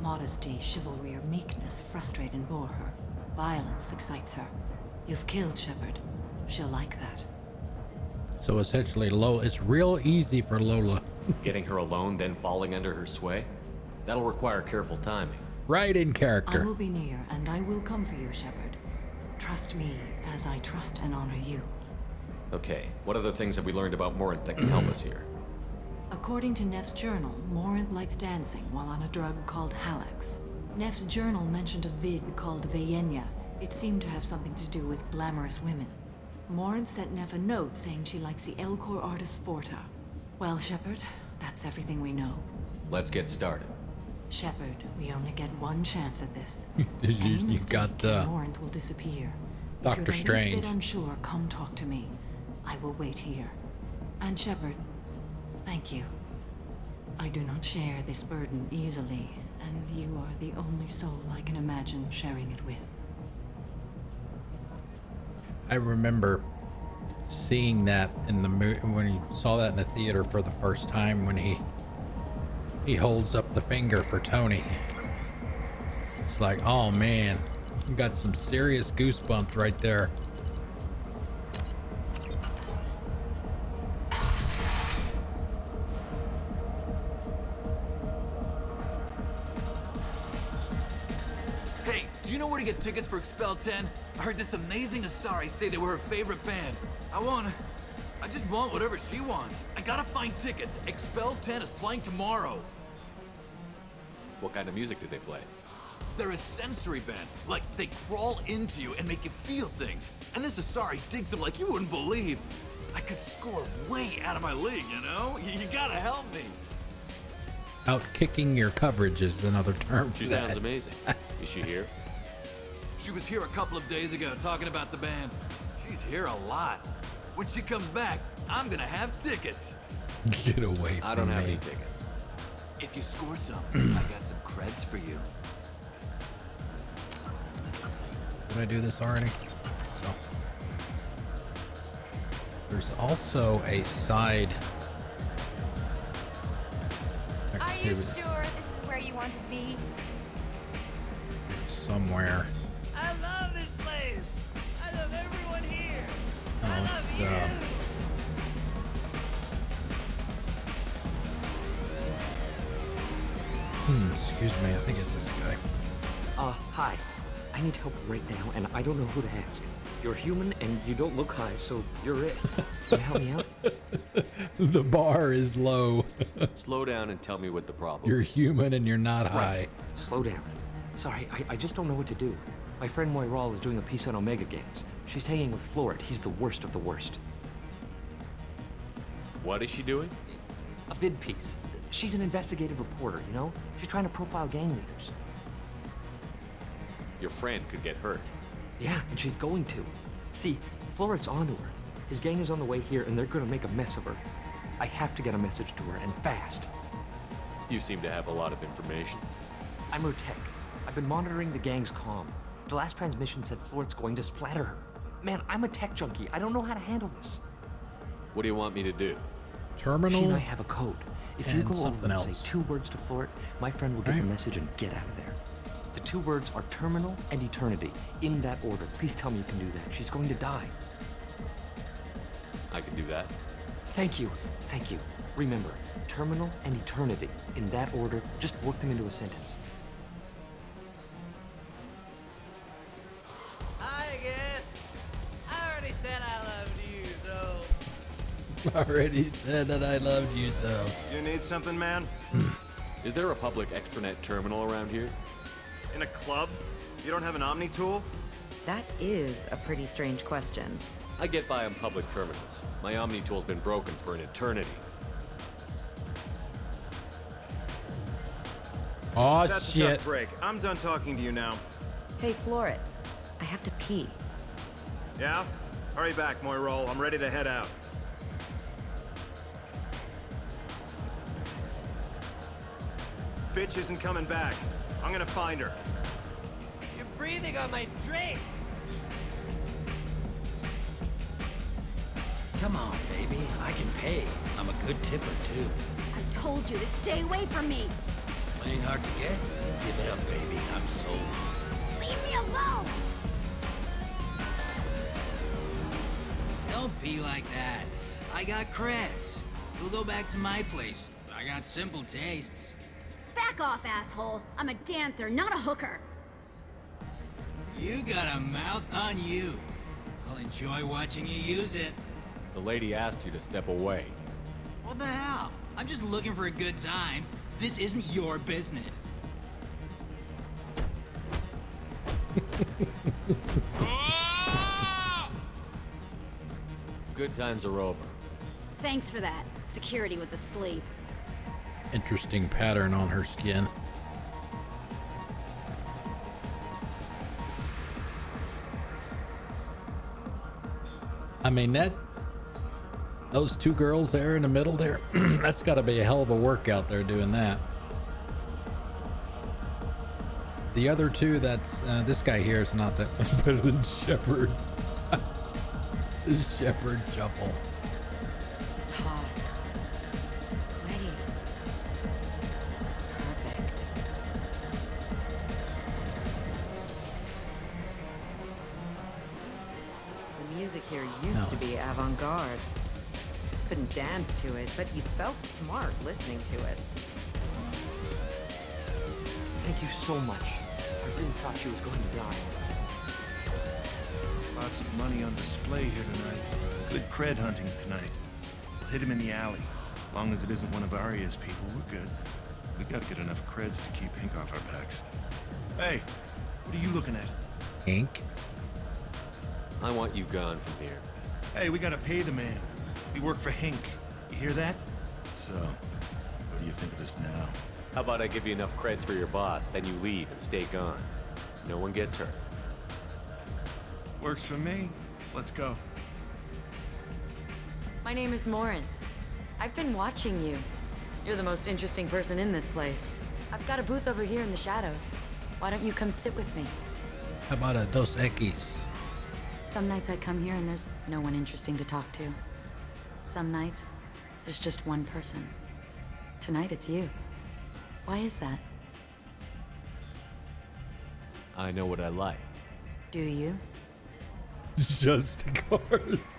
Modesty, chivalry, or meekness frustrate and bore her. Violence excites her. You've killed Shepard. She'll like that.
So essentially, Lola, it's real easy for Lola.
Getting her alone, then falling under her sway? That'll require careful timing.
Right in
I
character.
will be near, and I will come for you, Shepard. Trust me, as I trust and honor you.
Okay, what other things have we learned about Morinth that can help us here?
According to Neff's journal, Morinth likes dancing while on a drug called Halax. Neff's journal mentioned a vid called Vayenya. It seemed to have something to do with glamorous women. Morinth sent Neff a note saying she likes the Elcor artist Forta. Well, Shepard, that's everything we know.
Let's get started.
Shepard, we only get one chance at this.
You got
Morinth will disappear.
Doctor
If you're the
Strange.
least bit unsure, come talk to me. I will wait here. And Shepard, thank you. I do not share this burden easily, and you are the only soul I can imagine sharing it with.
I remember seeing that in the movie when you saw that in the theater for the first time when he holds up the finger for Tony. It's like, oh man, you got some serious goosebumps right there.
Hey, do you know where to get tickets for Expel 10? I heard this amazing Asari say they were her favorite band. I just want whatever she wants. I gotta find tickets. Expel 10 is playing tomorrow.
What kind of music do they play?
They're a sensory band. Like, they crawl into you and make you feel things. And this Asari digs them like you wouldn't believe. I could score way out of my league, you know? You gotta help me.
Out kicking your coverage is another term for
She
that.
sounds amazing. Is she here?
She was here a couple of days ago talking about the band. She's here a lot. When she comes back, I'm gonna have tickets.
Get away from me.
I don't have any tickets.
If you score some, I got some creds for you.
Did I do this already? So there's also a side
Are you
activity
sure this is where you want to be?
somewhere.
I love this place. I love everyone here.
Oh, it's excuse me, I think it's this guy.
Hi. I need help right now, and I don't know who to ask. You're human, and you don't look high, so you're it. Can you help me out?
The bar is low.
Slow down and tell me what the problem
You're
is.
human and you're not high.
Right. Slow down. Sorry, I just don't know what to do. My friend Moiral is doing a piece on Omega Gangs. She's hanging with Florid. He's the worst of the worst.
What is she doing?
A vid piece. She's an investigative reporter, you know? She's trying to profile gang leaders.
Your friend could get hurt.
Yeah, and she's going to. See, Florid's onto her. His gang is on the way here, and they're gonna make a mess of her. I have to get a message to her, and fast.
You seem to have a lot of information.
I'm her tech. I've been monitoring the gang's comm. The last transmission said Flort's going to splatter her. Man, I'm a tech junkie. I don't know how to handle this.
What do you want me to do?
Terminal.
She and I have a code. If you
and
go over
something
and
else.
say 2 words to Flort, my friend will get the message and get out of there. The 2 words are terminal and eternity. In that order. Please tell me you can do that. She's going to die.
I can do that.
Thank you. Thank you. Remember, terminal and eternity. In that order, just work them into a sentence.
Hi again. I already said I loved you, so.
Already said that I loved you so.
You need something, man?
Is there a public extranet terminal around here?
In a club? You don't have an Omni tool?
That is a pretty strange question.
I get by on public terminals. My Omni tool's been broken for an eternity.
Oh,
That's a
shit.
tough break. I'm done talking to you now.
Hey, Floret. I have to pee.
Yeah? Hurry back, Moirol. I'm ready to head out. Bitch isn't coming back. I'm gonna find her.
You're breathing on my drink.
Come on, baby. I can pay. I'm a good tipper, too.
I told you to stay away from me.
Playing hard to get? Give it up, baby. I'm sold.
Leave me alone.
Don't be like that. I got creds. We'll go back to my place. I got simple tastes.
Back off, asshole. I'm a dancer, not a hooker.
You got a mouth on you. I'll enjoy watching you use it.
The lady asked you to step away.
What the hell? I'm just looking for a good time. This isn't your business.
Good times are over.
Thanks for that. Security was asleep.
Interesting pattern on her skin. I mean, those 2 girls there in the middle there, that's got to be a hell of a workout there doing that. The other 2, that's this guy here is not that much better than Shepard. Shepard Shuffle.
It's hot. Sweaty. Perfect. The music here used to be avant-garde. Couldn't dance to it, but you felt smart listening to it.
Thank you so much. I really thought she was going to die.
Lots of money on display here tonight. Good cred hunting tonight. We'll hit him in the alley. As long as it isn't one of Arya's people, we're good. We gotta get enough creds to keep Hink off our backs. Hey, what are you looking at?
Hink?
I want you gone from here.
Hey, we gotta pay the man. We work for Hink. You hear that? So, what do you think of us now?
How about I give you enough creds for your boss, then you leave and stay gone. No one gets hurt.
Works for me. Let's go.
My name is Morin. I've been watching you. You're the most interesting person in this place. I've got a booth over here in the shadows. Why don't you come sit with me?
How about a Dos Equis?
Some nights I come here and there's no one interesting to talk to. Some nights, there's just one person. Tonight it's you. Why is that?
I know what I like.
Do you?
Just cars.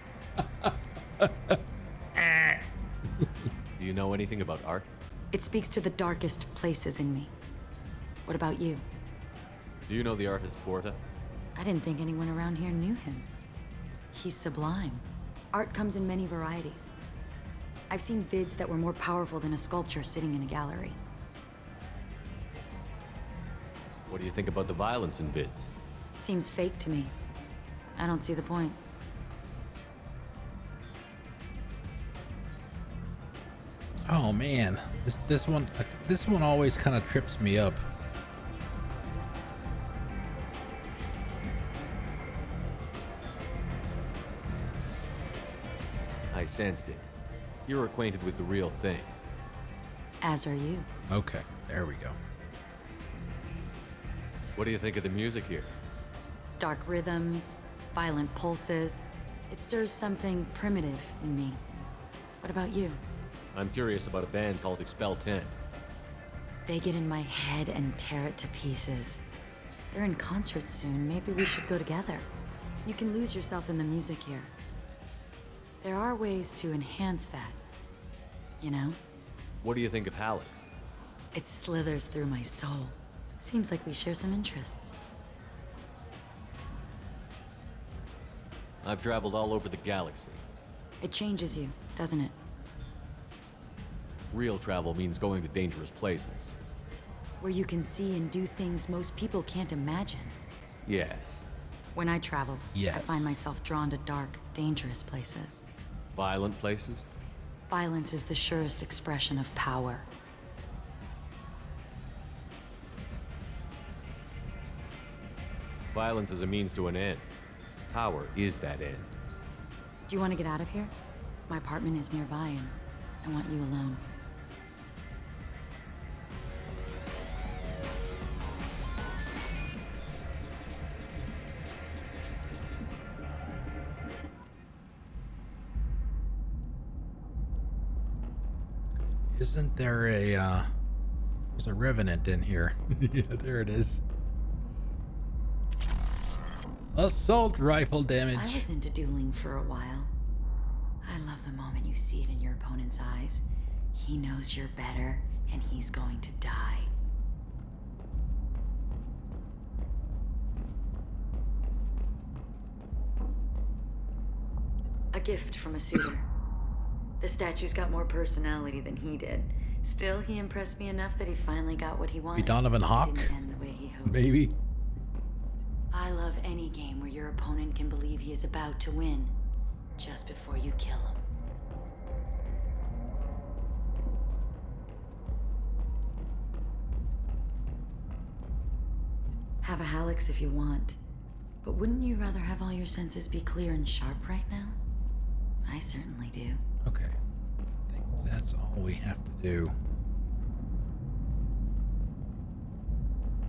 Do you know anything about art?
It speaks to the darkest places in me. What about you?
Do you know the artist Porta?
I didn't think anyone around here knew him. He's sublime. Art comes in many varieties. I've seen vids that were more powerful than a sculpture sitting in a gallery.
What do you think about the violence in vids?
It seems fake to me. I don't see the point.
Oh man, this one always kind of trips me up.
I sensed it. You're acquainted with the real thing.
As are you.
Okay, there we go.
What do you think of the music here?
Dark rhythms, violent pulses. It stirs something primitive in me. What about you?
I'm curious about a band called Expel 10.
They get in my head and tear it to pieces. They're in concert soon. Maybe we should go together. You can lose yourself in the music here. There are ways to enhance that, you know?
What do you think of Hallex?
It slithers through my soul. Seems like we share some interests.
I've traveled all over the galaxy.
It changes you, doesn't it?
Real travel means going to dangerous places.
Where you can see and do things most people can't imagine.
Yes.
When I travel,
Yes.
I find myself drawn to dark, dangerous places.
Violent places?
Violence is the surest expression of power.
Violence is a means to an end. Power is that end.
Do you want to get out of here? My apartment is nearby and I want you alone.
Isn't there a, there's a revenant in here. Yeah, there it is. Assault rifle damage.
I was into dueling for a while. I love the moment you see it in your opponent's eyes. He knows you're better, and he's going to die. A gift from a suitor. The statue's got more personality than he did. Still, he impressed me enough that he finally got what he wanted.
Be Donovan Hawk?
Didn't end the way he hoped.
Maybe.
I love any game where your opponent can believe he is about to win, just before you kill him. Have a Hallex if you want, but wouldn't you rather have all your senses be clear and sharp right now? I certainly do.
Okay. I think that's all we have to do.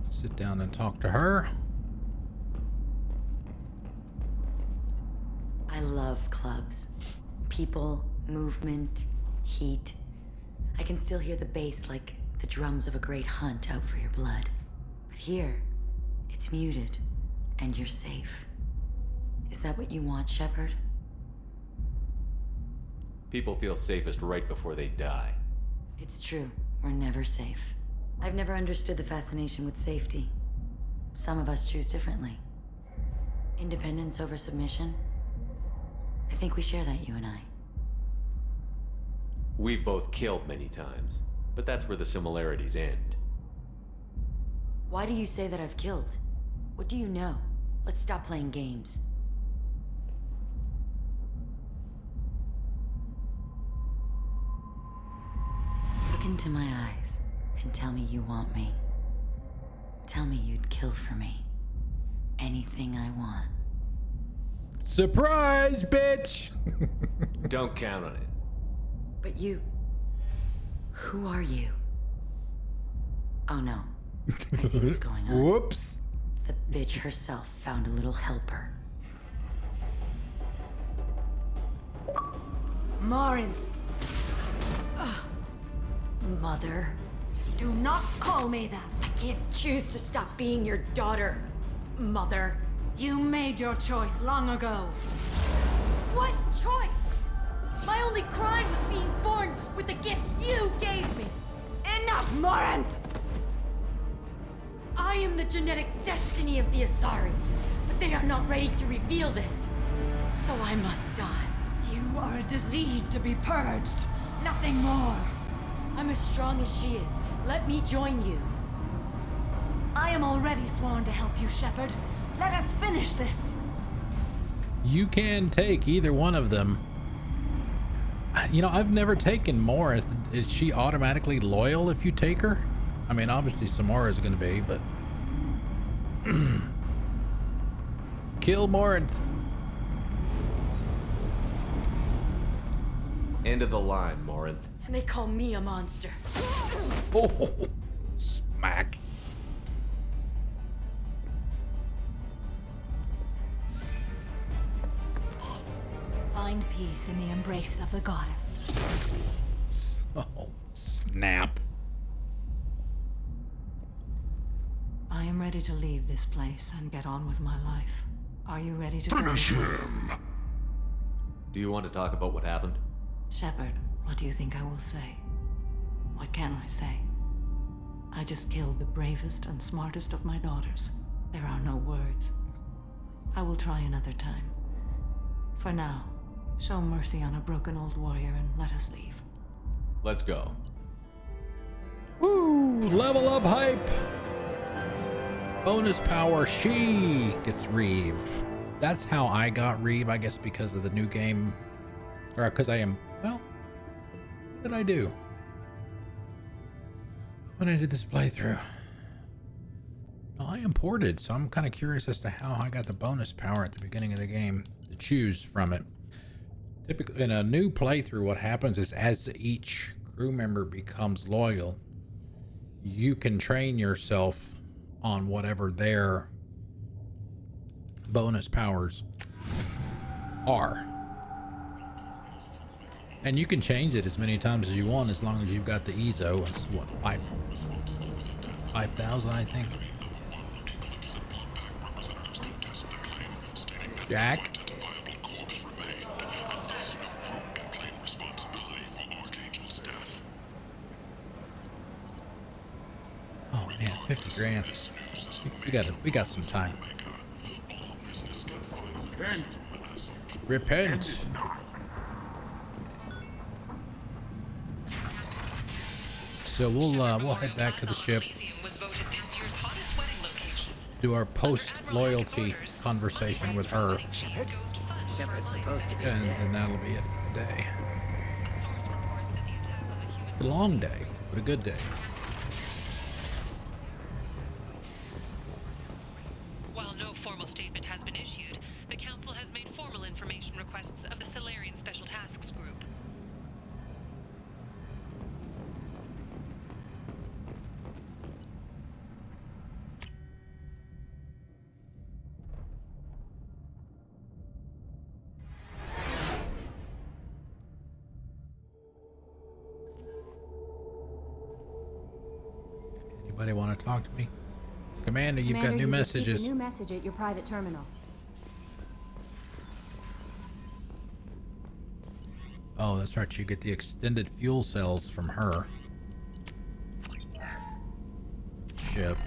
Sit down and talk to her.
I love clubs. People, movement, heat. I can still hear the bass like the drums of a great hunt out for your blood. But here, it's muted, and you're safe. Is that what you want, Shepard?
People feel safest right before they die.
It's true. We're never safe. I've never understood the fascination with safety. Some of us choose differently. Independence over submission? I think we share that, you and I.
We've both killed many times, but that's where the similarities end.
Why do you say that I've killed? What do you know? Let's stop playing games. Look into my eyes and tell me you want me. Tell me you'd kill for me. Anything I want.
Surprise, bitch!
Don't count on it.
But you... Who are you? Oh no. I see what's going on.
Whoops.
The bitch herself found a little helper.
Morin.
Mother.
Do not call me that.
I can't choose to stop being your daughter, Mother.
You made your choice long ago.
What choice? My only crime was being born with the gifts you gave me.
Enough, Morin!
I am the genetic destiny of the Asari, but they are not ready to reveal this. So I must die.
You are a disease to be purged. Nothing more.
I'm as strong as she is. Let me join you.
I am already sworn to help you, Shepard. Let us finish this.
You can take either one of them. You know, I've never taken Morith. Is she automatically loyal if you take her? I mean, obviously Samara is going to be, but... Kill Morith.
End of the line, Morinth.
And they call me a monster.
Oh, smack.
find peace in the embrace of the goddess.
Oh, snap.
I am ready to leave this place and get on with my life. Are you ready to
Finish
go?
him!
Do you want to talk about what happened?
Shepard, what do you think I will say? What can I say? I just killed the bravest and smartest of my daughters. There are no words. I will try another time. For now, show mercy on a broken old warrior and let us leave.
Let's go.
Woo! Level up hype! Bonus power, she gets Reeve. That's how I got Reeve, I guess, because of the new game. Or because I am, well, what did I do when I did this playthrough? Well, I imported, so I'm kind of curious as to how I got the bonus power at the beginning of the game to choose from it. Typically, in a new playthrough, what happens is as each crew member becomes loyal, you can train yourself on whatever their bonus powers are. And you can change it as many times as you want as long as you've got the EZO. It's what, 5,000, I think. Jack? Oh man, 50 grand. We got some time. Repent. So we'll head back to the ship. Do our post-loyalty conversation with her. And then that'll be it for the day. A long day, but a good day.
While no formal statement has been issued, the Council has made formal information requests of the Solarian Special Tasks Group.
Anybody want to talk to me? Commander, you've got new
You've
messages.
received a new message at your private terminal.
Oh, that's right. You get the extended fuel cells from her ship.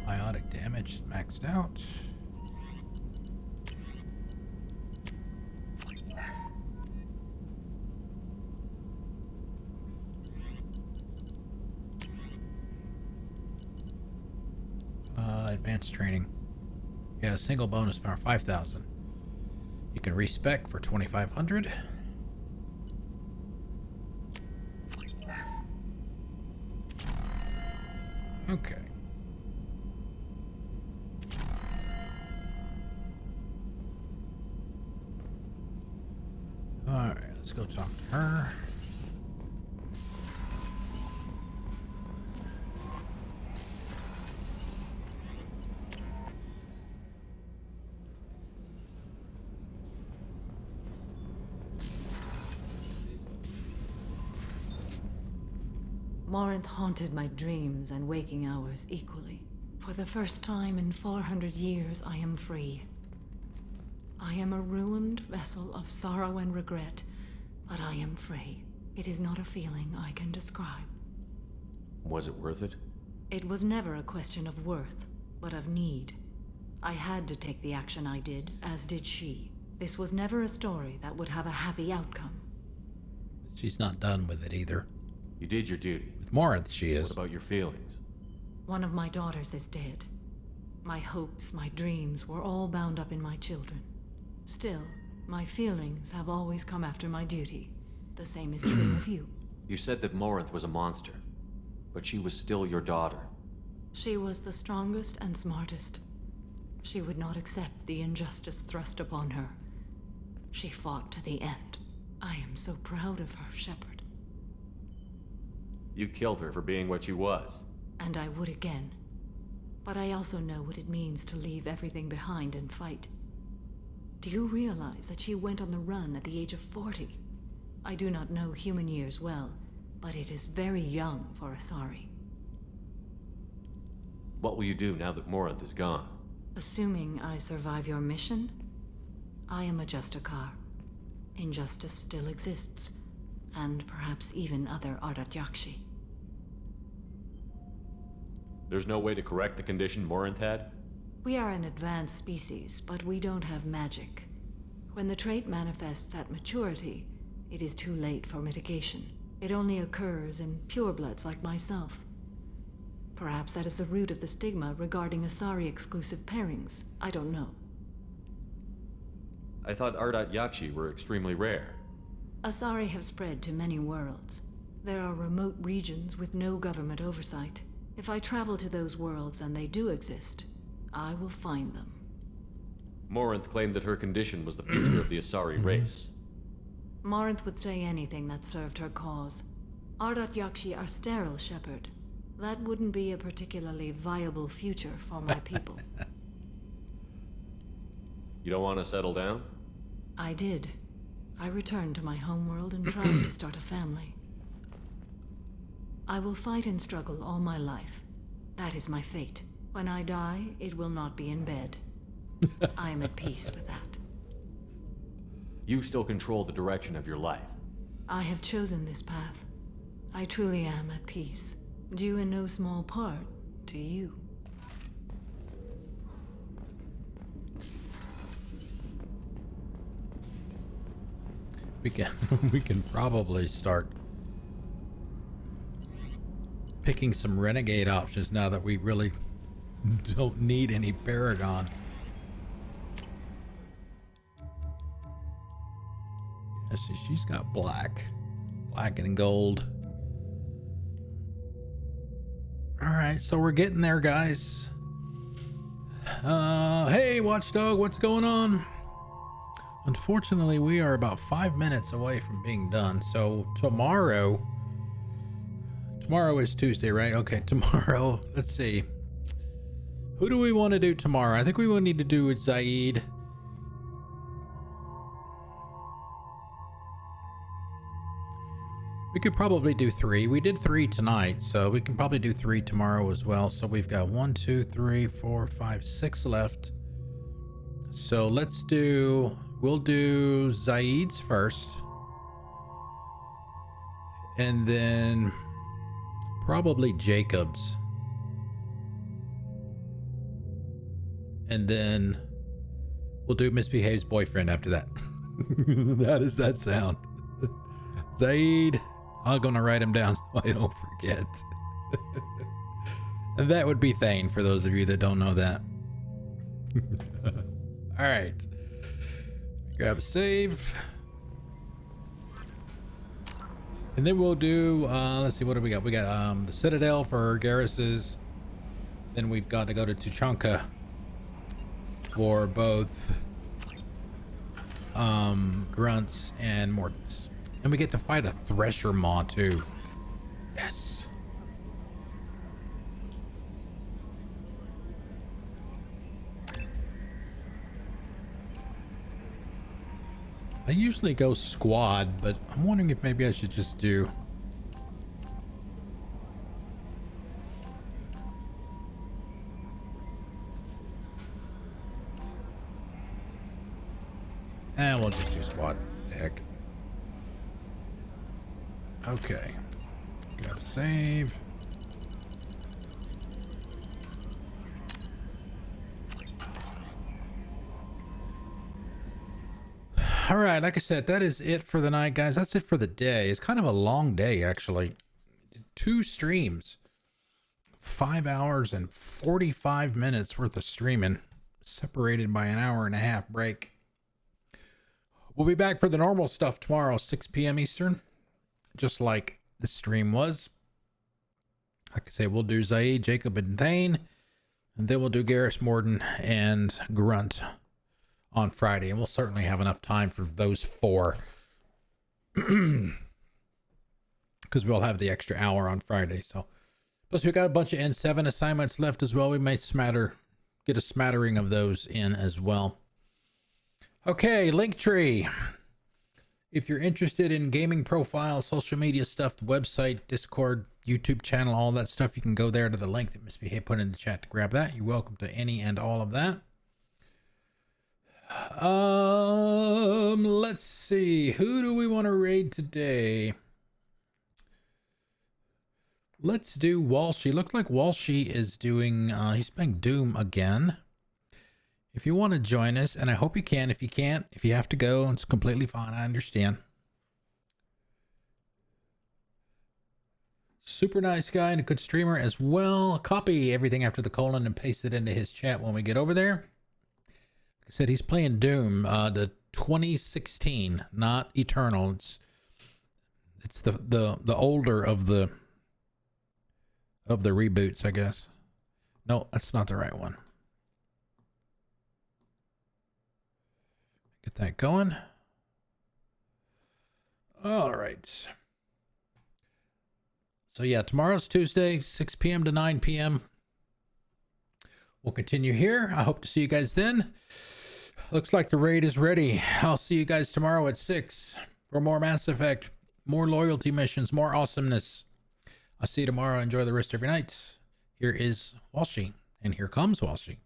Biotic damage maxed out. Advanced training. Yeah, single bonus power 5,000. You can respec for 2,500. Okay. All right, let's go talk to her.
Morinth haunted my dreams and waking hours equally. For the first time in 400 years, I am free. I am a ruined vessel of sorrow and regret, but I am free. It is not a feeling I can describe.
Was it worth it?
It was never a question of worth, but of need. I had to take the action I did, as did she. This was never a story that would have a happy outcome.
She's not done with it either.
You did your duty.
With Morinth, she is.
What about your feelings?
One of my daughters is dead. My hopes, my dreams were all bound up in my children. Still, my feelings have always come after my duty. The same is true of you.
You said that Morinth was a monster, but she was still your daughter.
She was the strongest and smartest. She would not accept the injustice thrust upon her. She fought to the end. I am so proud of her, Shepard.
You killed her for being what she was.
And I would again. But I also know what it means to leave everything behind and fight. Do you realize that she went on the run at the age of 40? I do not know human years well, but it is very young for Asari.
What will you do now that Morinth is gone?
Assuming I survive your mission, I am a Justikar. Injustice still exists, and perhaps even other Ardat-Yakshi.
There's no way to correct the condition Morinth had?
We are an advanced species, but we don't have magic. When the trait manifests at maturity, it is too late for mitigation. It only occurs in purebloods like myself. Perhaps that is the root of the stigma regarding Asari-exclusive pairings. I don't know.
I thought Ardat-Yakshi were extremely rare.
Asari have spread to many worlds. There are remote regions with no government oversight. If I travel to those worlds and they do exist, I will find them.
Morinth claimed that her condition was the future of the Asari race.
Morinth would say anything that served her cause. Ardat-Yakshi are sterile, Shepard. That wouldn't be a particularly viable future for my people.
You don't want to settle down?
I did. I returned to my homeworld and tried to start a family. I will fight and struggle all my life. That is my fate. When I die, it will not be in bed. I am at peace with that.
You still control the direction of your life.
I have chosen this path. I truly am at peace, due in no small part to you.
We can probably start picking some renegade options now that we really don't need any Paragon. Yeah, she's got black and gold. All right, so we're getting there, guys. Hey, Watchdog, what's going on? Unfortunately, we are about 5 minutes away from being done. So tomorrow is Tuesday, right? Okay, tomorrow, let's see. Who do we want to do tomorrow? I think we will need to do Zaid. We could probably do 3. We did 3 tonight, so we can probably do 3 tomorrow as well. So we've got 1, 2, 3, 4, 5, 6 left. So we'll do Zaid's first. And then probably Jacob's. And then we'll do Misbehave's boyfriend after that. How does that sound? Zaid, I'm gonna write him down so I don't forget. And that would be Thane, for those of you that don't know that. All right. Grab a save. And then we'll do, let's see, what do we got? We got the Citadel for Garrus's. Then we've got to go to Tuchanka for both Grunts and Mortons. And we get to fight a Thresher Maw too. Yes. I usually go squad, but I'm wondering if maybe I should just do... And we'll just do squad. Heck. Okay. Gotta save. All right, like I said, that is it for the night, guys. That's it for the day. It's kind of a long day, actually. 2 streams. 5 hours and 45 minutes worth of streaming, separated by an hour and a half break. We'll be back for the normal stuff tomorrow, 6 p.m. Eastern, just like the stream was. Like I say, we'll do Zaid, Jacob, and Thane, and then we'll do Garrus, Morden, and Grunt on Friday, and we'll certainly have enough time for those 4. Because because we'll have the extra hour on Friday. So, plus we got a bunch of N7 assignments left as well. We might get a smattering of those in as well. Okay, Linktree. If you're interested in gaming profile, social media stuff, the website, Discord, YouTube channel, all that stuff, you can go there to the link that Miss B put in the chat to grab that. You're welcome to any and all of that. Let's see. Who do we want to raid today? Let's do Walshy. Looks like Walshy is doing, he's playing Doom again. If you want to join us, and I hope you can. If you can't, if you have to go, it's completely fine. I understand. Super nice guy and a good streamer as well. Copy everything after the colon and paste it into his chat when we get over there. Like I said, he's playing Doom, the 2016, not Eternal. It's the older of the reboots, I guess. No, that's not the right one. Get that going. All right. So yeah, tomorrow's Tuesday, 6 p.m. to 9 p.m. We'll continue here. I hope to see you guys then. Looks like the raid is ready. I'll see you guys tomorrow at 6 for more Mass Effect, more loyalty missions, more awesomeness. I'll see you tomorrow. Enjoy the rest of your night. Here is Walshy, and here comes Walshy.